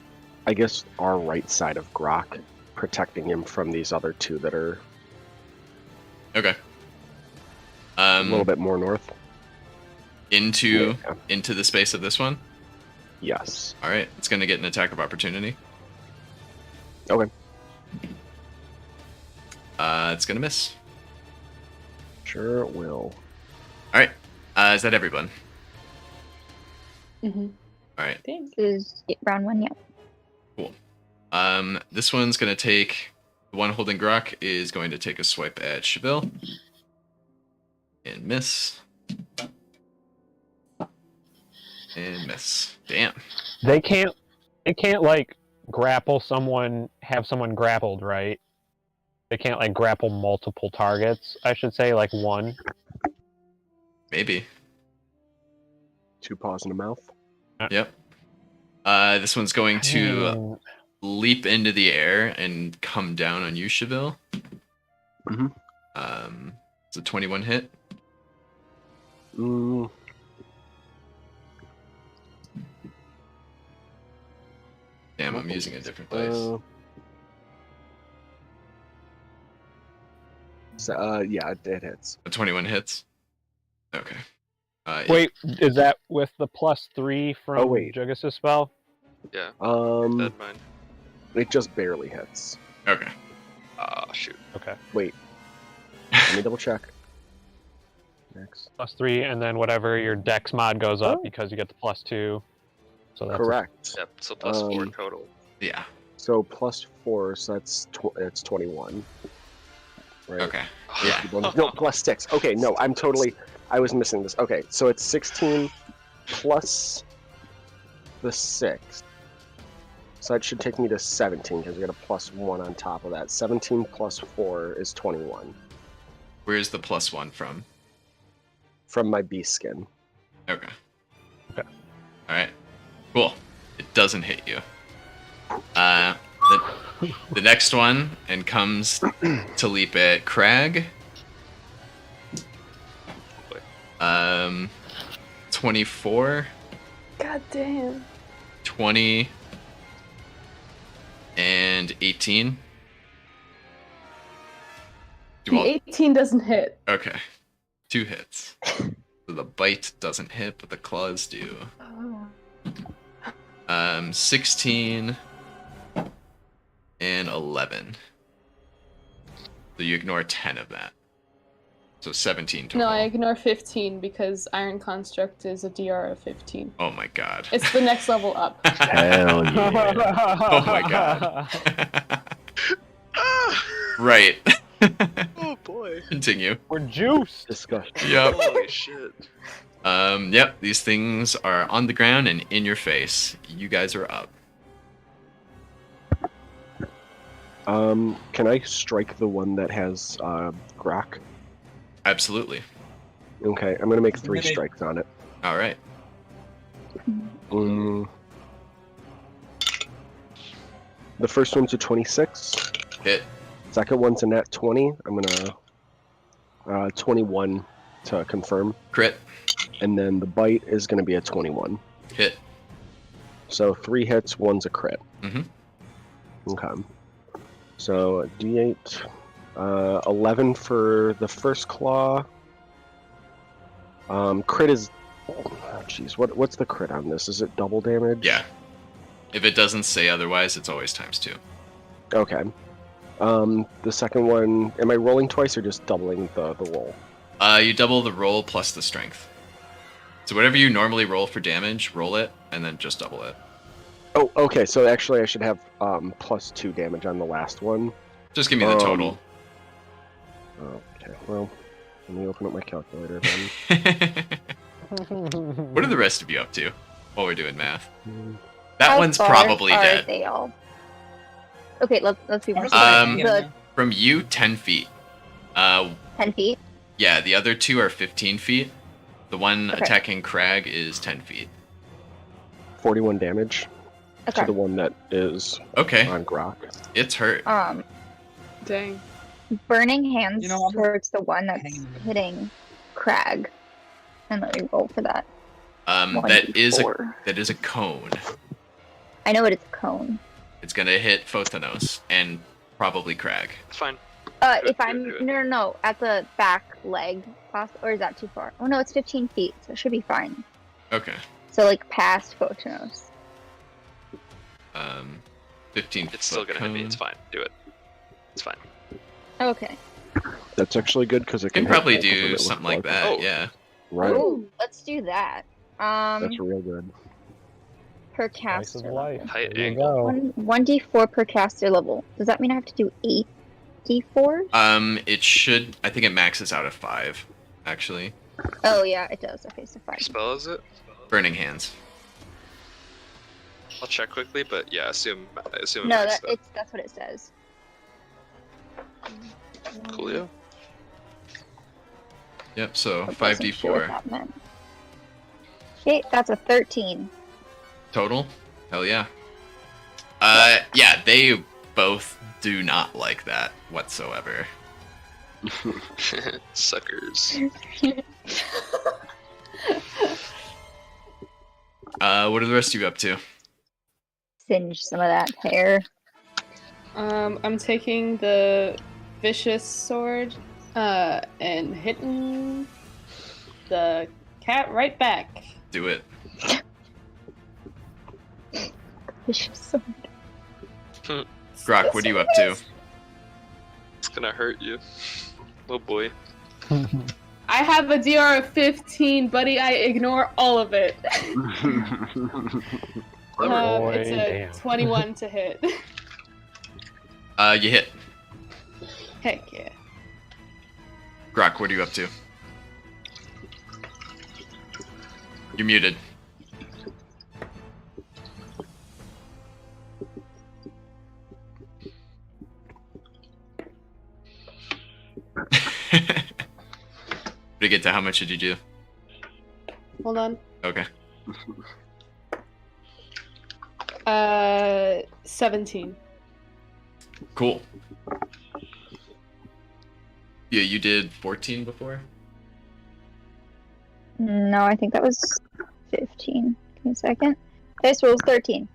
I guess, our right side of Grok, protecting him from these other two that are Okay. a little bit more north. Into Yeah. the space of this one. Yes. All right, it's going to get an attack of opportunity. Okay. It's going to miss. Sure it will. All right. Is that everyone? Mm-hmm. All right. Think. Is round 1, yeah. Cool. This one's going to take... The one holding Grok is going to take a swipe at Cheville. And miss. And miss. Damn. They can't like grapple someone, have someone grappled, right? They can't like grapple multiple targets, I should say, like one. Maybe. 2 paws in the mouth. Yep. This one's going to leap into the air and come down on you, Cheville. Mhm. It's a 21 hit. Mm, Damn, I'm using a different dice. Yeah, it hits. A 21 hits. Okay. Yeah. Wait, is that with the +3 from Oh, wait. Jugus' spell? Yeah. Um, Dead mine. it just barely hits. Okay. Ah, shoot. Okay. Wait, let me double check. Next. +3, and then whatever your dex mod goes up Oh. because you get the +2. So that's Correct. Yep. So plus 4 Um, total. Yeah. So +4, so that's it's 21. Right. Okay. Yeah. No, +6. Okay, no, I was missing this. Okay, so it's 16 plus the 6. So that should take me to 17 because we got a +1 on top of that. 17 plus 4 is 21 Where's the +1 from? from my beast skin. Okay. Okay. All right. Cool. It doesn't hit you. The next one and comes to leap at Crag. 24, God damn. 20, and 18. The 18 doesn't hit. Okay. 2 hits. So the bite doesn't hit, but the claws do. 16 and 11. So you ignore 10 of that. So 17 total. No, I ignore 15 because Iron Construct is a DR of 15. Oh my god. It's the next level up. Hell yeah. Oh my god. Right. Oh boy. Continue. We're juiced! Disgusting. Yep. Holy shit. Yep, these things are on the ground and in your face. You guys are up. Can I strike the one that has Grok? Absolutely. Okay, I'm gonna make 3 Okay. strikes on it. Alright. The first one's a 26. Hit. Second one's a nat 20. I'm gonna 21 to confirm, Crit. and then the bite is gonna be a 21. Hit. So 3 hits, one's a crit. Mhm. Okay. So D8, 11 for the first claw. Crit is. Oh, jeez, what's the crit on this? Is it double damage? Yeah. If it doesn't say otherwise, it's always ×2. Okay. The second one, am I rolling twice or just doubling the roll? You double the roll plus the strength. So whatever you normally roll for damage, roll it, and then just double it. Oh, okay. So actually, I should have +2 damage on the last one. Just give me the total. Okay. Well, let me open up my calculator then. What are the rest of you up to while we're doing math? That How one's far probably are dead. They all? Okay, let's be more I'm just specific. hanging in The there. From you, 10 feet. 10 feet. Yeah, the other two are 15 feet. The one Okay. attacking Crag is 10 feet. 41 damage Okay. to the one that is Okay, on Grok. it's hurt. Dang. Burning hands You know, I'm towards the one that's hanging in there. hitting Crag, and let me roll for that. That is 1d4. a cone. I know it is a cone. It's gonna hit Photonos and probably Crag. Fine. If I'm do it. no, at the back leg, or is that too far? Oh no, it's 15 feet, so it should be fine. Okay. So like past Photonos. 15. It's still gonna hit me. cone. It's fine. Do it. It's fine. Okay. That's actually good because it Can can hit probably both of them, do it something looks like that. Oh. Yeah. Right. Ooh, let's do that. That's real good. Per Slice caster of level. life. Tight There you angle. go. 1d4 per caster level. Does that mean I have to do 8d4? It should. I think it maxes out at 5. Actually, Oh yeah, it does. Okay, so 5. What spell is it? burning hands. I'll check quickly, but yeah, assume it No, maxed out. that's what it says. Coolio. Yep. So I wasn't sure what 5d4 that meant. Okay, that's a 13. total. Hell yeah. Yeah, they both do not like that whatsoever. Suckers. What are the rest of you up to? Singe some of that hair. I'm taking the vicious sword and hitting the cat right back. Do it. Vicious sword. Grok, what are you up to? It's gonna hurt you. Oh boy. I have a DR of 15, buddy. I ignore all of it. Boy, It's a damn. 21 to hit. You hit. Heck yeah. Grok, what are you up to? You're muted. To get to how much did you do? Hold on. Okay. 17. Cool. Yeah, you did 14 before? No, I think that was 15. Give me a second. This rolls 13.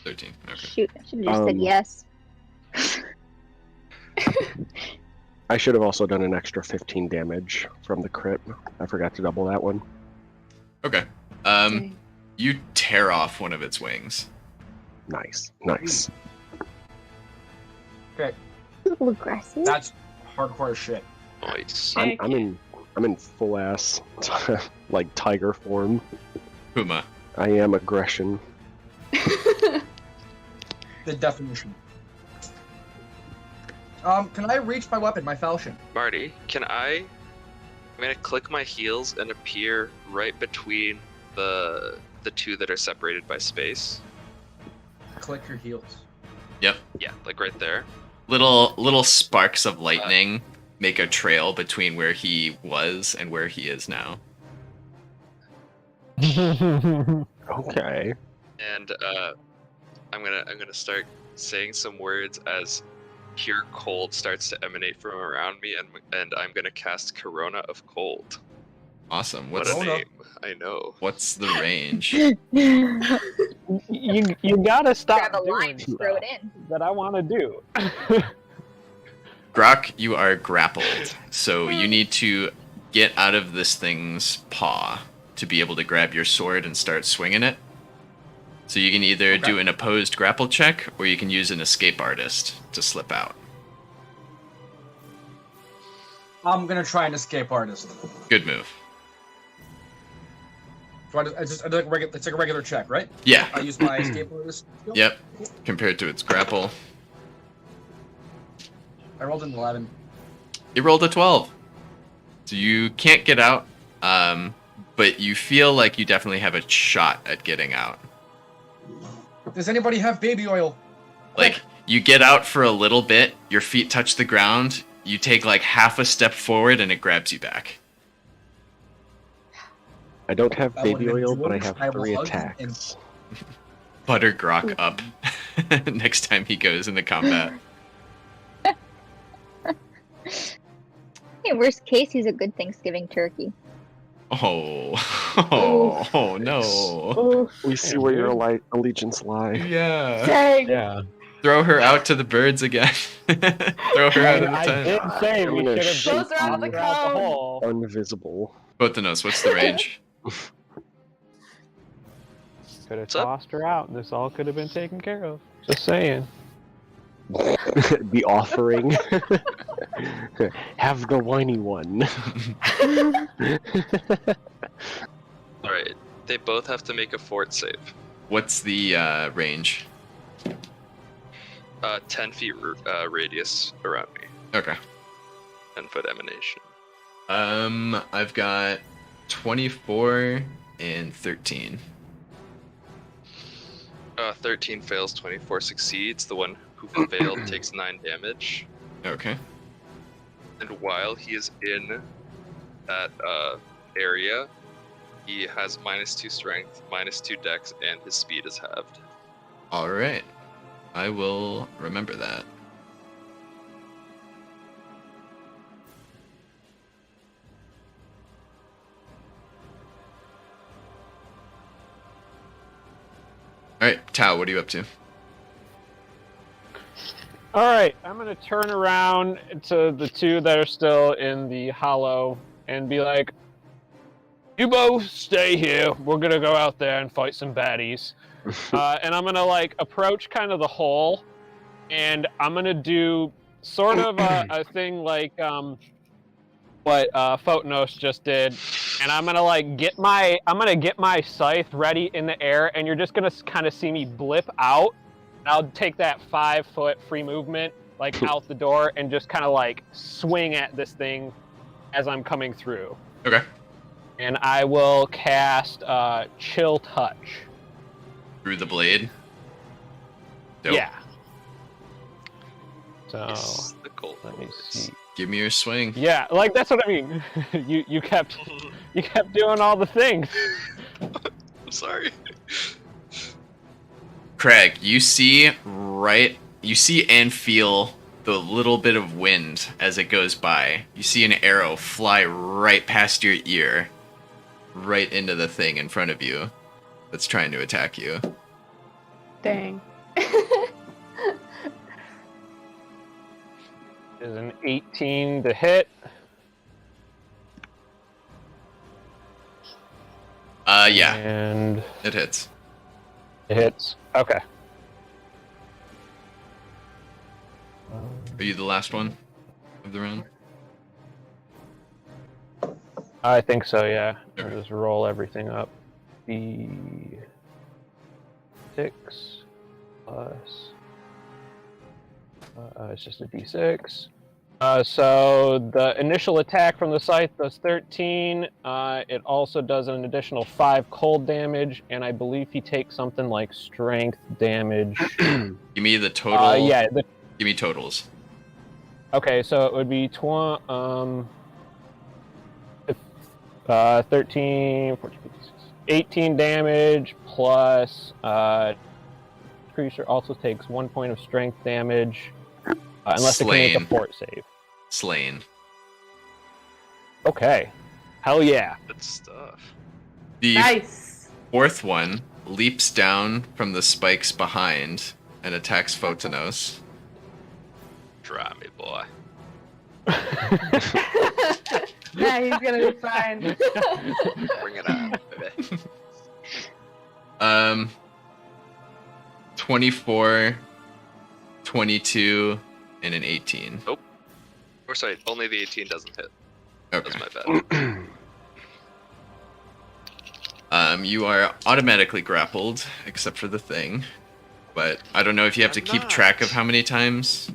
13. Okay. Shoot, I should have just said Um, yes. I should have also done an extra 15 damage from the crit. I forgot to double that one. Okay. Dang. You tear off one of its wings. Nice. Nice. A little aggressive. That's hardcore shit. Nice. Heck I'm in full ass like tiger form. Puma. I am aggression. The definition. Can I reach my weapon, my falchion? Marty, I'm gonna click my heels and appear right between the two that are separated by space. Click your heels. Yep. Yeah, like right there. Little sparks of lightning make a trail between where he was and where he is now. Okay. And I'm gonna start saying some words as pure cold starts to emanate from around me, and I'm gonna cast Corona of Cold. Awesome. What What's a Corona. name! I know. what's the range? You gotta stop Grab a line doing and throw it stuff in. that I want to do. Grok, you are grappled, so you need to get out of this thing's paw to be able to grab your sword and start swinging it. So you can either Okay. do an opposed grapple check, or you can use an escape artist to slip out. I'm gonna try an escape artist. Good move. So it's like a regular check, right? Yeah. I use my escape artist. skill? Yep. Compared to its grapple. I rolled an 11. It rolled a 12. So you can't get out, but you feel like you definitely have a shot at getting out. Does anybody have baby oil? Like, You get out for a little bit, your feet touch the ground, you take like half a step forward, and it grabs you back. I don't have That would've baby been oil, but I George. have I will 3 hug attacks. Butter Grok up next time he goes into combat. Hey, worst case, he's a good Thanksgiving turkey. Oh, no. Oh, We see damn, where dude. your allegiance lie. Yeah. Dang. Yeah. Throw her out to the birds again. Throw her out of the I tent. did say I'm we gonna should have shoot Those are out of the you out the cone. hole. Invisible. Botanos, what's the range? Could have What's up? tossed her out, and this all could have been taken care of. Just saying. The offering. Have the whiny one. All right. They both have to make a fort save. What's the range? 10 feet radius around me. Okay. 10-foot emanation. I've got 24 and 13. 13 fails, 24 succeeds. The one who failed takes 9 damage. Okay. And while he is in that area, he has -2 strength, -2 dex, and his speed is halved. All right. I will remember that. All right, Tao, what are you up to? All right, I'm gonna turn around to the 2 that are still in the hollow and be like, "You both stay here. We're gonna go out there and fight some baddies." And I'm gonna like approach kind of the hole, and I'm gonna do sort of a thing like what Photonos just did, and I'm gonna like get my scythe ready in the air, and you're just gonna kind of see me blip out. I'll take that 5-foot free movement like out the door and just kind of like swing at this thing as I'm coming through. Okay. And I will cast Chill Touch. Through the blade. Dope. Yeah. So Yes, the gold let me boys. see. Give me your swing. Yeah, like that's what I mean. you kept doing all the things. I'm sorry. Craig, you see and feel the little bit of wind as it goes by. You see an arrow fly right past your ear, right into the thing in front of you that's trying to attack you. Dang. Is an 18 to hit. Yeah, And it hits. it hits. Okay. Are you the last one of the round? I think so, yeah. I'll Okay. just roll everything up. D6 plus. It's just a D6. So the initial attack from the scythe does 13. It also does an additional 5 cold damage, and I believe he takes something like strength damage. Give me the total. Yeah. Give me totals. Okay, so it would be 13, 14, 15, 18 damage plus creature also takes 1 point of strength damage unless it can make a Slain. fort save. Slain. Okay. Hell yeah. Good stuff. The Nice. fourth one leaps down from the spikes behind and attacks Photonos. Try me, boy. Yeah, he's gonna be fine. Bring it on, baby. 24, 22, and an 18. Or sorry, only the 18 doesn't hit. Okay. That's my bad. You are automatically grappled, except for the thing. But I don't know if you have to I'm keep not. track of how many times.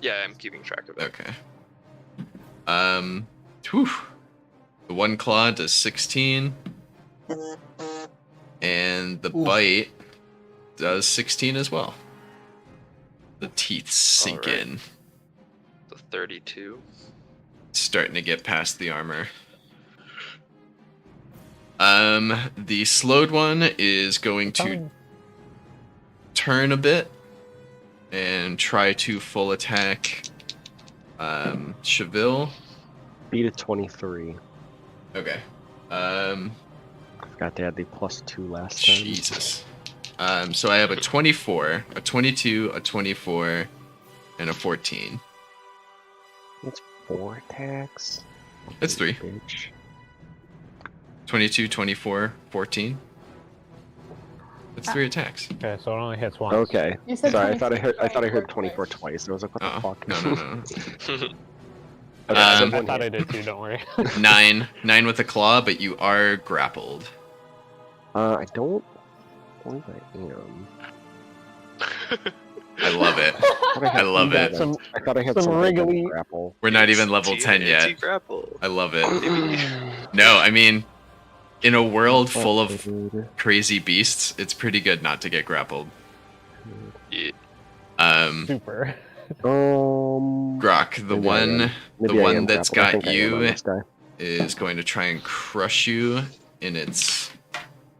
Yeah, I'm keeping track of it. Okay. Whew. The one claw does 16. And the Ooh. bite does 16 as well. The teeth sink Alright. in, The 32. starting to get past the armor. The slowed one is going to turn a bit and try to full attack Cheville. Beat a 23. Okay. Forgot to add the +2 last time. Jesus. So I have a 24, a 22, a 24, and a 14. It's 4 attacks. It's 3. Bitch. 22, 24, 14. It's 3 attacks. Okay, so it only hits once. Okay. You said Sorry, I thought I 24 heard 24 twice. I was like, what the Oh, fuck? no. Okay, Um, I thought I did too, don't worry. 9 with a claw, but you are grappled. I don't believe I am. I love it. I love got it. some- I thought I had some some wriggly- grapple. We're not even level 10 yet. Grapple. I love it. No, I mean, in a world full of Dude. crazy beasts, it's pretty good not to get grappled. Yeah. Super. Grok, the Maybe I am. one Maybe I one am that's grappled. I got think I am on you this guy. is going to try and crush you in its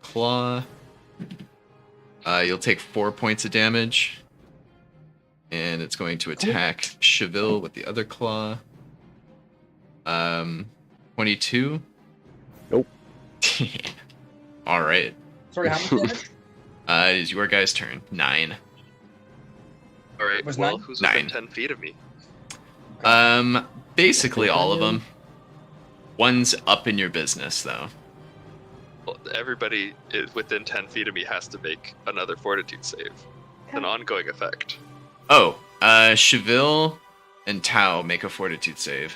claw. You'll take 4 points of damage. And it's going to attack Cheville with the other claw. 22. Nope. All right. Sorry, how much damage? It is your guys' turn. 9. All right. Was Well, 9? who's within 9. 10 feet of me? Basically all of them. One's up in your business, though. Well, everybody within 10 feet of me has to make another fortitude save. It's an ongoing effect. Oh, Cheville and Tau make a fortitude save.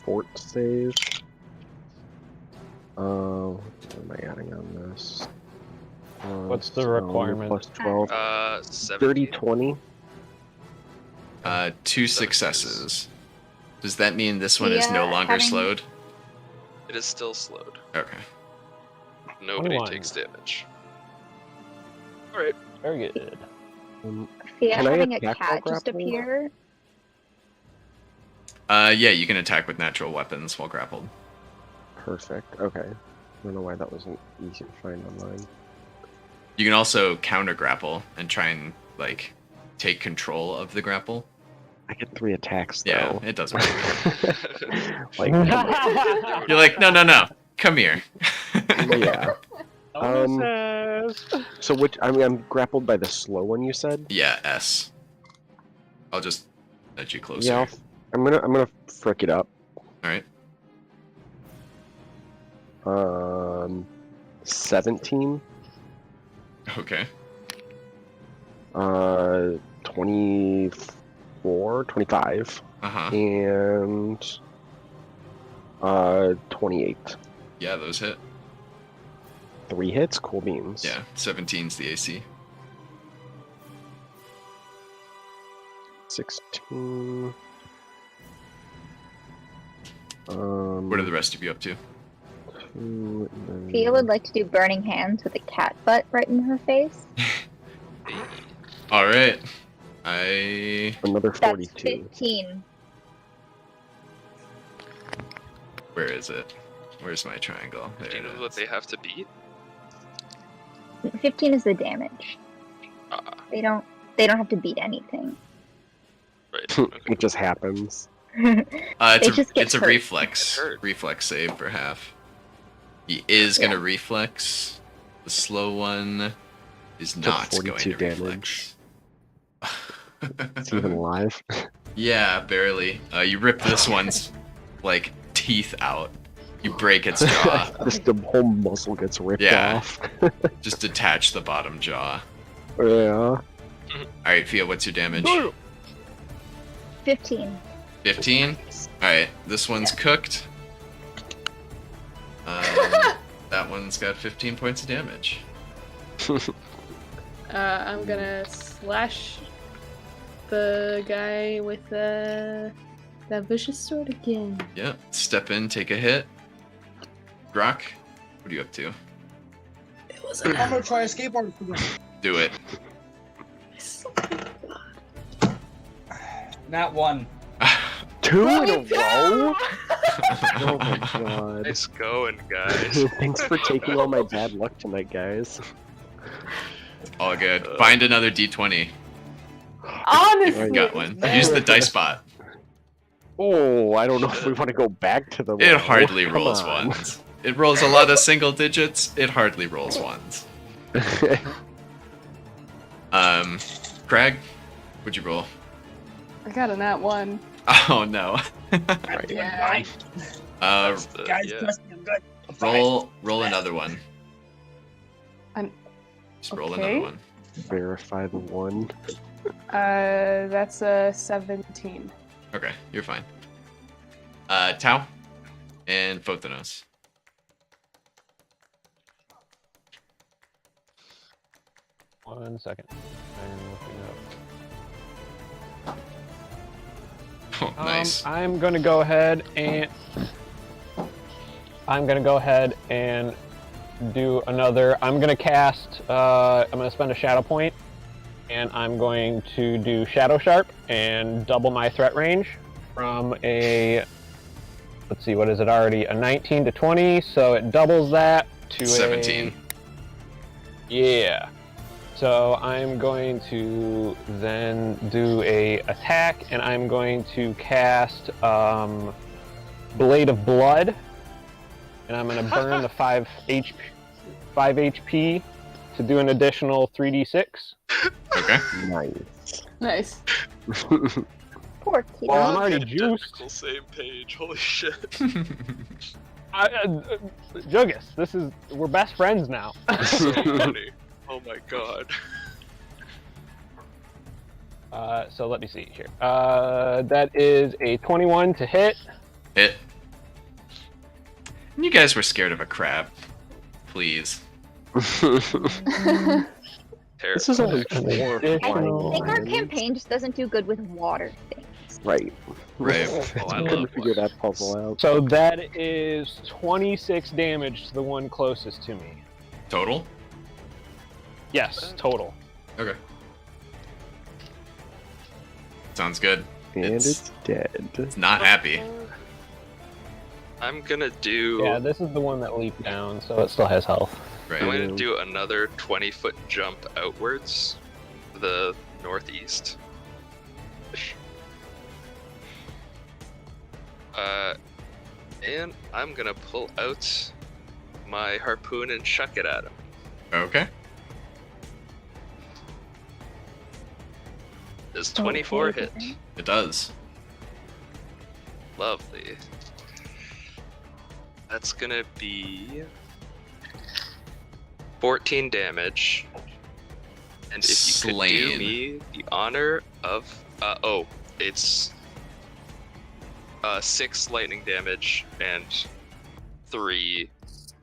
Fort save. What am I adding on this? What's the So, requirement? Plus 12. 17. 30, 20. 2 successes. Does that mean this one is no Yeah, longer having- slowed? It is still slowed. Okay. Nobody 21. takes damage. All right. Very good. Fia Can I having a attack while cat just grappled? appear. Yeah, you can attack with natural weapons while grappled. Perfect. Okay. I don't know why that wasn't easy to find online. You can also counter grapple and try and like take control of the grapple. I get 3 attacks Yeah, though. it doesn't really Like, You're like, no, come here. yeah. Bonuses. So which? I mean, I'm grappled by the slow one. You said. Yeah, S. I'll just let you closer. Yeah. I'm gonna frick it up. All right. 17. Okay. 24, 25, Uh-huh. and 28. Yeah, those hit. 3 hits. Cool beans. Yeah, 17's the AC. 16. What are the rest of you up to? 2, and Fia would like to do burning hands with a cat butt right in her face. All right. I another That's 42. 15. Where is it? Where's my triangle? There Do you it know what is. they have to beat? 15 is the damage. Ah, They don't have to beat anything. right. Okay. It just happens. It's It just gets it's a hurt. reflex. It hurt. Reflex save for half. He is gonna Yeah. reflex. The slow one is not going 42 to damage. reflex. It's even alive. Yeah, barely. You rip this one's like teeth out. You break its jaw. Just the whole muscle gets ripped Yeah. off. Just detach the bottom jaw. Yeah. All right, Fia, what's your damage? 15. 15. All right, this one's cooked. That one's got 15 points of damage. I'm gonna slash the guy with that vicious sword again. Yep. Step in, take a hit. Grok, what are you up to? It was I'm gonna try a skateboard. Do it. Nat 1. 2 in a Me too! row? Oh my god. Nice going, guys. Thanks for taking all my bad luck tonight, guys. All good. Find another D20 Honestly, if you got one. man. Use the dice bot. Oh, I don't know if we want to go back to the It row. hardly Come rolls on. ones. It rolls a lot of single digits. It hardly rolls ones. Craig, what'd you roll? I got a nat 1. Oh no. Right. Yeah. That's the- Guys, yeah. trust me, I'm good. I'm fine. Roll another one. An- Just roll okay. another one. Verify the 1. That's a 17. Okay, you're fine. Tau and Photonos. One second. I'm looking up. Oh, nice. I'm gonna go ahead and do another. I'm gonna cast. I'm gonna spend a shadow point, and I'm going to do Shadow Sharp and double my threat range from a. Let's see, what is it already? A 19 to 20, so it doubles that to 17. Yeah. So I'm going to then do a attack, and I'm going to cast Blade of Blood, and I'm going to burn the 5 HP to do an additional 3d6. Okay. Nice. Nice. Poor kid. Well, I'm We're already identical juiced. same page. Holy shit. Jugus, we're best friends now. So funny. Oh my god. So let me see here. That is a 21 to hit. Hit. You guys were scared of a crab. Please. This is only 4 Additional- flying I think our lines. campaign just doesn't do good with water things. Right. Right. Oh, I Couldn't love figure that puzzle out. So that is 26 damage to the one closest to me. Total? Yes, total. Okay. Sounds good. And it's dead. It's not happy. I'm gonna do. Yeah, this is the one that leaped down, so it still has health. Right. I'm gonna do another 20-foot jump outwards to the northeast. And I'm gonna pull out my harpoon and chuck it at him. Okay. Does 24 hit? It does. Lovely. That's gonna be 14 damage. And if you could Slain. do me the honor of it's 6 lightning damage and 3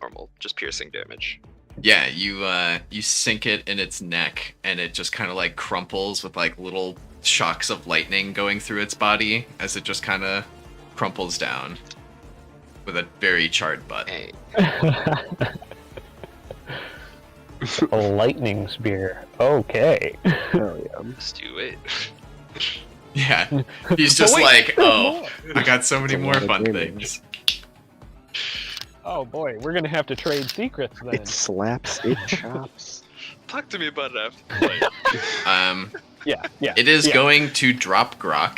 normal, just piercing damage. Yeah, you sink it in its neck, and it just kind of like crumples with like little shocks of lightning going through its body as it just kind of crumples down with a very charred butt. Hey, A lightning spear. Okay. Oh, yeah. just do it. Yeah, he's just Wait, like, there's oh, more. I got so many That's a more lot of fun damage. things. Oh boy, we're gonna have to trade secrets then. It slaps, it chops. Talk to me about it after the fight. Yeah. It is yeah. going to drop Grok.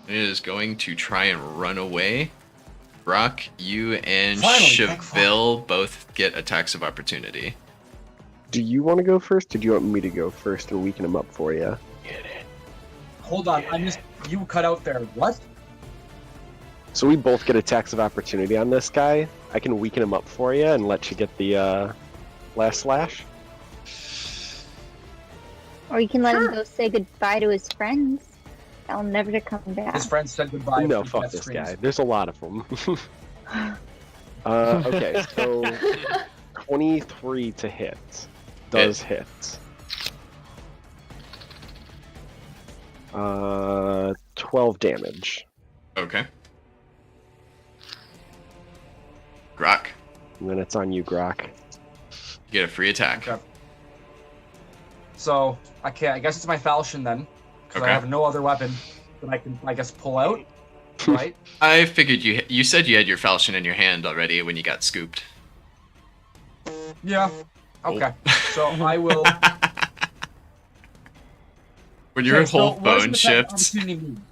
It is going to try and run away. Grok, you and Finally, thank Cheville both get attacks of opportunity. Do you want to go first, or do you want me to go first and weaken him up for you? Hold on, I missed. You cut out there. What? So we both get attacks of opportunity on this guy. I can weaken him up for you and let you get the last slash. Or you can let him go say goodbye to his friends. Tell him never to come back. His friend said goodbye. No, with fuck death this screams. guy. There's a lot of them. Okay, so 23 to hit. Does hit. 12 damage. Okay. Grok, And then it's on you, Grok. you get a free attack. Okay. So I guess it's my falchion then, because Okay. I have no other weapon. that I can, I guess, pull out, right? I figured you said you had your falchion in your hand already when you got scooped. Yeah. Okay. So I will. When your Okay, so whole what does phone an attack shifts, opportunity mean?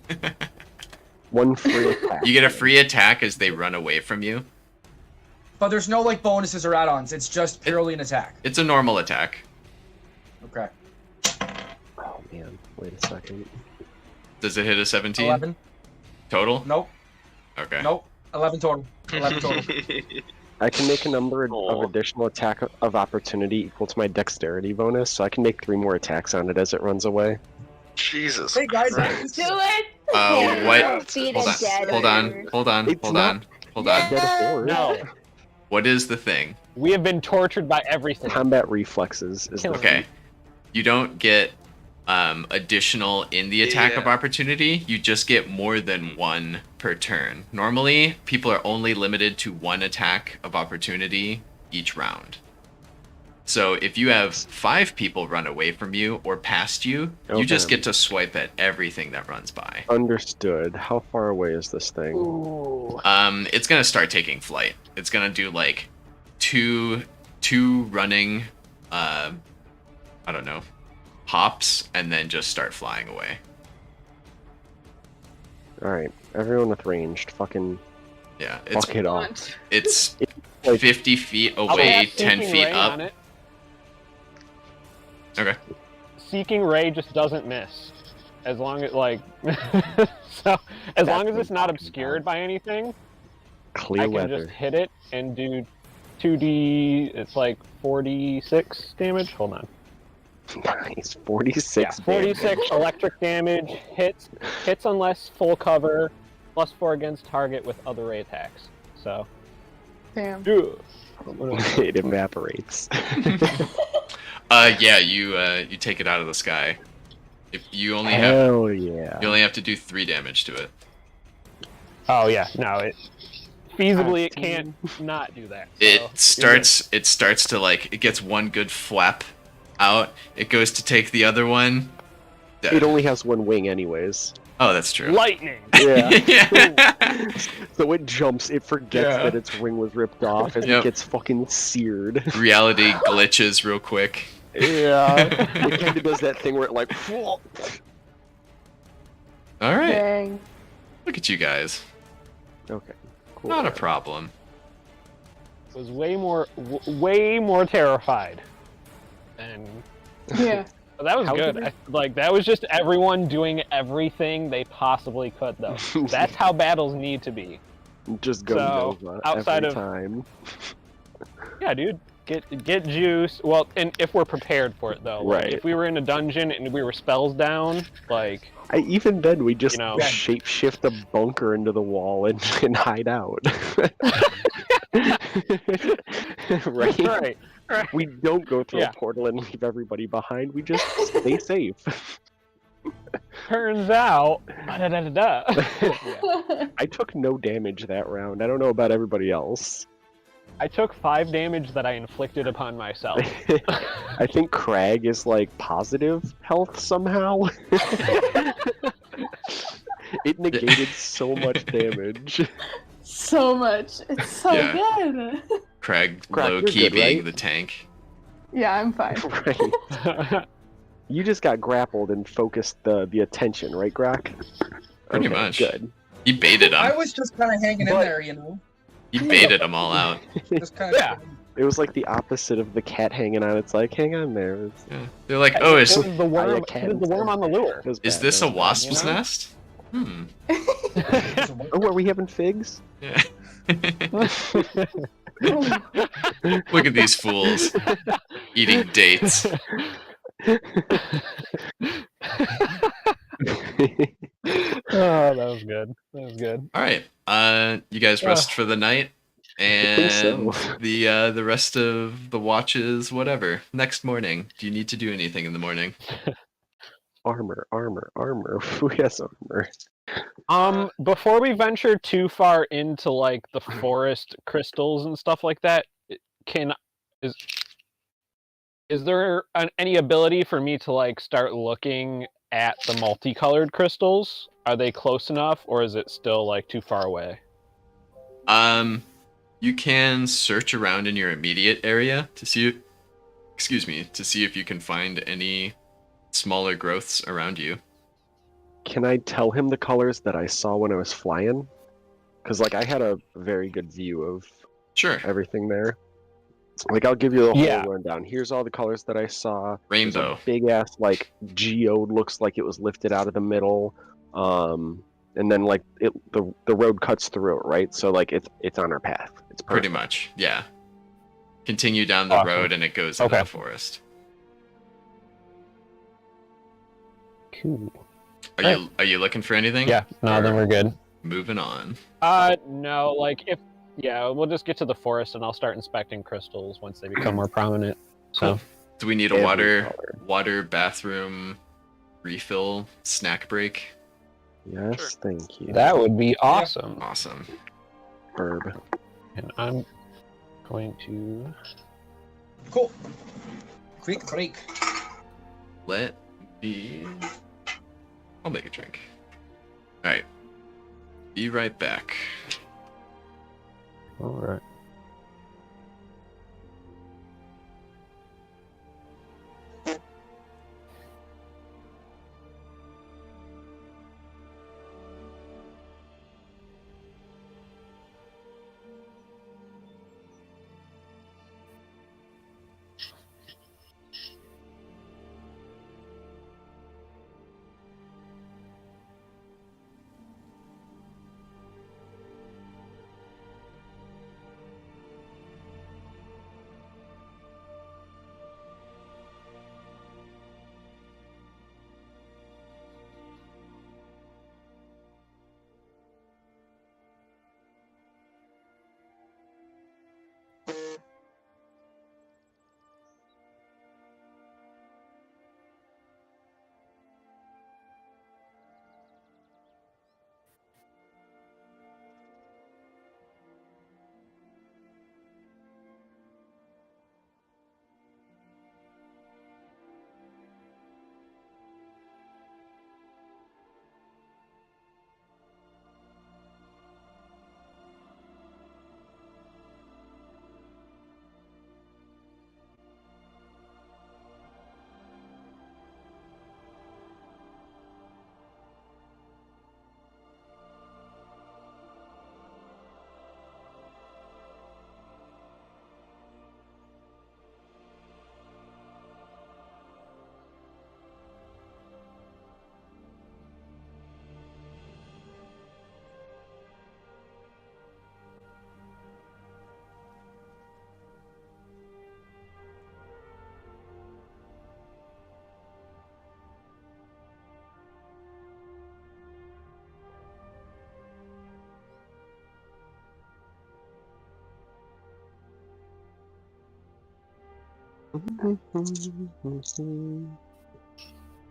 One free attack. you get a free attack as they run away from you. But there's no like bonuses or add-ons. It's just purely an attack. It's a normal attack. Okay. Oh man, wait a second. Does it hit a 17 11. total? Nope. Okay. Nope. 11 total. 11 total. I can make a number of Aw. additional attack of opportunity equal to my dexterity bonus, so I can make 3 more attacks on it as it runs away. Jesus. Hey guys, Christ. Do it! What? Feed Hold a on. dead Hold on. horse. Hold on. It's Hold not- on. Hold on. Dead horse. No, What is the thing? we have been tortured by everything. Combat reflexes is the Killing Okay. You don't get additional in the attack of Yeah. opportunity. You just get more than one per turn. Normally, people are only limited to one attack of opportunity each round. So if you have 5 people run away from you or past you, you just Okay. get to swipe at everything that runs by. Understood. How far away is this thing? Ooh. It's gonna start taking flight. It's gonna do like two running, I don't know, hops, and then just start flying away. Alright, everyone with ranged, fucking Yeah, it's fuck it off. it's Like- 50 feet I'll away, have 10 Seeking feet Ray up. on it. Okay. Seeking Ray just doesn't miss. As long as, like... so, as long as it's not obscured by anything, Clear I can weather. just hit it and do 2d... It's like 46 damage? Hold on. Nice. 46 Yeah, 46 electric damage, hits unless full cover, +4 against target with other Ray attacks. So, Damn. it evaporates. Yeah, you take it out of the sky. If you only have Hell yeah. you only have to do 3 damage to it. Oh yeah, no, it feasibly it can't not do that. It so, starts to like it gets one good flap out. It goes to take the other one. It only has one wing anyways. Oh, that's true. lightning. Yeah. Yeah. So it jumps, it forgets Yeah. that its wing was ripped off as Yep. it gets fucking seared. Reality glitches real quick. Yeah. It kind of does that thing where it like... All right, Dang. look at you guys. Okay, cool. Not a problem. Was way more terrified. And Yeah. but that was How good. did Like that was just everyone doing everything they possibly could, though. That's how battles need to be. Just go So, Nova outside every of- time. Yeah, dude. Get juice. Well, and if we're prepared for it, though. Like, Right. if we were in a dungeon and we were spells down, like Even then, we just You know- shapeshift a bunker into the wall and hide out. Right? right. We don't go through Yeah. a portal and leave everybody behind. We just stay safe. Turns out, da-da-da-da-da. Yeah. I took no damage that round. I don't know about everybody else. I took 5 damage that I inflicted upon myself. I think Crag is like positive health somehow. It negated so much damage. So much. It's so Yeah. good. Craig Craig, low you're key good, being right? the tank. Yeah, I'm fine. Right. You just got grappled and focused the attention, right, Grok? Pretty Okay, much. Good. He baited I him. was just kind of hanging in But- there, you know. He baited them all out. Just kind of. Yeah. It was like the opposite of the cat hanging on. It's like, hang on there. Yeah. They're like, oh, It is was the worm. cat It was the worm on the lure. It was is bad, this it a was bad. wasp's you know? nest? Hmm. Oh, are we having figs? Yeah. Look at these fools eating dates. Oh, that was good. That was good. All right. You guys rest for the night, think and so. the rest of the watches, whatever. Next morning, do you need to do anything in the morning? Armor. Who has armor? Before we venture too far into like the forest crystals and stuff like that, is there any ability for me to like start looking at the multicolored crystals? Are they close enough, or is it still like too far away? You can search around in your immediate area to see, to see if you can find any smaller growths around you. Can I tell him the colors that I saw when I was flying? Because like I had a very good view of Sure. everything there. Like I'll give you the Yeah. whole rundown. Here's all the colors that I saw. Rainbow. Big ass like geode looks like it was lifted out of the middle. And then like the road cuts through it, right? So like it's on our path. It's perfect. Pretty much, yeah. Continue down the Awesome. road and it goes into Okay. the forest. Cool. Are you looking for anything? Yeah, no, Or then we're good. moving on. No, like we'll just get to the forest and I'll start inspecting crystals once they become more prominent. So, Cool. Do we need a Every color. water, bathroom, refill, snack break? Yes, Sure. thank you. that would be awesome. Awesome. Herb. And I'm going to. Cool. Creek. Let me. I'll make a drink. Alright. Be right back. All right.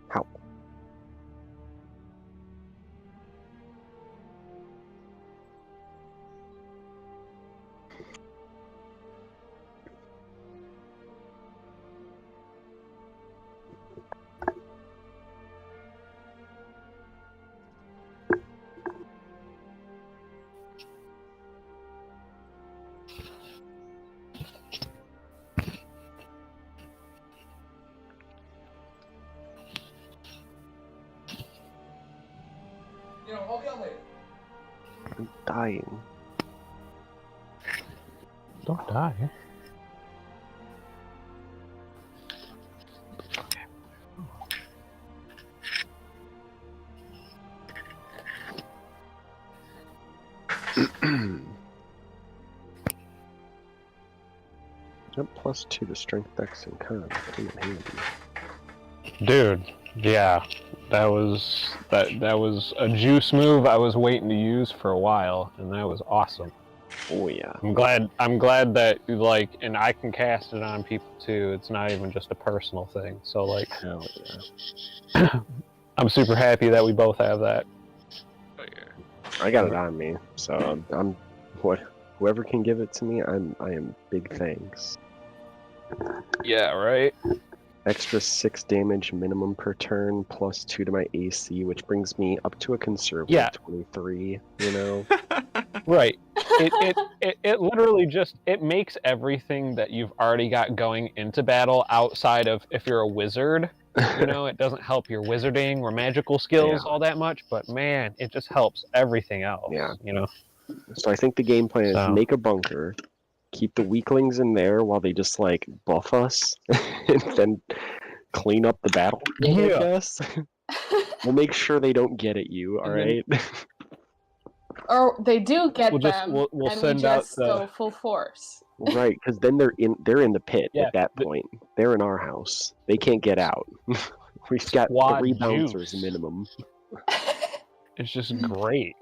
How? I'll get later. I'm dying. Don't die. Jump +2 to strength, dex, and con. Come in handy. Dude, yeah, that was a juice move I was waiting to use for a while, and that was awesome. Oh yeah. I'm glad that and I can cast it on people too. It's not even just a personal thing. So like, Hell yeah. I'm super happy that we both have that. Oh yeah. I got it on me, so I'm whoever can give it to me, I am big thanks. Yeah, right. extra 6 damage minimum per turn, plus 2 to my AC, which brings me up to a conservative Yeah. 23. You know, Right. It literally just it makes everything that you've already got going into battle outside of if you're a wizard. You know, it doesn't help your wizarding or magical skills Yeah. all that much, but man, it just helps everything else. Yeah. You know. so I think the game plan is So. make a bunker, keep the weaklings in there while they just like buff us, and then clean up the battle. I Yeah. guess we'll make sure they don't get at you. All And then- right. Or they do get We'll just- them, we'll and send we out just the- go full force. Right, because then they're in the pit Yeah, at that point. They're in our house. They can't get out. We've got Squad 3 bouncers juice. minimum. It's just great.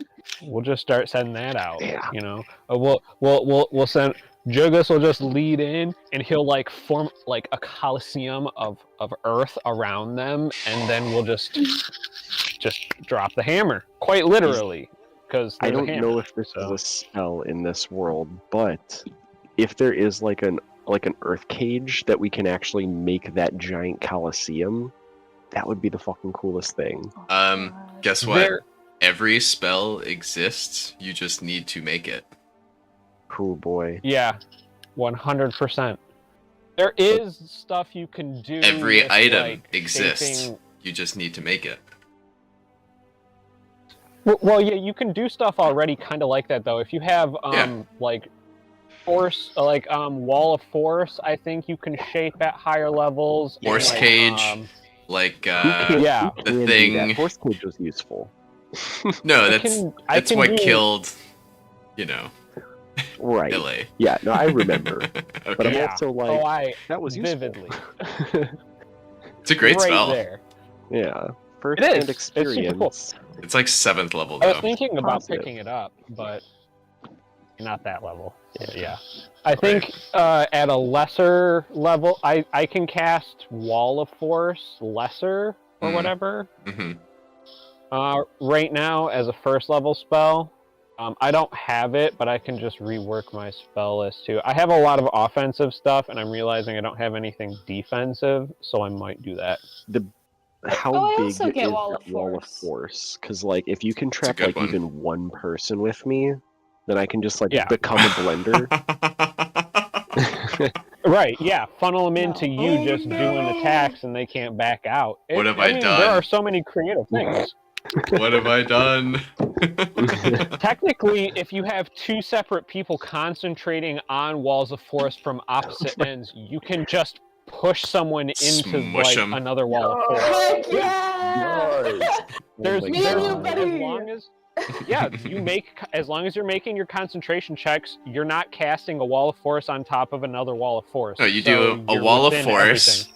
We'll just start sending that out. Yeah. You know, we'll send. Jugus will just lead in, and he'll like form like a coliseum of earth around them, and then we'll just drop the hammer, quite literally, because I don't know if this is so. a spell in this world, but if there is like an earth cage that we can actually make that giant coliseum, that would be the fucking coolest thing. Guess what? Every spell exists. You just need to make it. Cool boy. Yeah, 100%. There is stuff you can do. Every with, item like, exists. shaping- You just need to make it. Well, yeah, you can do stuff already, kind of like that though. If you have like force, like wall of force, I think you can shape at higher levels. and, Force like, cage. Like yeah. Who the can do thing- that? Force cage was useful. no, I that's can what do- killed, you know, Right. LA. Yeah, no, I remember. But I'm Okay. Yeah. also like, Oh, I that was useful. vividly. It's a great right spell. there. Yeah. First It is. hand It's super experience. cool. It's like 7th level I was though. thinking about Positive. picking it up, but not that level. Yeah. I think at a lesser level, I can cast Wall of Force lesser or Mm. whatever. hmm Right now, as a first level spell, I don't have it, but I can just rework my spell list too. I have a lot of offensive stuff, and I'm realizing I don't have anything defensive, so I might do that. How Oh, I big also is get that Wall of wall of Force. force? Because like, if you can a trap good like one. even one person with me, then I can just like Yeah. become a blender. Right, yeah, funnel them into No. you Oh, just doing attacks, and they can't back out. What have I mean, done? There are so many creative things. What have I done? Technically, if you have 2 separate people concentrating on walls of force from opposite ends, you can just push someone into Smush like 'em. another wall of force. Heck yeah! There's, Oh my Me and you, there's God. buddy. as long as yeah, as long as you're making your concentration checks, you're not casting a wall of force on top of another wall of force. No, you So do a you're wall of within force, everything.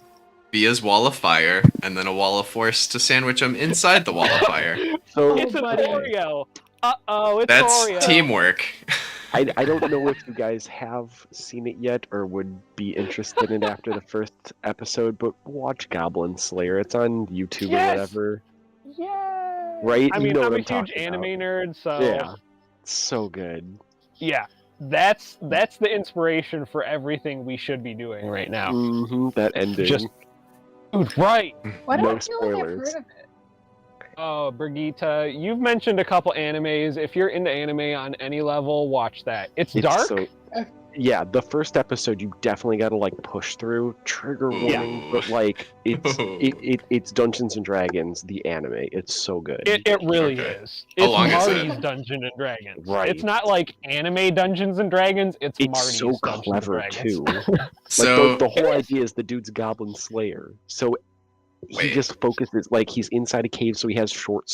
Via's wall of fire, and then a wall of force to sandwich them inside the wall of fire. So It's an buddy. Oreo. Uh-oh, it's That's Oreo. teamwork. I don't know if you guys have seen it yet or would be interested in it after the first episode, but watch Goblin Slayer. It's on YouTube Yes! or whatever. Yeah. Right? I You mean, know I'm what a I'm huge talking anime about. nerd, so Yeah. It's so good. yeah, that's the inspiration for everything we should be doing right now. That ending. Just- Dude, right. Why do No I feel like I've spoilers. heard of it? Oh, Brigitte, you've mentioned a couple animes. If you're into anime on any level, watch that. It's dark. So, yeah, the first episode you definitely got to like push through. Trigger warning, but like it's Dungeons and Dragons, the anime. It's so good. It really Okay. is. How It's long is it? Marty's Dungeons and Dragons. Right. It's not like anime Dungeons and Dragons. It's Marty's so Dungeons clever and Dragons. too. Like So the whole idea is the dude's Goblin Slayer. So he Wait. just focuses like he's inside a cave, so he has short